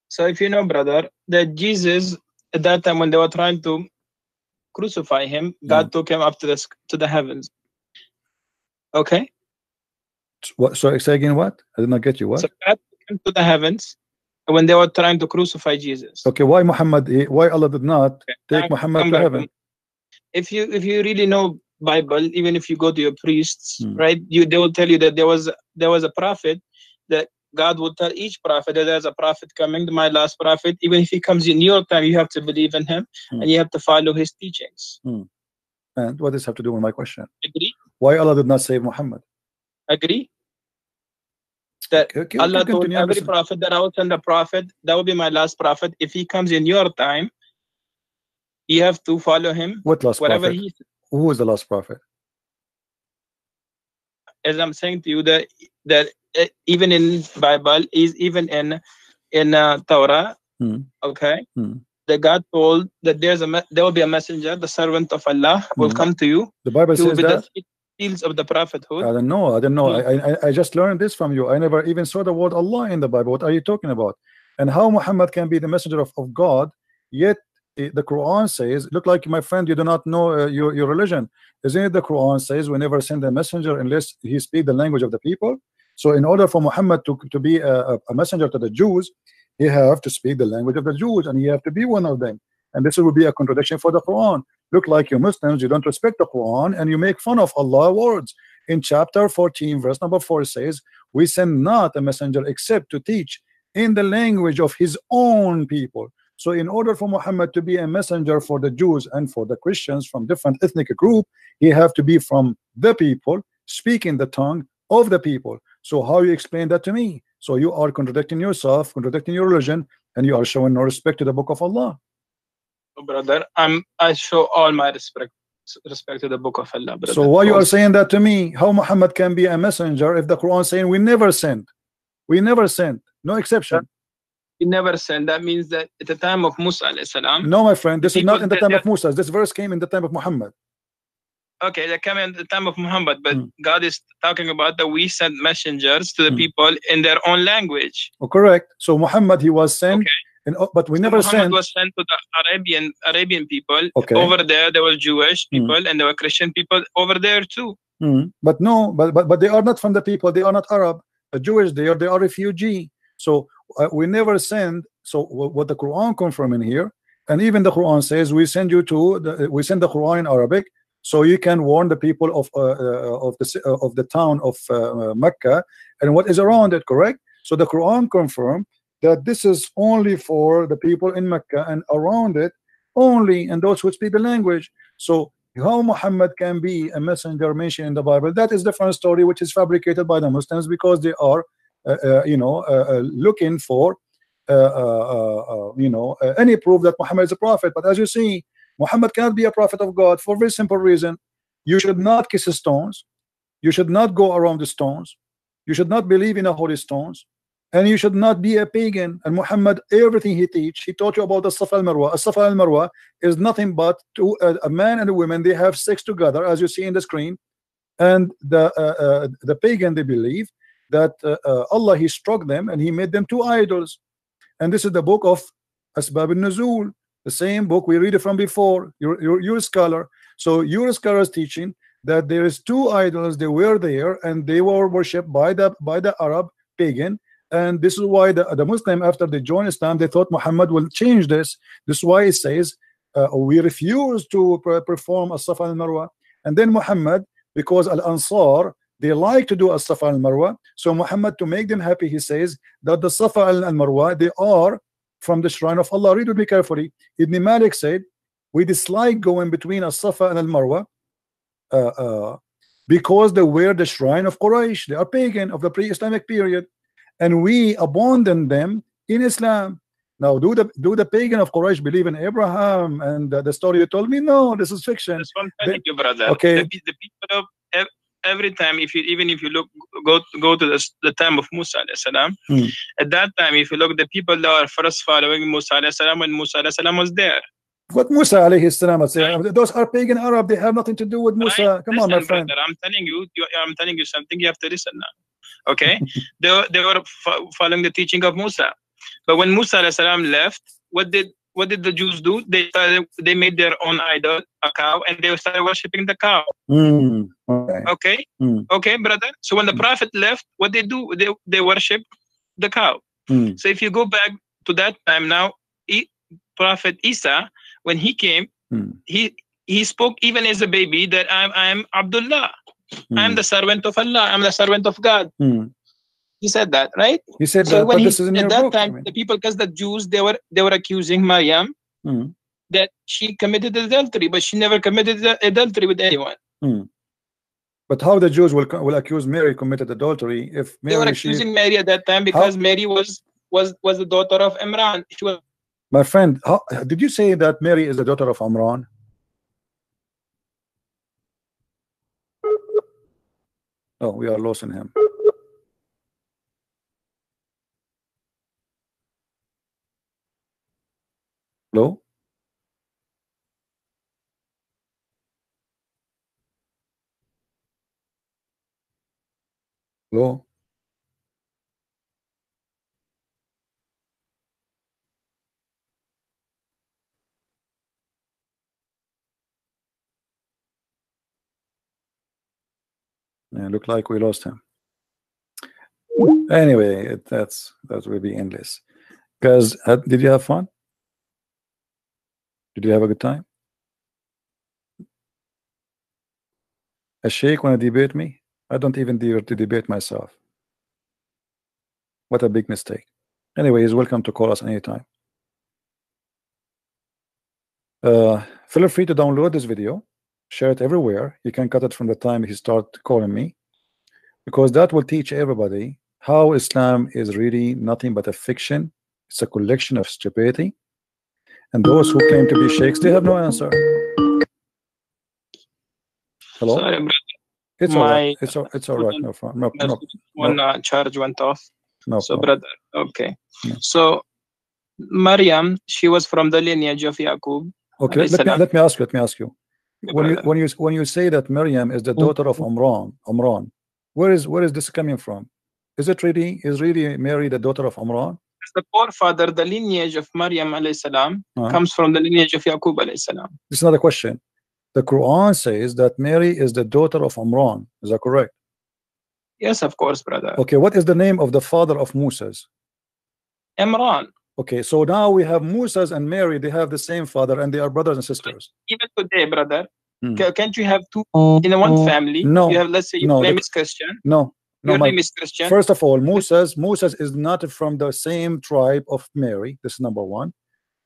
So if you know, brother, that Jesus, at that time when they were trying to crucify him, God took him up to the heavens. Okay? What? Sorry, say again what? I did not get you. What? So God took him to the heavens when they were trying to crucify Jesus. Okay, why Allah did not take Muhammad to heaven? If you really know Bible, even if you go to your priests, right, they will tell you that there was a prophet, that God will tell each prophet that there's a prophet coming, my last prophet. Even if he comes in your time, you have to believe in him and you have to follow his teachings. And what does this have to do with my question? Agree? Why Allah did not save Muhammad? Agree? That Allah told every prophet that I will send a prophet, that will be my last prophet. If he comes in your time, you have to follow him. What last whatever prophet? Who was the last prophet? As I'm saying to you, that even in Bible, is even in Torah, okay, that God told that there will be a messenger, the servant of Allah will come to you. The Bible says that. The seals of the prophethood. I don't know. I just learned this from you. I never even saw the word Allah in the Bible. What are you talking about? And how Muhammad can be the messenger of God, yet the Quran says, look like my friend, you do not know your religion. Isn't it the Quran says we never send a messenger unless he speak the language of the people? So in order for Muhammad to be a messenger to the Jews, he have to speak the language of the Jews, and he have to be one of them. And this will be a contradiction for the Quran. Look like you Muslims, you don't respect the Quran and you make fun of Allah's words. In chapter 14, verse number 4 says, we send not a messenger except to teach in the language of his own people. So in order for Muhammad to be a messenger for the Jews and for the Christians from different ethnic group, he have to be from the people, speaking the tongue of the people. So how you explain that to me? So you are contradicting yourself, contradicting your religion, and you are showing no respect to the book of Allah. Brother, I show all my respect to the book of Allah, brother. So why you are saying that to me? How Muhammad can be a messenger if the Quran is saying we never sent? We never sent, no exception. He never sent. That means that at the time of Musa alayhi salam. No, my friend, this is not in the time of Musa. This verse came in the time of Muhammad. okay, they come in the time of Muhammad, but God is talking about that we sent messengers to the people in their own language. Oh, correct. So Muhammad, he was sent, but we never Muhammad sent. was sent to the Arabian people. Over there were Jewish people and there were Christian people over there too. But no, but they are not from the people. They are not Arab. Jewish. They are refugee. So we never send. So what the Quran confirming here, and even the Quran says we send you to we send the Quran in Arabic, so you can warn the people of the town of Mecca and what is around it. Correct. So the Quran confirmed that this is only for the people in Mecca and around it only, and those who speak the language. So how Muhammad can be a messenger mentioned in the Bible, that is different story, which is fabricated by the Muslims because they are looking for any proof that Muhammad is a prophet. But as you see, Muhammad cannot be a prophet of God for a very simple reason. You should not kiss stones, you should not go around the stones, you should not believe in the holy stones, and you should not be a pagan. And Muhammad, everything he taught you about the Safa al-Marwa. Safa al-Marwa is nothing but a man and a woman, they have sex together, as you see in the screen. And the pagan, they believe that Allah, he struck them and he made them two idols. And this is the book of Asbab al-Nuzul, the same book we read it from before. You're a scholar, so your scholar is teaching that there is two idols, they were there and they were worshipped by the Arab pagan. And this is why the Muslim, after they joined Islam, they thought Muhammad will change this. This is why it says we refuse to perform as-Safa al-Marwa. And then Muhammad, because Al-Ansar, they like to do as-Safa al-Marwa, so Muhammad, to make them happy, he says that the Safa al-Marwa, they are from the shrine of Allah. Read with me carefully. Ibn Malik said we dislike going between as-Safa and al-Marwa because they were the shrine of Quraysh. They are pagan of the pre-Islamic period, and we abandon them in Islam. Now, do the pagan of Quraysh believe in Abraham and the story you told me? No, this is fiction. That's what I'm telling you, brother. Okay. The people of every time, even if you look, go to the time of Musa alayhi salam, at that time, if you look, the people that are first following Musa alayhi salam when Musa alayhi salam was there. What Musa alayhi salam, those are pagan Arab. They have nothing to do with Musa. Right? Come on, my friend. Brother, I'm telling you something. You have to listen now. Okay, they were following the teaching of Musa, but when Musa alayhi salam left, what did the Jews do? They made their own idol, a cow, and they started worshiping the cow. Okay, brother. So when the Prophet left, what they do? They worship the cow. So if you go back to that time now, Prophet Isa, when he came, he spoke even as a baby that I'm Abdullah. I'm the servant of Allah. I'm the servant of God. He said that, right? He said so that, when this is in at your that book, time, the people, because the Jews, they were accusing Maryam that she committed adultery, but she never committed adultery with anyone. But how the Jews will accuse Mary committed adultery if Mary, they were accusing Mary at that time because Mary was the daughter of Imran. She was. My friend, did you say that Mary is the daughter of Imran? Oh, we are losing him. Hello? Hello? Yeah, look like we lost him. Anyway, that will be endless. Guys, did you have fun? Did you have a good time? A sheikh want to debate me? I don't even dare to debate myself. What a big mistake. Anyway, he's welcome to call us anytime. Feel free to download this video, share it everywhere. You can cut it from the time he start calling me, because that will teach everybody how Islam is really nothing but a fiction. It's a collection of stupidity, and those who claim to be sheikhs, they have no answer. Hello? Sorry, brother. It's all right. It's all right. No problem. No. Charge went off. No so, problem. brother, okay. No. So, Maryam, she was from the lineage of Yaqub. Okay, let me ask you. when you say that Maryam is the daughter of Umran, where is this coming from? Is really Mary the daughter of Umran? The forefather, the lineage of Maryam alayhi salam comes from the lineage of Yaqub alayhi salam. This is not a question. The Quran says that Mary is the daughter of Umran. Is that correct? Yes, of course, brother. Okay, what is the name of the father of Moses? Imran. Okay, so now we have Moses and Mary. They have the same father, and they are brothers and sisters. Even today, brother, can't you have two in one family? No. You have, let's say, your name is Christian. No. Your name is Christian. First of all, Moses is not from the same tribe of Mary. This is number one.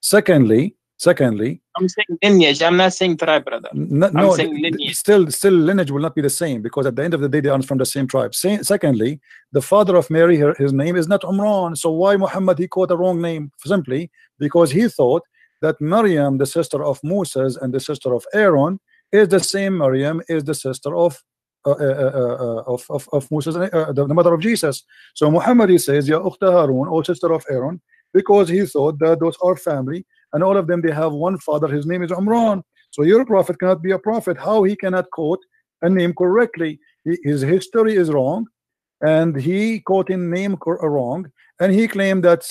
Secondly, I'm saying lineage. I'm not saying tribe, brother. No, saying lineage. Still lineage will not be the same, because at the end of the day they are from the same tribe. Secondly, the father of Mary, his name is not Umran. So why Muhammad he quote a wrong name? Simply because he thought that Maryam, the sister of Moses and the sister of Aaron, is the same Maryam is the sister of Moses, the mother of Jesus. So Muhammad he says, Ya Ukhta Harun, or sister of Aaron, because he thought that those are family, and all of them they have one father. His name is Umran. So your prophet cannot be a prophet. How he cannot quote a name correctly? His history is wrong, and he quoting name wrong, and he claimed that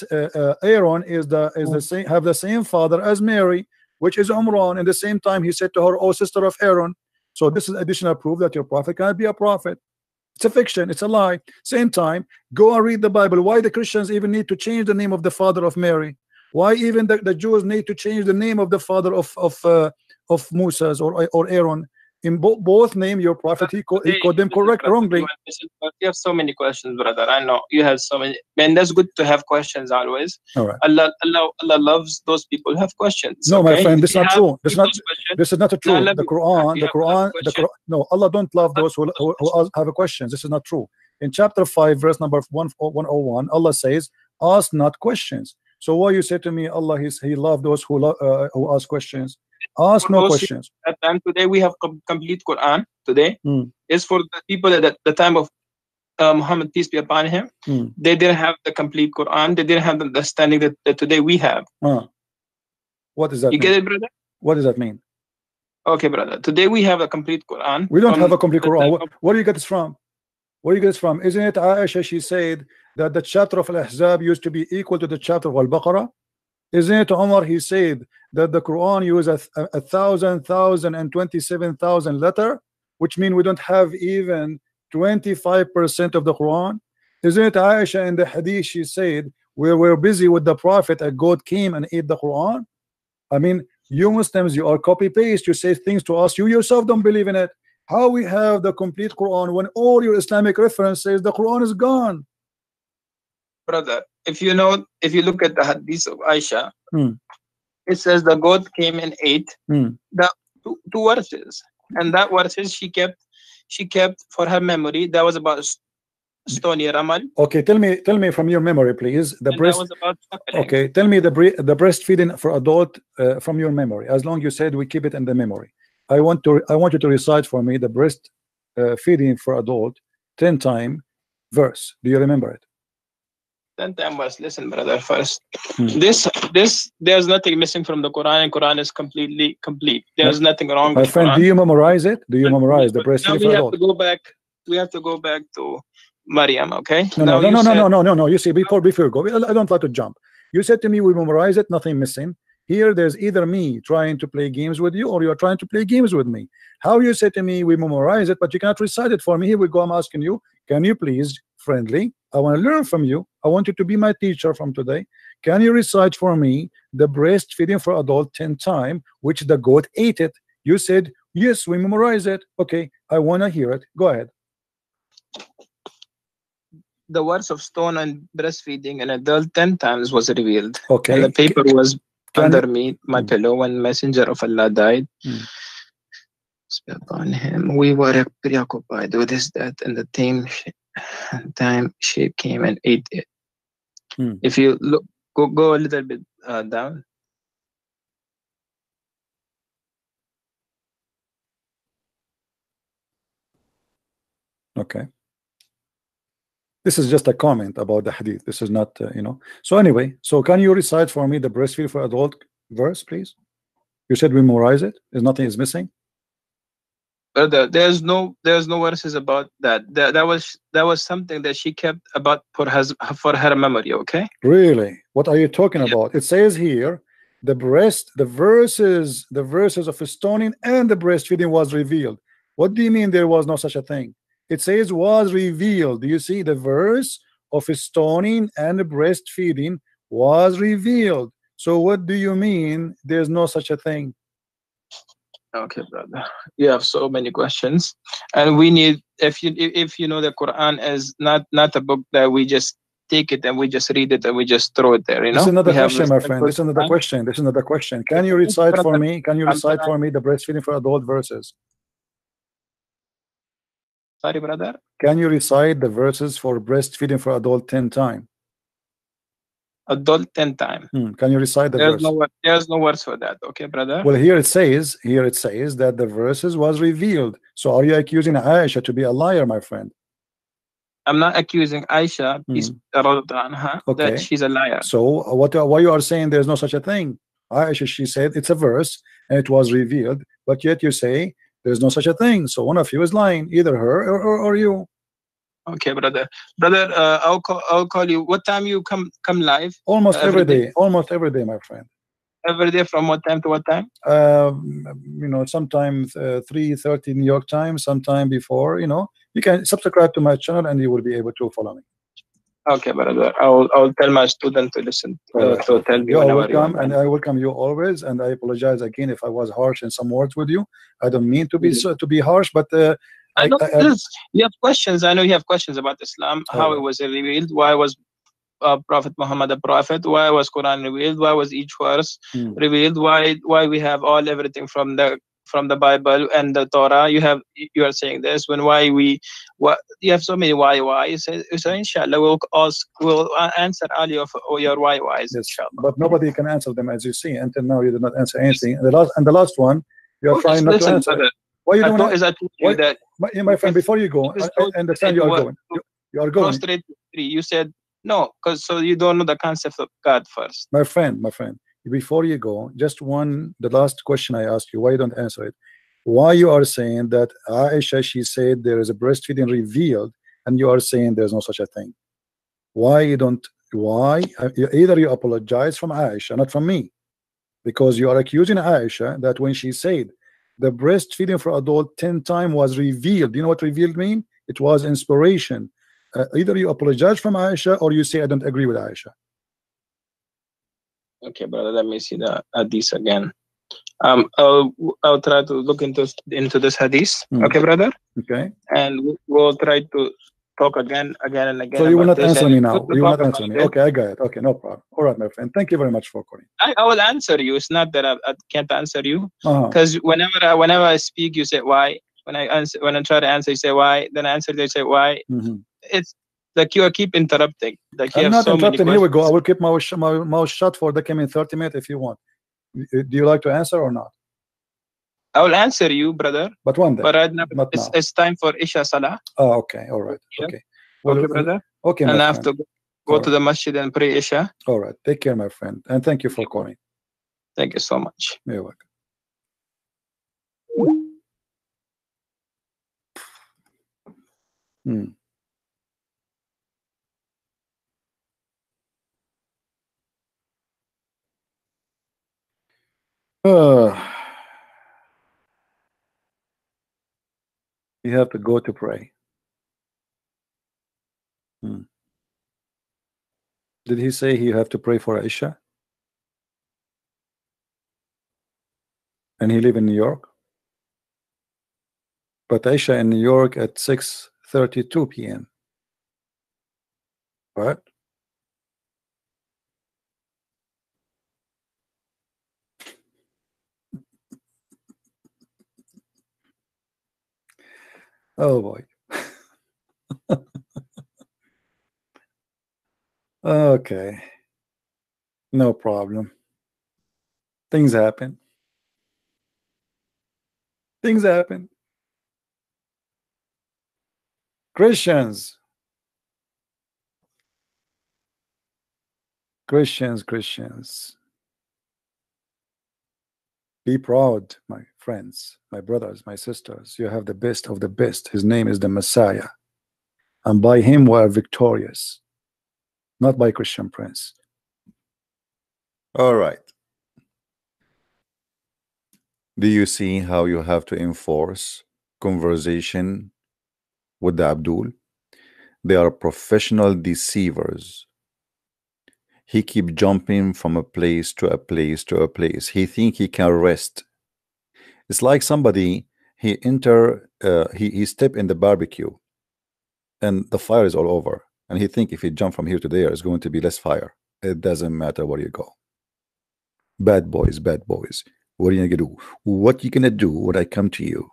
Aaron is the same, have the same father as Mary, which is Umran. And the same time he said to her, "Oh, sister of Aaron." So this is additional proof that your prophet cannot be a prophet. It's a fiction, it's a lie. Same time, go and read the Bible. Why the Christians even need to change the name of the father of Mary? Why even the Jews need to change the name of the father of Moses or Aaron? In both name, your prophet he called them wrongly. You have so many questions, brother. I know you have so many, man. That's good to have questions always. All right. Allah loves those people who have questions. No, okay? my friend, this is not true. This is not true. The Quran, no, Allah don't love those who have a questions. This is not true. In chapter 5, verse number 101, Allah says, "Ask not questions." So why you say to me, Allah he loved those who ask questions? Ask no questions. At time today we have complete Quran. Today is for the people at the time of Muhammad, peace be upon him. They didn't have the complete Quran. They didn't have the understanding that today we have. What does that mean? You get it, brother? What does that mean? Okay, brother. Today we have a complete Quran. We don't have a complete Quran. Where do you get this from? Where do you get this from? Isn't it Aisha? She said that the chapter of Al-Ahzab used to be equal to the chapter of Al-Baqarah. Isn't it Umar? He said that the Quran uses 1,027,000 letter, which means we don't have even 25% of the Quran. Isn't it Aisha in the hadith? She said we were busy with the Prophet, a goat came and ate the Quran. I mean, you Muslims, you are copy paste. You say things to us, you yourself don't believe in it. How we have the complete Quran when all your Islamic references the Quran is gone? Brother, if you look at the hadith of Aisha, it says the goat came and ate the two verses, and that verses she kept for her memory. That was about stony ramal. Okay, tell me from your memory, please. The breast. That was about okay, tell me the breastfeeding for adult from your memory. As long you said we keep it in the memory. I want you to recite for me the breast feeding for adult 10 time verse. Do you remember it? 10 time verse. Listen, brother. First, this there's nothing missing from the Quran, and Quran is completely complete. There's nothing wrong. My with friend, Quran. Do you memorize it? Do you memorize the breastfeeding for adult? We have to go back to Maryam. Okay. No. You see, before you go, I don't like to jump. You said to me we memorize it, nothing missing. Here, there's either me trying to play games with you, or you are trying to play games with me. How you say to me we memorize it, but you cannot recite it for me? Here we go. I'm asking you, can you please, friendly? I want to learn from you. I want you to be my teacher from today. Can you recite for me the breastfeeding for adult 10 times, which the goat ate it? You said yes, we memorize it. Okay, I want to hear it. Go ahead. The words of stone and breastfeeding an adult 10 times was revealed. Okay. And the paper was under me, my pillow, when Messenger of Allah died. Upon him, we were preoccupied with this, that, and the time she came and ate it. If you look, go a little bit down. Okay. This is just a comment about the hadith. This is not, So anyway, so can you recite for me the breastfeed for adult verse, please? You said we memorize it. There's nothing is missing. Brother, there's no verses about that. That was something that she kept about for her memory. Okay. Really? What are you talking about? It says here, the verses of stoning and the breastfeeding was revealed. What do you mean there was no such a thing? It says was revealed. Do you see the verse of stoning and breastfeeding was revealed? So what do you mean there's no such a thing? Okay, brother. You have so many questions, and we need, if you know, the Quran is not a book that we just take it and we just read it and we just throw it there. You This is know, another we have question, my respect friend. for This is another Quran. question. This is another question. Can you recite for Brother, me? Can you I'm recite trying. for me the breastfeeding for adult verses? Sorry, brother. Can you recite the verses for breastfeeding for adult 10 times? Adult 10 times. Can you recite the verse? There's no words for that. Okay, brother. Well, here it says that the verses was revealed. So are you accusing Aisha to be a liar, my friend? I'm not accusing Aisha, peace anha, Okay. that she's a liar. So why you are saying there's no such a thing? Aisha, she said it's a verse and it was revealed, but yet you say there's no such a thing. So one of you is lying, either her or you. Okay, brother. I'll call you. What time you come live? Almost every day. Almost every day, my friend. Every day from what time to what time? You know, sometimes 3:30 New York time, sometime before. You know, you can subscribe to my channel and you will be able to follow me. Okay, brother. I'll tell my student to listen. Right. To tell me you are whenever welcome, you and I welcome you always. And I apologize again if I was harsh in some words with you. I don't mean to be to be harsh, but I know you have questions. I know you have questions about Islam, how it was revealed, why was Prophet Muhammad a prophet, why was Quran revealed, why was each verse revealed, why we have everything from the Bible and the Torah. You are saying this when you have so many why. So inshallah we'll answer all your whys. Yes, but nobody can answer them, as you see. Until now, you did not answer anything. And the last one, you are trying not to answer. Brother, why you don't? That my friend, before you go, I understand you are going. You are going. You said no, because so you don't know the concept of God first. My friend, before you go, just the last question I asked you, why you don't answer it? Why you are saying that Aisha, she said there is a breastfeeding revealed, and you are saying there's no such a thing? Why you don't? Why either you apologize from Aisha, not from me, because you are accusing Aisha that when she said the breastfeeding for adult 10 times was revealed. You know what revealed mean? It was inspiration. Either you apologize from Aisha or you say I don't agree with Aisha. Okay, brother, let me see the hadith again. I'll try to look into this hadith. Okay, brother. Okay. And we'll try to talk again and again. So you will not answer me now. You will not answer me. Okay, I got it. Okay, no problem. All right, my friend. Thank you very much for calling. I will answer you. It's not that I can't answer you, because whenever I speak, you say why. When I try to answer, you say why. Then I answer, they say why. It's like you keep interrupting. Like you I'm have not so interrupting. many Here we go. I will keep my mouth shut for the coming 30 minutes if you want. Do you like to answer or not? I will answer you, brother. But one day. But right now, but now. It's time for Isha Salah. Oh, okay. All right. Okay. Well, okay, brother. Okay, and my I have friend. to go to the masjid and pray Isha. All right. Take care, my friend. And thank you for calling. Thank you so much. You're welcome. You have to go to pray. Did he say you have to pray for Aisha? And he live in New York? But Aisha in New York at 6:32 p.m. Right? Oh boy. Okay. No problem. Things happen. Things happen. Christians. Be proud, my friends, my brothers, my sisters, you have the best of the best. His name is the Messiah, and by him we are victorious, not by Christian Prince. All right. Do you see how you have to enforce conversation with the Abdul? They are professional deceivers. He keep jumping from a place to a place to a place. He think he can rest. It's like somebody, he step in the barbecue and the fire is all over, and he think if he jump from here to there is going to be less fire. It doesn't matter where you go. Bad boys, bad boys. What are you gonna do? What you gonna do when I come to you?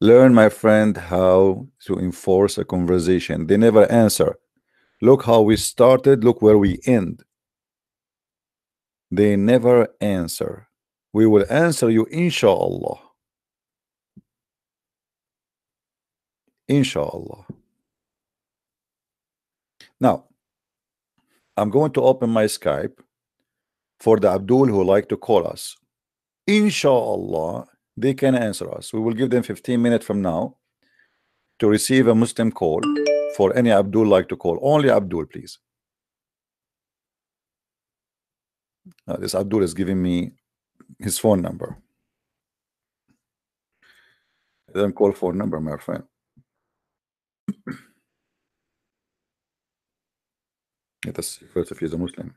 Learn, my friend, how to enforce a conversation. They never answer. Look how we started, look where we end. They never answer. We will answer you, inshallah. Inshallah. Now, I'm going to open my Skype for the Abdul who like to call us. Inshallah, they can answer us. We will give them 15 minutes from now to receive a Muslim call for any Abdul like to call. Only Abdul, please. This Abdul is giving me his phone number. Then call phone number, my friend. Let us see first if he's a Muslim.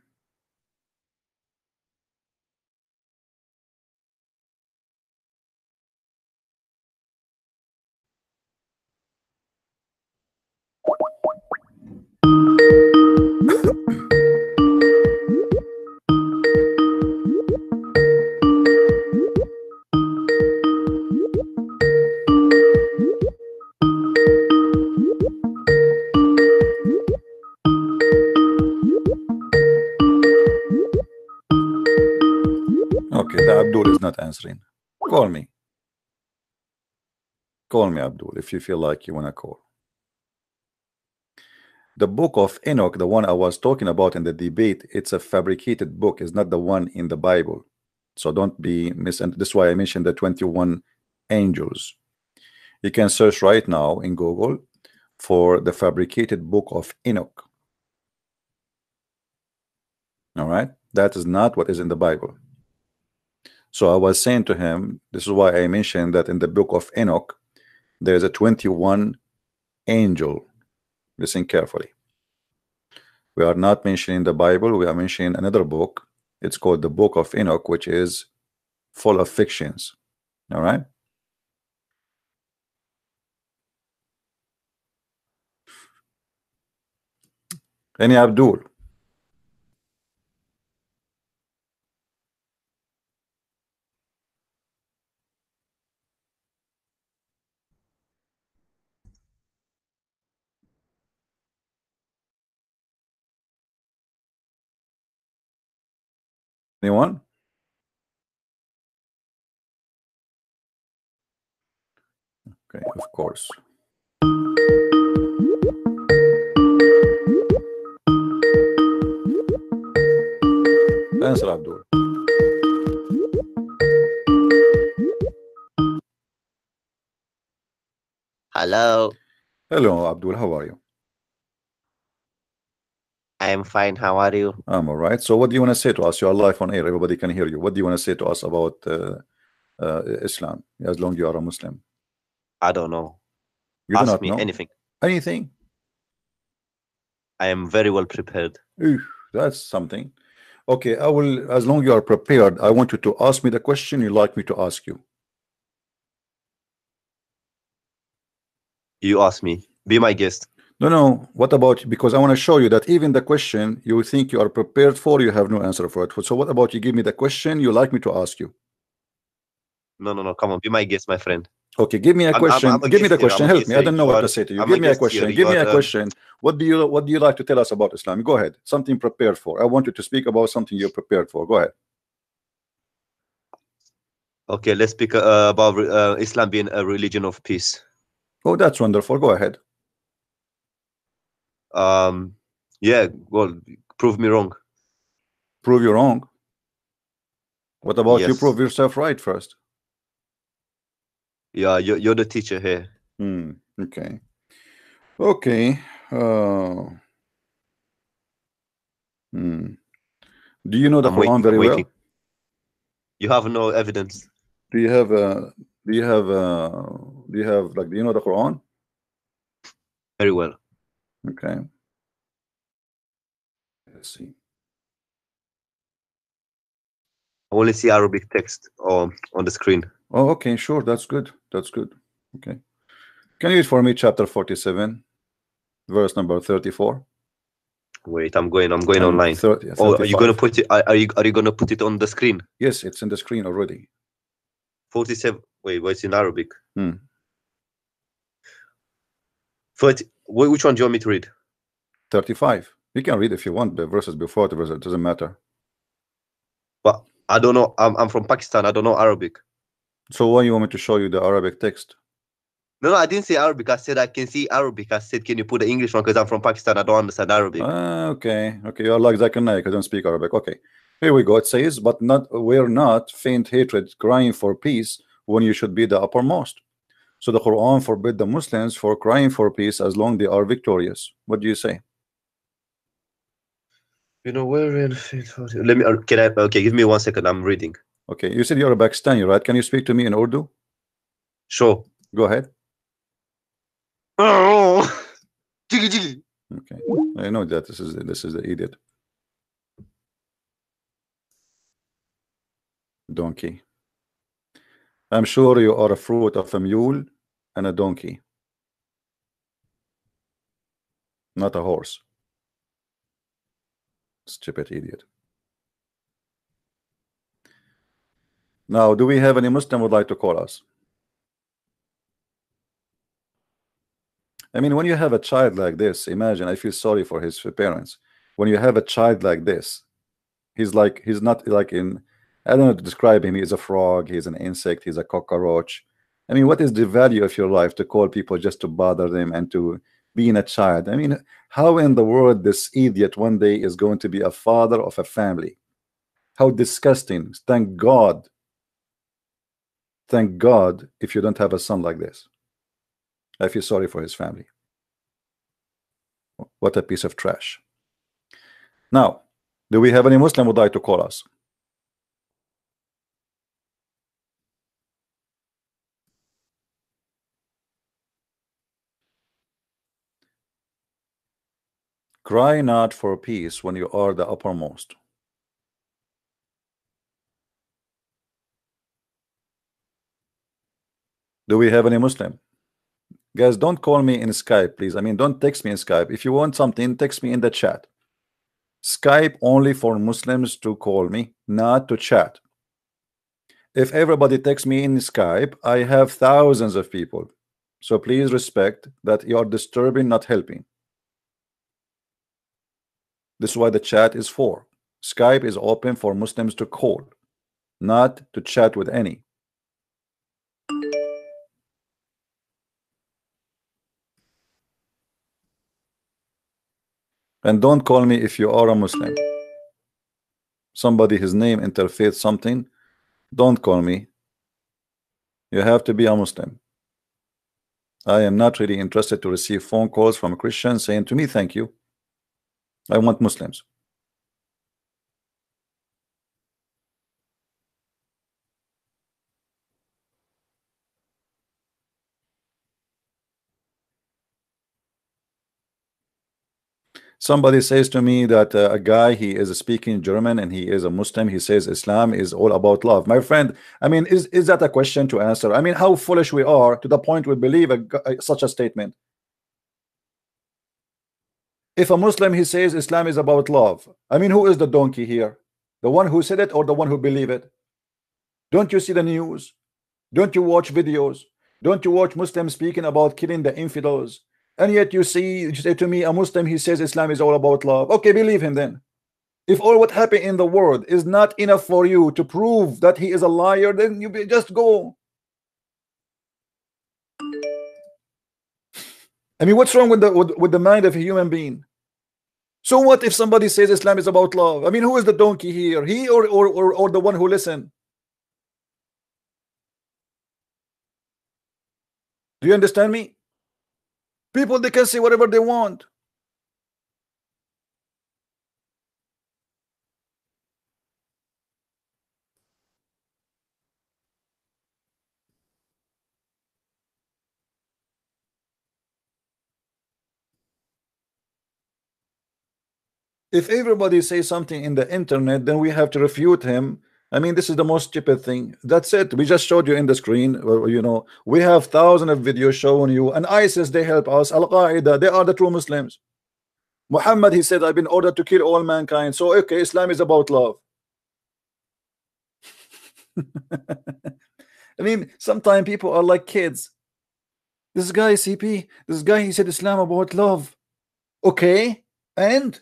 Okay, the Abdul is not answering. Call me. Call me, Abdul, if you feel like you want to call. The book of Enoch, the one I was talking about in the debate, it's a fabricated book. It's not the one in the Bible. So don't be misunderstood. That's why I mentioned the 21 angels. You can search right now in Google for the fabricated book of Enoch. All right, that is not what is in the Bible. So I was saying to him, this is why I mentioned that in the book of Enoch there is a 21 angel. Listen carefully. We are not mentioning the Bible, we are mentioning another book. It's called the book of Enoch, which is full of fictions. All right, any Abdul? Anyone? Okay, of course. Answer, Abdul. Hello, Hello, Abdul. How are you? I am fine. How are you? I'm all right. So, what do you want to say to us? You are live on air. Everybody can hear you. What do you want to say to us about Islam? As long as you are a Muslim, I don't know. you do Ask not me know anything. anything. I am very well prepared. Ooh, that's something. Okay, I will. As long as you are prepared, I want you to ask me the question you like me to ask you. You ask me. Be my guest. No. What about, because I want to show you that even the question you think you are prepared for, you have no answer for it. So what about you give me the question you like me to ask you? No. Come on. Be my guest, my friend. Okay, give me a question. I'm a Give me guest the here. question. I'm a Help guest me. I here. don't know what to say to you. I'm Give a me a guest here. question. Give me a question. What do you like to tell us about Islam? Go ahead. Something prepared for. I want you to speak about something you're prepared for. Go ahead. Okay, let's speak about Islam being a religion of peace. Oh, that's wonderful. Go ahead. Yeah. Well, prove me wrong. Prove you wrong. What about you? Yes. Prove yourself right first. Yeah, you're the teacher here. Okay. Okay. Do you know the I'm Quran waiting. I'm very waiting. well? You have no evidence. Do you have do you have like, do you know the Quran? Very well. Okay. Let's see. I only see Arabic text on the screen. Oh, okay, sure. That's good. That's good. Okay. Can you read for me chapter 47, verse number 34? Wait, I'm going And online. 30, Oh, are you gonna 35. put it? Are you gonna put it on the screen? Yes, it's in the screen already. 47. Wait, what's in Arabic? Hmm. 30. Which one do you want me to read? 35. You can read if you want the verses before the verse. It doesn't matter. But I don't know. I'm from Pakistan. I don't know Arabic. So why you want me to show you the Arabic text? No, I didn't say Arabic. I said I can see Arabic. I said, can you put the English one? Because I'm from Pakistan. I don't understand Arabic. Okay. Okay. You're like Zakir Naik. I don't speak Arabic. Okay. Here we go. It says, but we're not faint hatred, crying for peace when you should be the uppermost. So the Quran forbid the Muslims for crying for peace as long they are victorious. What do you say? You know where in let me can I okay, give me 1 second. I'm reading. Okay, you said you're a Pakistani, right? Can you speak to me in Urdu? Sure. Go ahead. Oh, jiggy jiggy. Okay, I know that this is the idiot. Donkey. I'm sure you are a fruit of a mule and a donkey, not a horse. Stupid idiot. Now, do we have any Muslim would like to call us? I mean, when you have a child like this, imagine, I feel sorry for his parents. When you have a child like this, he's not like in, I don't know how to describe him. He's a frog, he's an insect, he's a cockroach. I mean, what is the value of your life to call people just to bother them and to being a child? I mean, how in the world this idiot one day is going to be a father of a family? How disgusting. Thank God if you don't have a son like this. I feel sorry for his family. What a piece of trash. Now, do we have any Muslim would like to call us? Cry not for peace when you are the uppermost. Do we have any Muslim? Guys, don't call me in Skype, please. I mean, don't text me in Skype. If you want something, text me in the chat. Skype only for Muslims to call me, not to chat. If everybody texts me in Skype, I have thousands of people. So please respect that you are disturbing, not helping. This is why the chat is for. Skype is open for Muslims to call, not to chat with any. And don't call me if you are a Muslim. Somebody, his name interfaith something, don't call me. You have to be a Muslim. I am not really interested to receive phone calls from Christians saying to me, thank you. I want Muslims. Somebody says to me that a guy, he is speaking German and he is a Muslim. He says Islam is all about love. My friend, I mean, is that a question to answer? I mean, how foolish we are to the point we believe such a statement. If a Muslim, he says Islam is about love, I mean, who is the donkey here? The one who said it or the one who believe it? Don't you see the news? Don't you watch videos? Don't you watch Muslims speaking about killing the infidels? And yet you say to me, a Muslim, he says Islam is all about love. Okay, believe him then. If all what happened in the world is not enough for you to prove that he is a liar, then you just go. I mean, what's wrong with the mind of a human being? So what if somebody says Islam is about love? I mean, who is the donkey here? He or the one who listen? Do you understand me? People, they can say whatever they want. If everybody says something in the internet, then we have to refute him. I mean, this is the most stupid thing. That's it. We just showed you in the screen. You know, we have thousands of videos showing you. And ISIS, they help us. Al-Qaeda, they are the true Muslims. Muhammad, he said, I've been ordered to kill all mankind. So, okay, Islam is about love. I mean, sometimes people are like kids. This guy, CP, this guy, he said Islam about love. Okay, and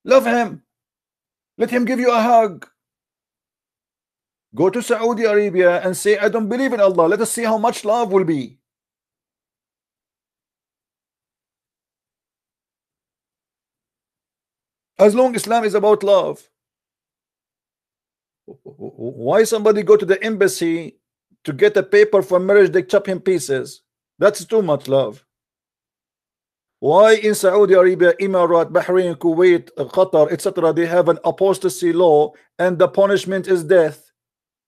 love him. Let him give you a hug. Go to Saudi Arabia and say, I don't believe in Allah. Let us see how much love will be. As long Islam is about love. Why somebody go to the embassy to get a paper for marriage, they chop him pieces? That's too much love. Why in Saudi Arabia, Emirat, Bahrain, Kuwait, Qatar, etc., they have an apostasy law and the punishment is death?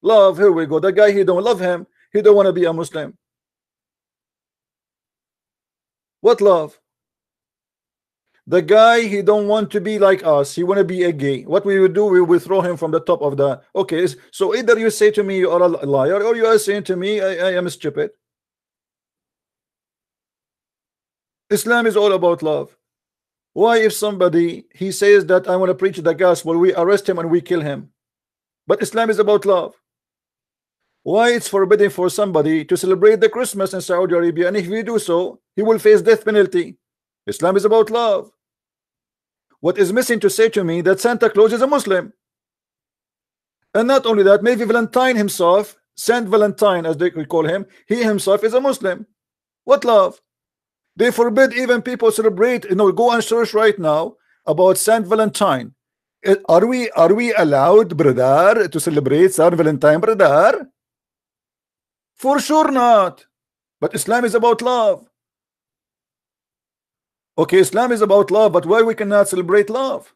Love, here we go. The guy, he don't love him. He don't want to be a Muslim. What love? The guy, he don't want to be like us. He want to be a gay. What we will do, we will throw him from the top of the... Okay, so either you say to me you are a liar, or you are saying to me I am stupid. Islam is all about love. Why if somebody, he says that I want to preach the gospel, we arrest him and we kill him? But Islam is about love. Why it's forbidden for somebody to celebrate the Christmas in Saudi Arabia, and if we do so, he will face death penalty? Islam is about love. What is missing to say to me that Santa Claus is a Muslim? And not only that, maybe Valentine himself, Saint Valentine as they call him, he himself is a Muslim. What love? They forbid even people celebrate. You know, go and search right now about Saint Valentine. Are we allowed, brother, to celebrate Saint Valentine, brother? For sure not. But Islam is about love. Okay, Islam is about love, but why we cannot celebrate love?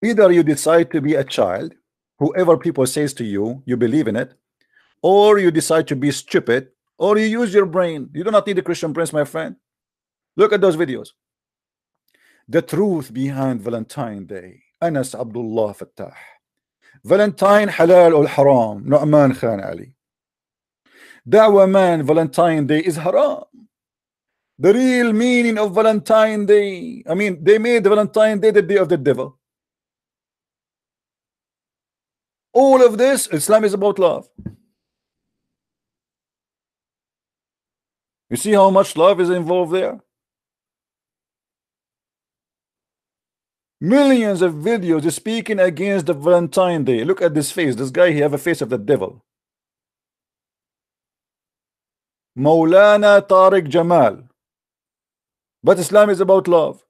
Either you decide to be a child, whoever people says to you, you believe in it, or you decide to be stupid, or you use your brain. You do not need a Christian prince, my friend. Look at those videos. The truth behind Valentine Day. Anas Abdullah Fattah. Valentine halal or haram. Nu'man Khan Ali. Da'wa man, Valentine Day is haram. The real meaning of Valentine Day, I mean, they made Valentine Day the day of the devil. All of this, Islam is about love. You see how much love is involved there? Millions of videos speaking against the Valentine Day. Look at this face. This guy, he have a face of the devil. Maulana Tariq Jamal. But Islam is about love.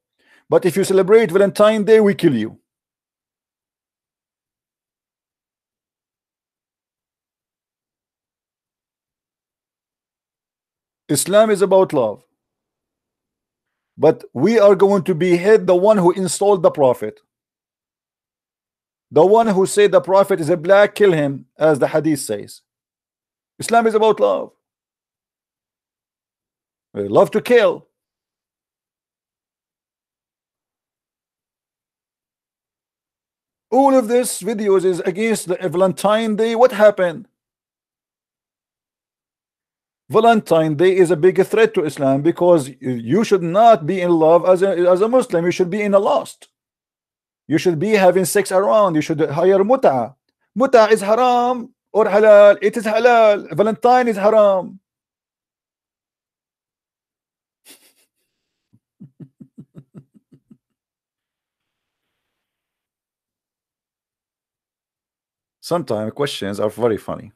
But if you celebrate Valentine Day, we kill you. Islam is about love. But we are going to behead the one who installed the prophet. The one who said the prophet is a black, kill him, as the hadith says. Islam is about love. We love to kill. All of this videos is against the Valentine Day. What happened? Valentine Day is a big threat to Islam because you should not be in love as a Muslim. You should be in a lust. You should be having sex around. You should hire mut'a. Mut'a is haram or halal. It is halal. Valentine is haram. sometimes questions are very funny.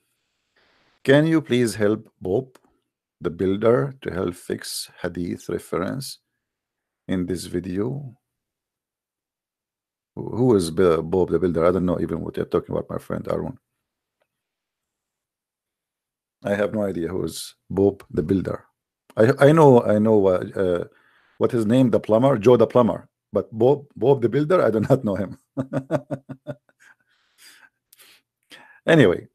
Can you please help Bob the Builder to help fix hadith reference in this video? Who is Bob the Builder? I don't know even what you're talking about, my friend Arun. I have no idea who is Bob the Builder. I know what his name, the plumber, Joe the plumber, but Bob the Builder, I do not know him. Anyway,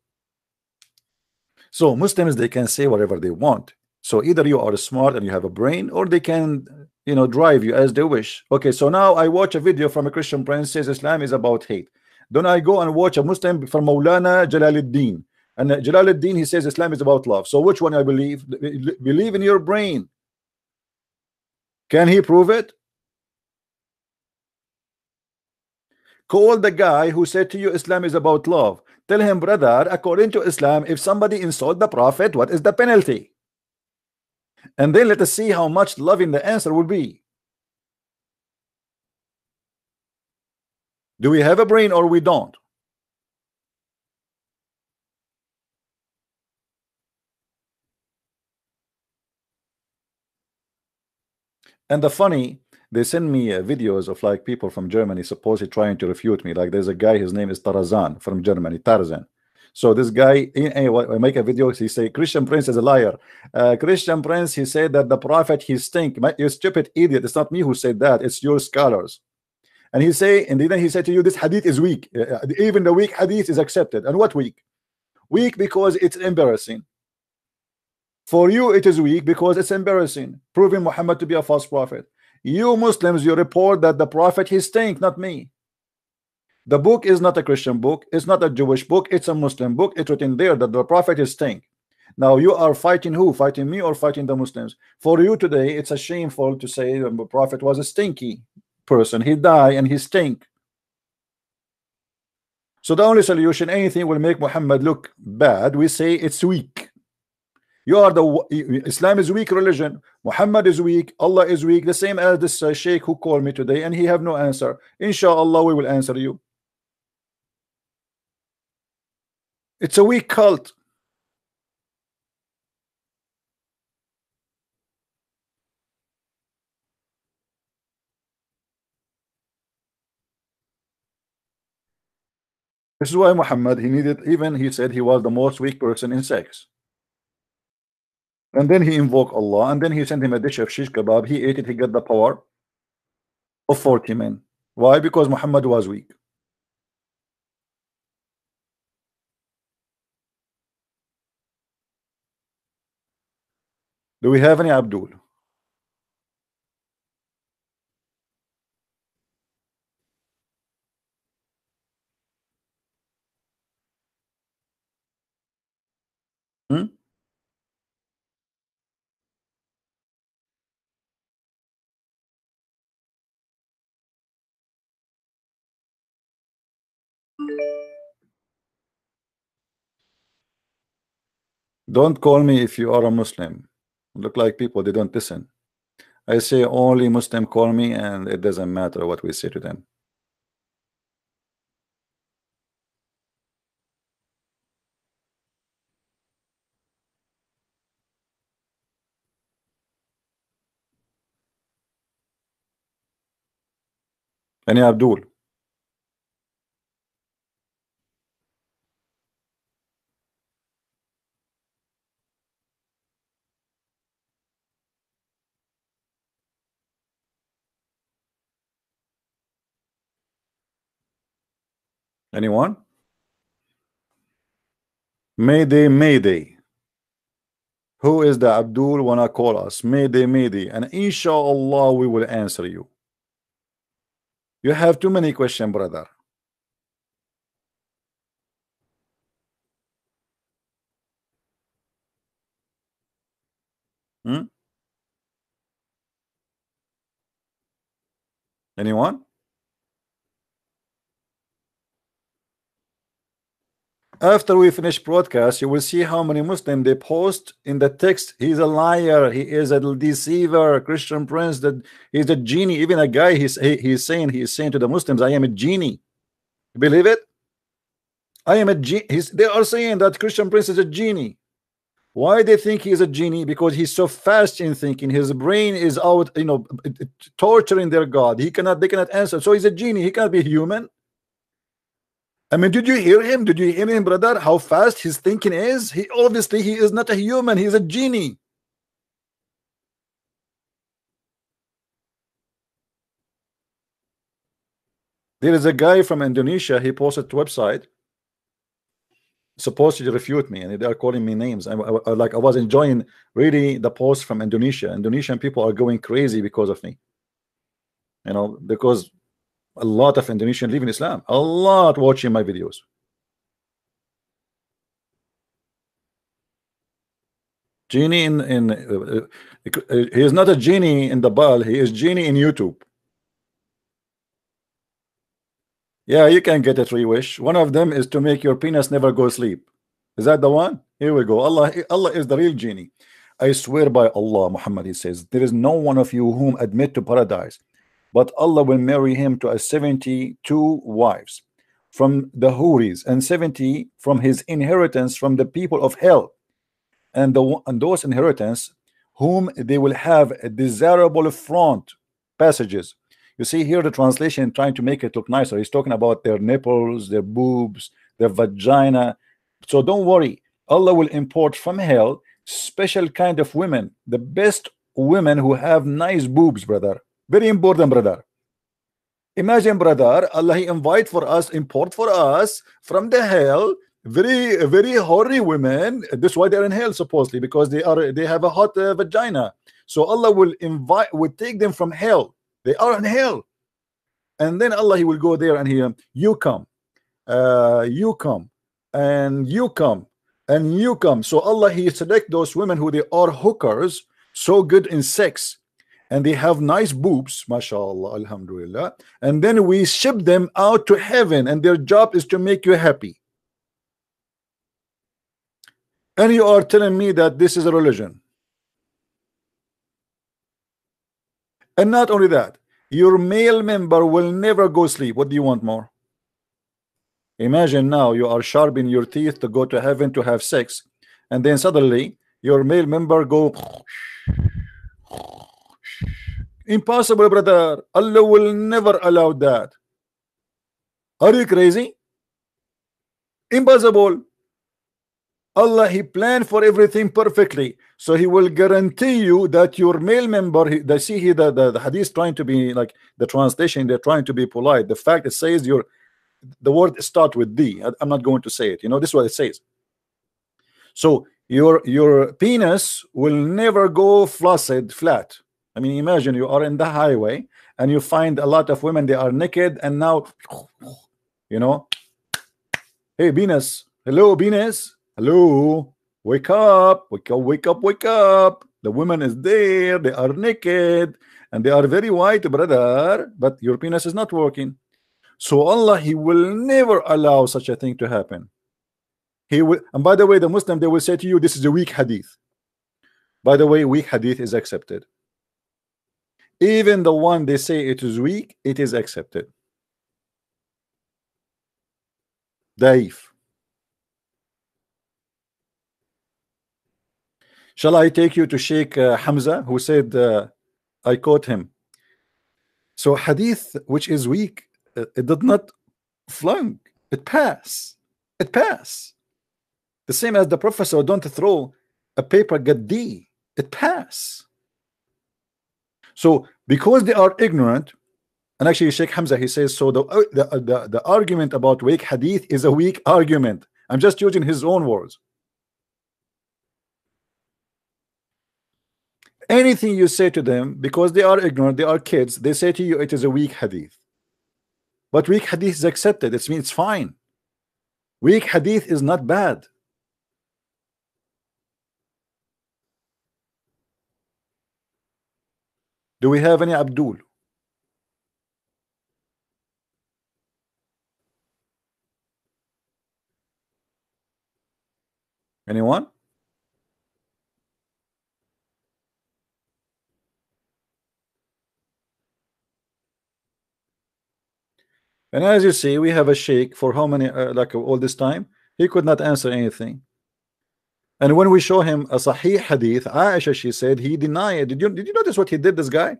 so Muslims, they can say whatever they want. So either you are smart and you have a brain, or they can, you know, drive you as they wish. Okay, so now I watch a video from a Christian prince says Islam is about hate. Then I go and watch a Muslim from Maulana Jalaluddin, and Jalaluddin, he says Islam is about love. So which one I believe? Believe in your brain. Can he prove it? Call the guy who said to you Islam is about love. Tell him, brother, according to Islam, if somebody insult the Prophet, what is the penalty? And then let us see how much loving the answer will be. Do we have a brain or we don't? And the funny, they send me videos of like people from Germany supposedly trying to refute me. Like there's a guy, his name is Tarzan from Germany, Tarzan. So this guy, I make a video, he say Christian Prince is a liar. Christian Prince, he said that the Prophet, he stink. You stupid idiot, it's not me who said that, it's your scholars. And he say, and then he said to you, this hadith is weak. Even the weak hadith is accepted. And what weak? Weak because it's embarrassing. For you, it is weak because it's embarrassing, proving Muhammad to be a false prophet. You Muslims, you report that the Prophet, he stink, not me. The book is not a Christian book, it's not a Jewish book, it's a Muslim book. It's written there that the Prophet is stink. Now you are fighting who? Fighting me or fighting the Muslims? For you today, it's a shameful to say the Prophet was a stinky person. He died and he stink. So the only solution, anything will make Muhammad look bad, we say it's weak. You are the Islam is weak religion. Muhammad is weak. Allah is weak. The same as this sheikh who called me today, and he have no answer. Inshallah, we will answer you. It's a weak cult. This is why Muhammad, he needed, even he said he was the most weak person in sex. And then he invoked Allah, and then he sent him a dish of shish kebab. He ate it, he got the power of 40 men. Why? Because Muhammad was weak. Do we have any Abdul? Hmm? Don't call me if you are a Muslim. Look like people, they don't listen. I say only Muslim call me, and it doesn't matter what we say to them. Any Abdul? Anyone? Mayday, Mayday. Who is the Abdul wanna call us? Mayday, Mayday. And inshallah we will answer you. You have too many questions, brother. Hmm? Anyone? After we finish broadcast, you will see how many Muslims they post in the text. He's a liar. He is a deceiver. Christian Prince, that he's a genie. Even a guy, he's saying to the Muslims, I am a genie. You believe it? I am a genie. They are saying that Christian Prince is a genie. Why they think he is a genie? Because he's so fast in thinking. His brain is out, you know, torturing their God. He cannot, they cannot answer. So he's a genie. He cannot be human. I mean, did you hear him? Did you hear him, brother? How fast his thinking is? He obviously he is not a human. He's a genie. There is a guy from Indonesia. He posted a website supposed to refute me, and they are calling me names. Like I was enjoying really the post from Indonesia. Indonesian people are going crazy because of me. You know, because a lot of Indonesian live in Islam, a lot watching my videos. Genie he is not a genie in the ball. He is genie in YouTube. Yeah, you can get a 3 wish. One of them is to make your penis never go sleep. Is that the one? Here we go. Allah is the real genie. I swear by Allah, Muhammad, he says, there is no one of you whom admit to paradise, but Allah will marry him to a 72 wives from the Houris and 70 from his inheritance from the people of hell, and those inheritance whom they will have a desirable front passages. You see here the translation trying to make it look nicer. He's talking about their nipples, their boobs, their vagina. So don't worry, Allah will import from hell special kind of women, the best women who have nice boobs, brother. Very important, brother. Imagine, brother, Allah he invite for us, import for us from the hell very hoary women. That's why they're in hell supposedly, because they have a hot vagina. So Allah will take them from hell. They are in hell, and then Allah he will go there and you come, you come, and you come, and you come. So Allah he select those women who they are hookers, so good in sex, and they have nice boobs, mashallah, alhamdulillah, and then we ship them out to heaven, and their job is to make you happy. And you are telling me that this is a religion. And not only that, your male member will never go sleep. What do you want more? Imagine now you are sharpening your teeth to go to heaven to have sex, and then suddenly your male member go. Impossible, brother. Allah will never allow that. Are you crazy? Impossible. Allah he planned for everything perfectly, so he will guarantee you that your male member, the hadith trying to be like the translation, they're trying to be polite. The fact it says the word start with D. I'm not going to say it. You know, this is what it says. So your penis will never go flat. I mean, imagine you are in the highway and you find a lot of women, they are naked, and now, you know, hey penis, hello penis, hello, wake up, wake up, wake up, wake up. The woman is there, they are naked and they are very white, brother, but your penis is not working. So Allah he will never allow such a thing to happen. He will. And by the way, the Muslim, they will say to you, this is a weak hadith. By the way, weak hadith is accepted. Even the one they say it is weak, it is accepted. Daif. Shall I take you to Sheikh Hamza, who said, I quote him. So hadith which is weak, it did not flunk, it pass. It pass. The same as the professor don't throw a paper get D, it pass. So because they are ignorant, and actually Sheikh Hamza he says so the argument about weak hadith is a weak argument. I'm just using his own words. Anything you say to them, because they are ignorant, they are kids, they say to you it is a weak hadith. But weak hadith is accepted. It means it's fine. Weak hadith is not bad. Do we have any Abdul? Anyone? And as you see, we have a sheikh for how many, like all this time, he could not answer anything. And when we show him a Sahih hadith, Aisha, she said he denied. Did you notice what he did, this guy?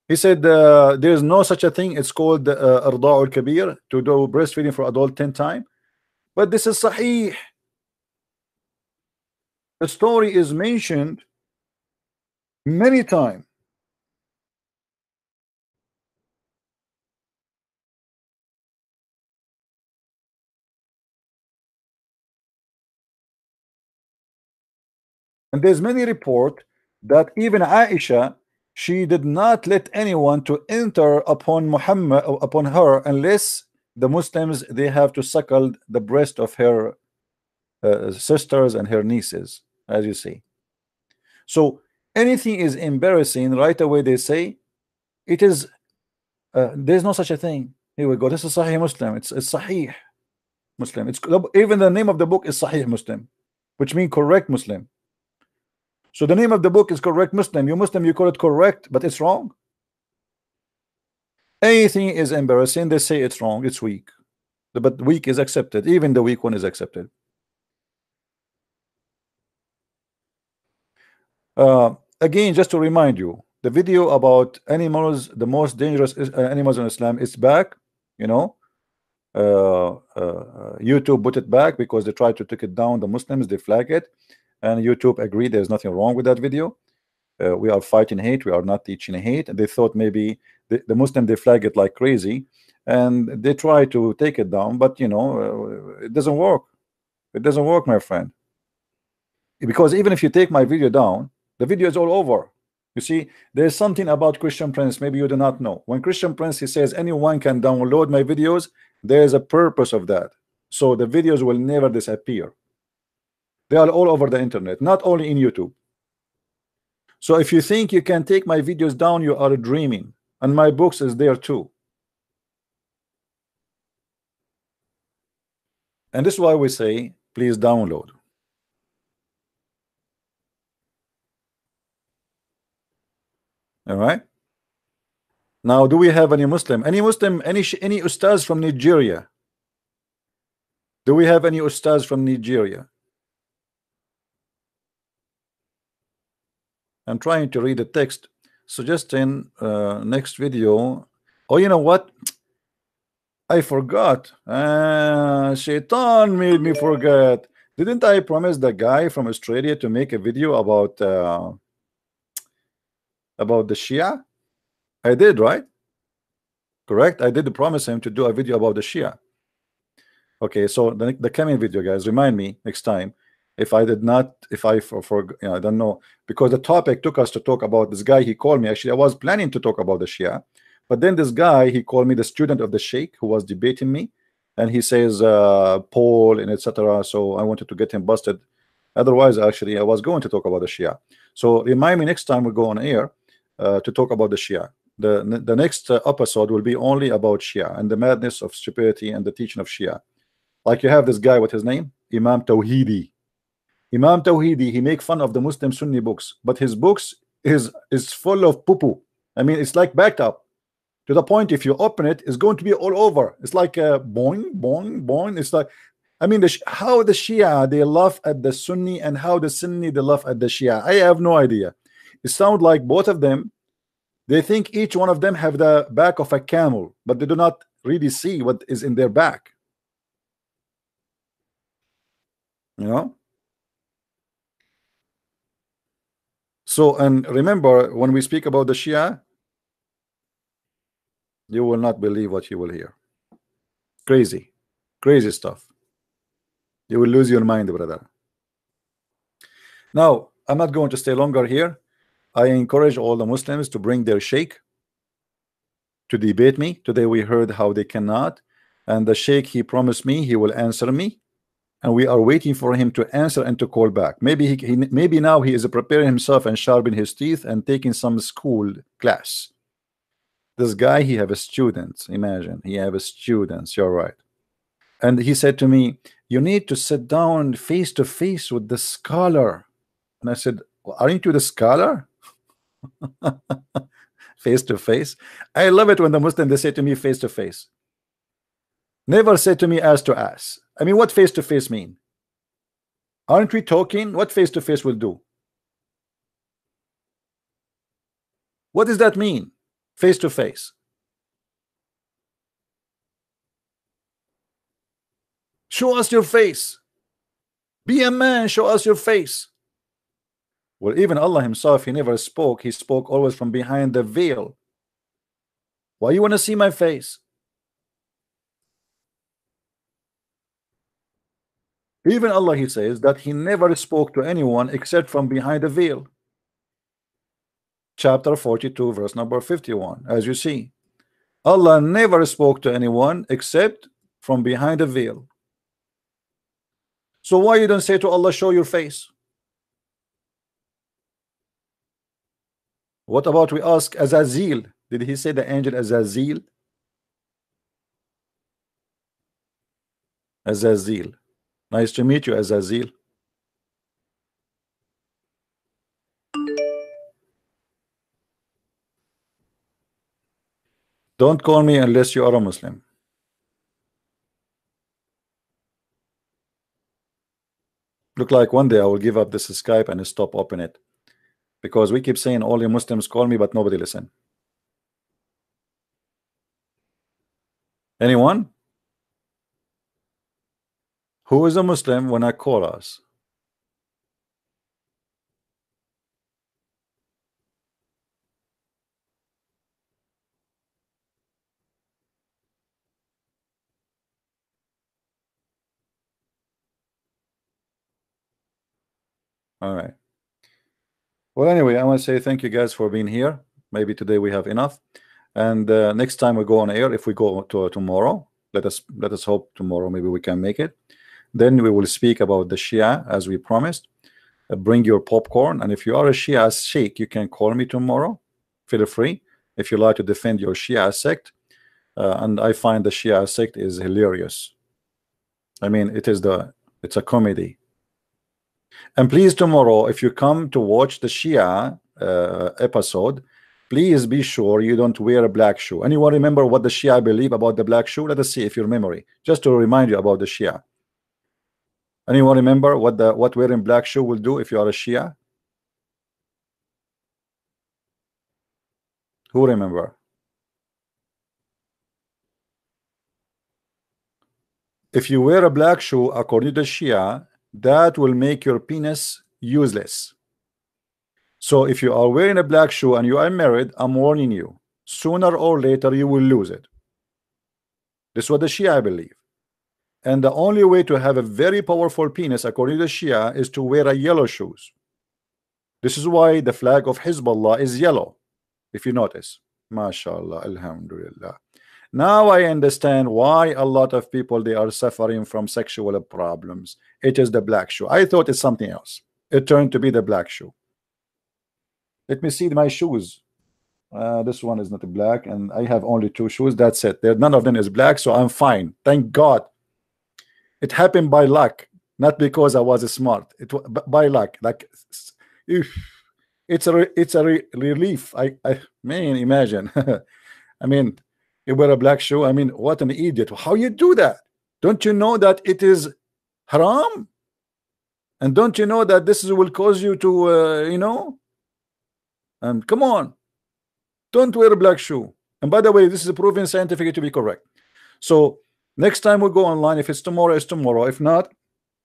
He said there's no such a thing. It's called Arda'ul Kabir, to do breastfeeding for adult 10 times. But this is Sahih. The story is mentioned many times. And there's many report that even Aisha, she did not let anyone to enter upon Muhammad, upon her, unless the Muslims, they have to suckle the breast of her sisters and her nieces, as you see. So anything is embarrassing, right away they say it is there's no such a thing. Here we go. This is Sahih Muslim. It's Sahih Muslim. It's even the name of the book is Sahih Muslim, which means correct Muslim. So the name of the book is correct Muslim. You Muslim, you call it correct, but it's wrong. Anything is embarrassing, they say it's wrong, it's weak. But weak is accepted. Even the weak one is accepted. Again, just to remind you, the video about animals, the most dangerous animals in Islam, is back. You know, YouTube put it back because they tried to take it down. The Muslims, they flag it, and YouTube agreed there's nothing wrong with that video. We are fighting hate, we are not teaching hate. And they thought maybe the Muslim, they flag it like crazy, and they try to take it down, but you know, it doesn't work. It doesn't work, my friend, because even if you take my video down, the video is all over. You see, there's something about Christian Prince maybe you do not know. When Christian Prince, he says anyone can download my videos, there's a purpose of that. So the videos will never disappear. They are all over the internet, not only in YouTube. So if you think you can take my videos down, you are dreaming. And my books is there too. And this is why we say, please download. All right. Now, do we have any Muslim? Any Muslim? Any ustaz from Nigeria? Do we have any ustaz from Nigeria? I'm trying to read the text, suggesting next video. Oh, you know what? I forgot. Shaitan made me forget. Didn't I promise the guy from Australia to make a video about the Shia? I did, right? Correct. I did promise him to do a video about the Shia. Okay, so the coming video, guys, remind me next time. If I did not, if I you know, I don't know, because the topic took us to talk about this guy. He called me. Actually, I was planning to talk about the Shia, but then this guy, he called me the student of the Sheikh who was debating me, and he says Paul and etc. So I wanted to get him busted. Otherwise, actually, I was going to talk about the Shia. So remind me next time we go on air to talk about the Shia. The next episode will be only about Shia and the madness of stupidity and the teaching of Shia. Like you have this guy, what his name? Imam Tawhidi. Imam Tawhidi, he make fun of the Muslim Sunni books, but his books is full of poo-poo. I mean, it's like backed up to the point if you open it, it's going to be all over. It's like boing, boing, boing. It's like, I mean, how the Shia, they laugh at the Sunni, and how the Sunni, they laugh at the Shia. I have no idea. It sounds like both of them, they think each one of them have the back of a camel, but they do not really see what is in their back. You know? So, and remember, when we speak about the Shia, you will not believe what you will hear. Crazy, crazy stuff. You will lose your mind, brother. Now, I'm not going to stay longer here. I encourage all the Muslims to bring their sheikh to debate me. Today we heard how they cannot, and the sheikh, he promised me he will answer me, and we are waiting for him to answer and to call back. Maybe maybe now he is preparing himself and sharpening his teeth and taking some school class. This guy, he have a student. Imagine, he have a student. You're right. And he said to me, you need to sit down face to face with the scholar. And I said, well, aren't you the scholar? Face to face. I love it when the Muslim they say to me face to face. Never say to me ass to ass. I mean, what face to face mean? Aren't we talking? What face to face will do? What does that mean? Face to face. Show us your face. Be a man, show us your face. Well, even Allah himself, he never spoke. He spoke always from behind the veil. Why you want to see my face? Even Allah, he says that he never spoke to anyone except from behind the veil. Chapter 42, verse number 51. As you see, Allah never spoke to anyone except from behind the veil. So why you don't say to Allah, show your face? What about we ask Azazil? Did he say the angel Azazil? Azazil. Nice to meet you, Azazil. Don't call me unless you are a Muslim. Look like one day I will give up this Skype and stop opening it, because we keep saying only Muslims call me, but nobody listen. Anyone? Who is a Muslim when I call us? All right. Well, anyway, I want to say thank you guys for being here. Maybe today we have enough, and next time we go on air, if we go to tomorrow, let us hope tomorrow maybe we can make it. Then we will speak about the Shia as we promised. Bring your popcorn, and if you are a Shia sheikh, you can call me tomorrow. Feel free if you like to defend your Shia sect. And I find the Shia sect is hilarious. I mean, it's a comedy. And please, tomorrow, if you come to watch the Shia episode, please be sure you don't wear a black shoe. Anyone remember what the Shia believe about the black shoe? Let us see if your memory, just to remind you about the Shia. Anyone remember what wearing black shoe will do if you are a Shia? Who remember? If you wear a black shoe, according to the Shia, that will make your penis useless. So if you are wearing a black shoe and you are married, I'm warning you, sooner or later you will lose it. This is what the Shia believe. And the only way to have a very powerful penis, according to the Shia, is to wear a yellow shoes. This is why the flag of Hezbollah is yellow, if you notice. MashaAllah, Alhamdulillah. Now I understand why a lot of people, they are suffering from sexual problems. It is the black shoe. I thought it's something else. It turned to be the black shoe. Let me see my shoes. This one is not black, and I have only 2 shoes. That's it. None of them is black, so I'm fine. Thank God. It happened by luck, not because I was smart. It was by luck. Like, it's a relief. I man, imagine. I mean, you wear a black shoe. I mean, what an idiot! How you do that? Don't you know that it is haram? And don't you know that this will cause you to, you know? And come on, don't wear a black shoe. And by the way, this is proven scientifically to be correct. So next time we go online, if it's tomorrow, it's tomorrow. If not,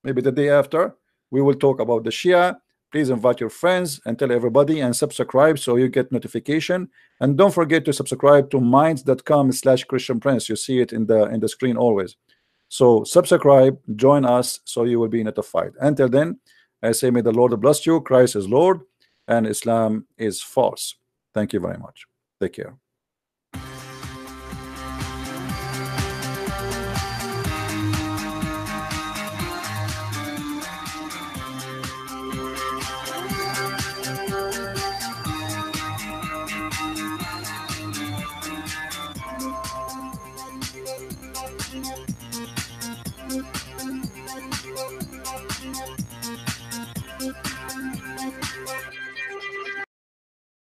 maybe the day after, we will talk about the Shia. Please invite your friends and tell everybody, and subscribe so you get notification. And don't forget to subscribe to minds.com/Christian Prince. You see it in the screen always. So subscribe, join us, so you will be notified. Until then, I say may the Lord bless you. Christ is Lord and Islam is false. Thank you very much. Take care.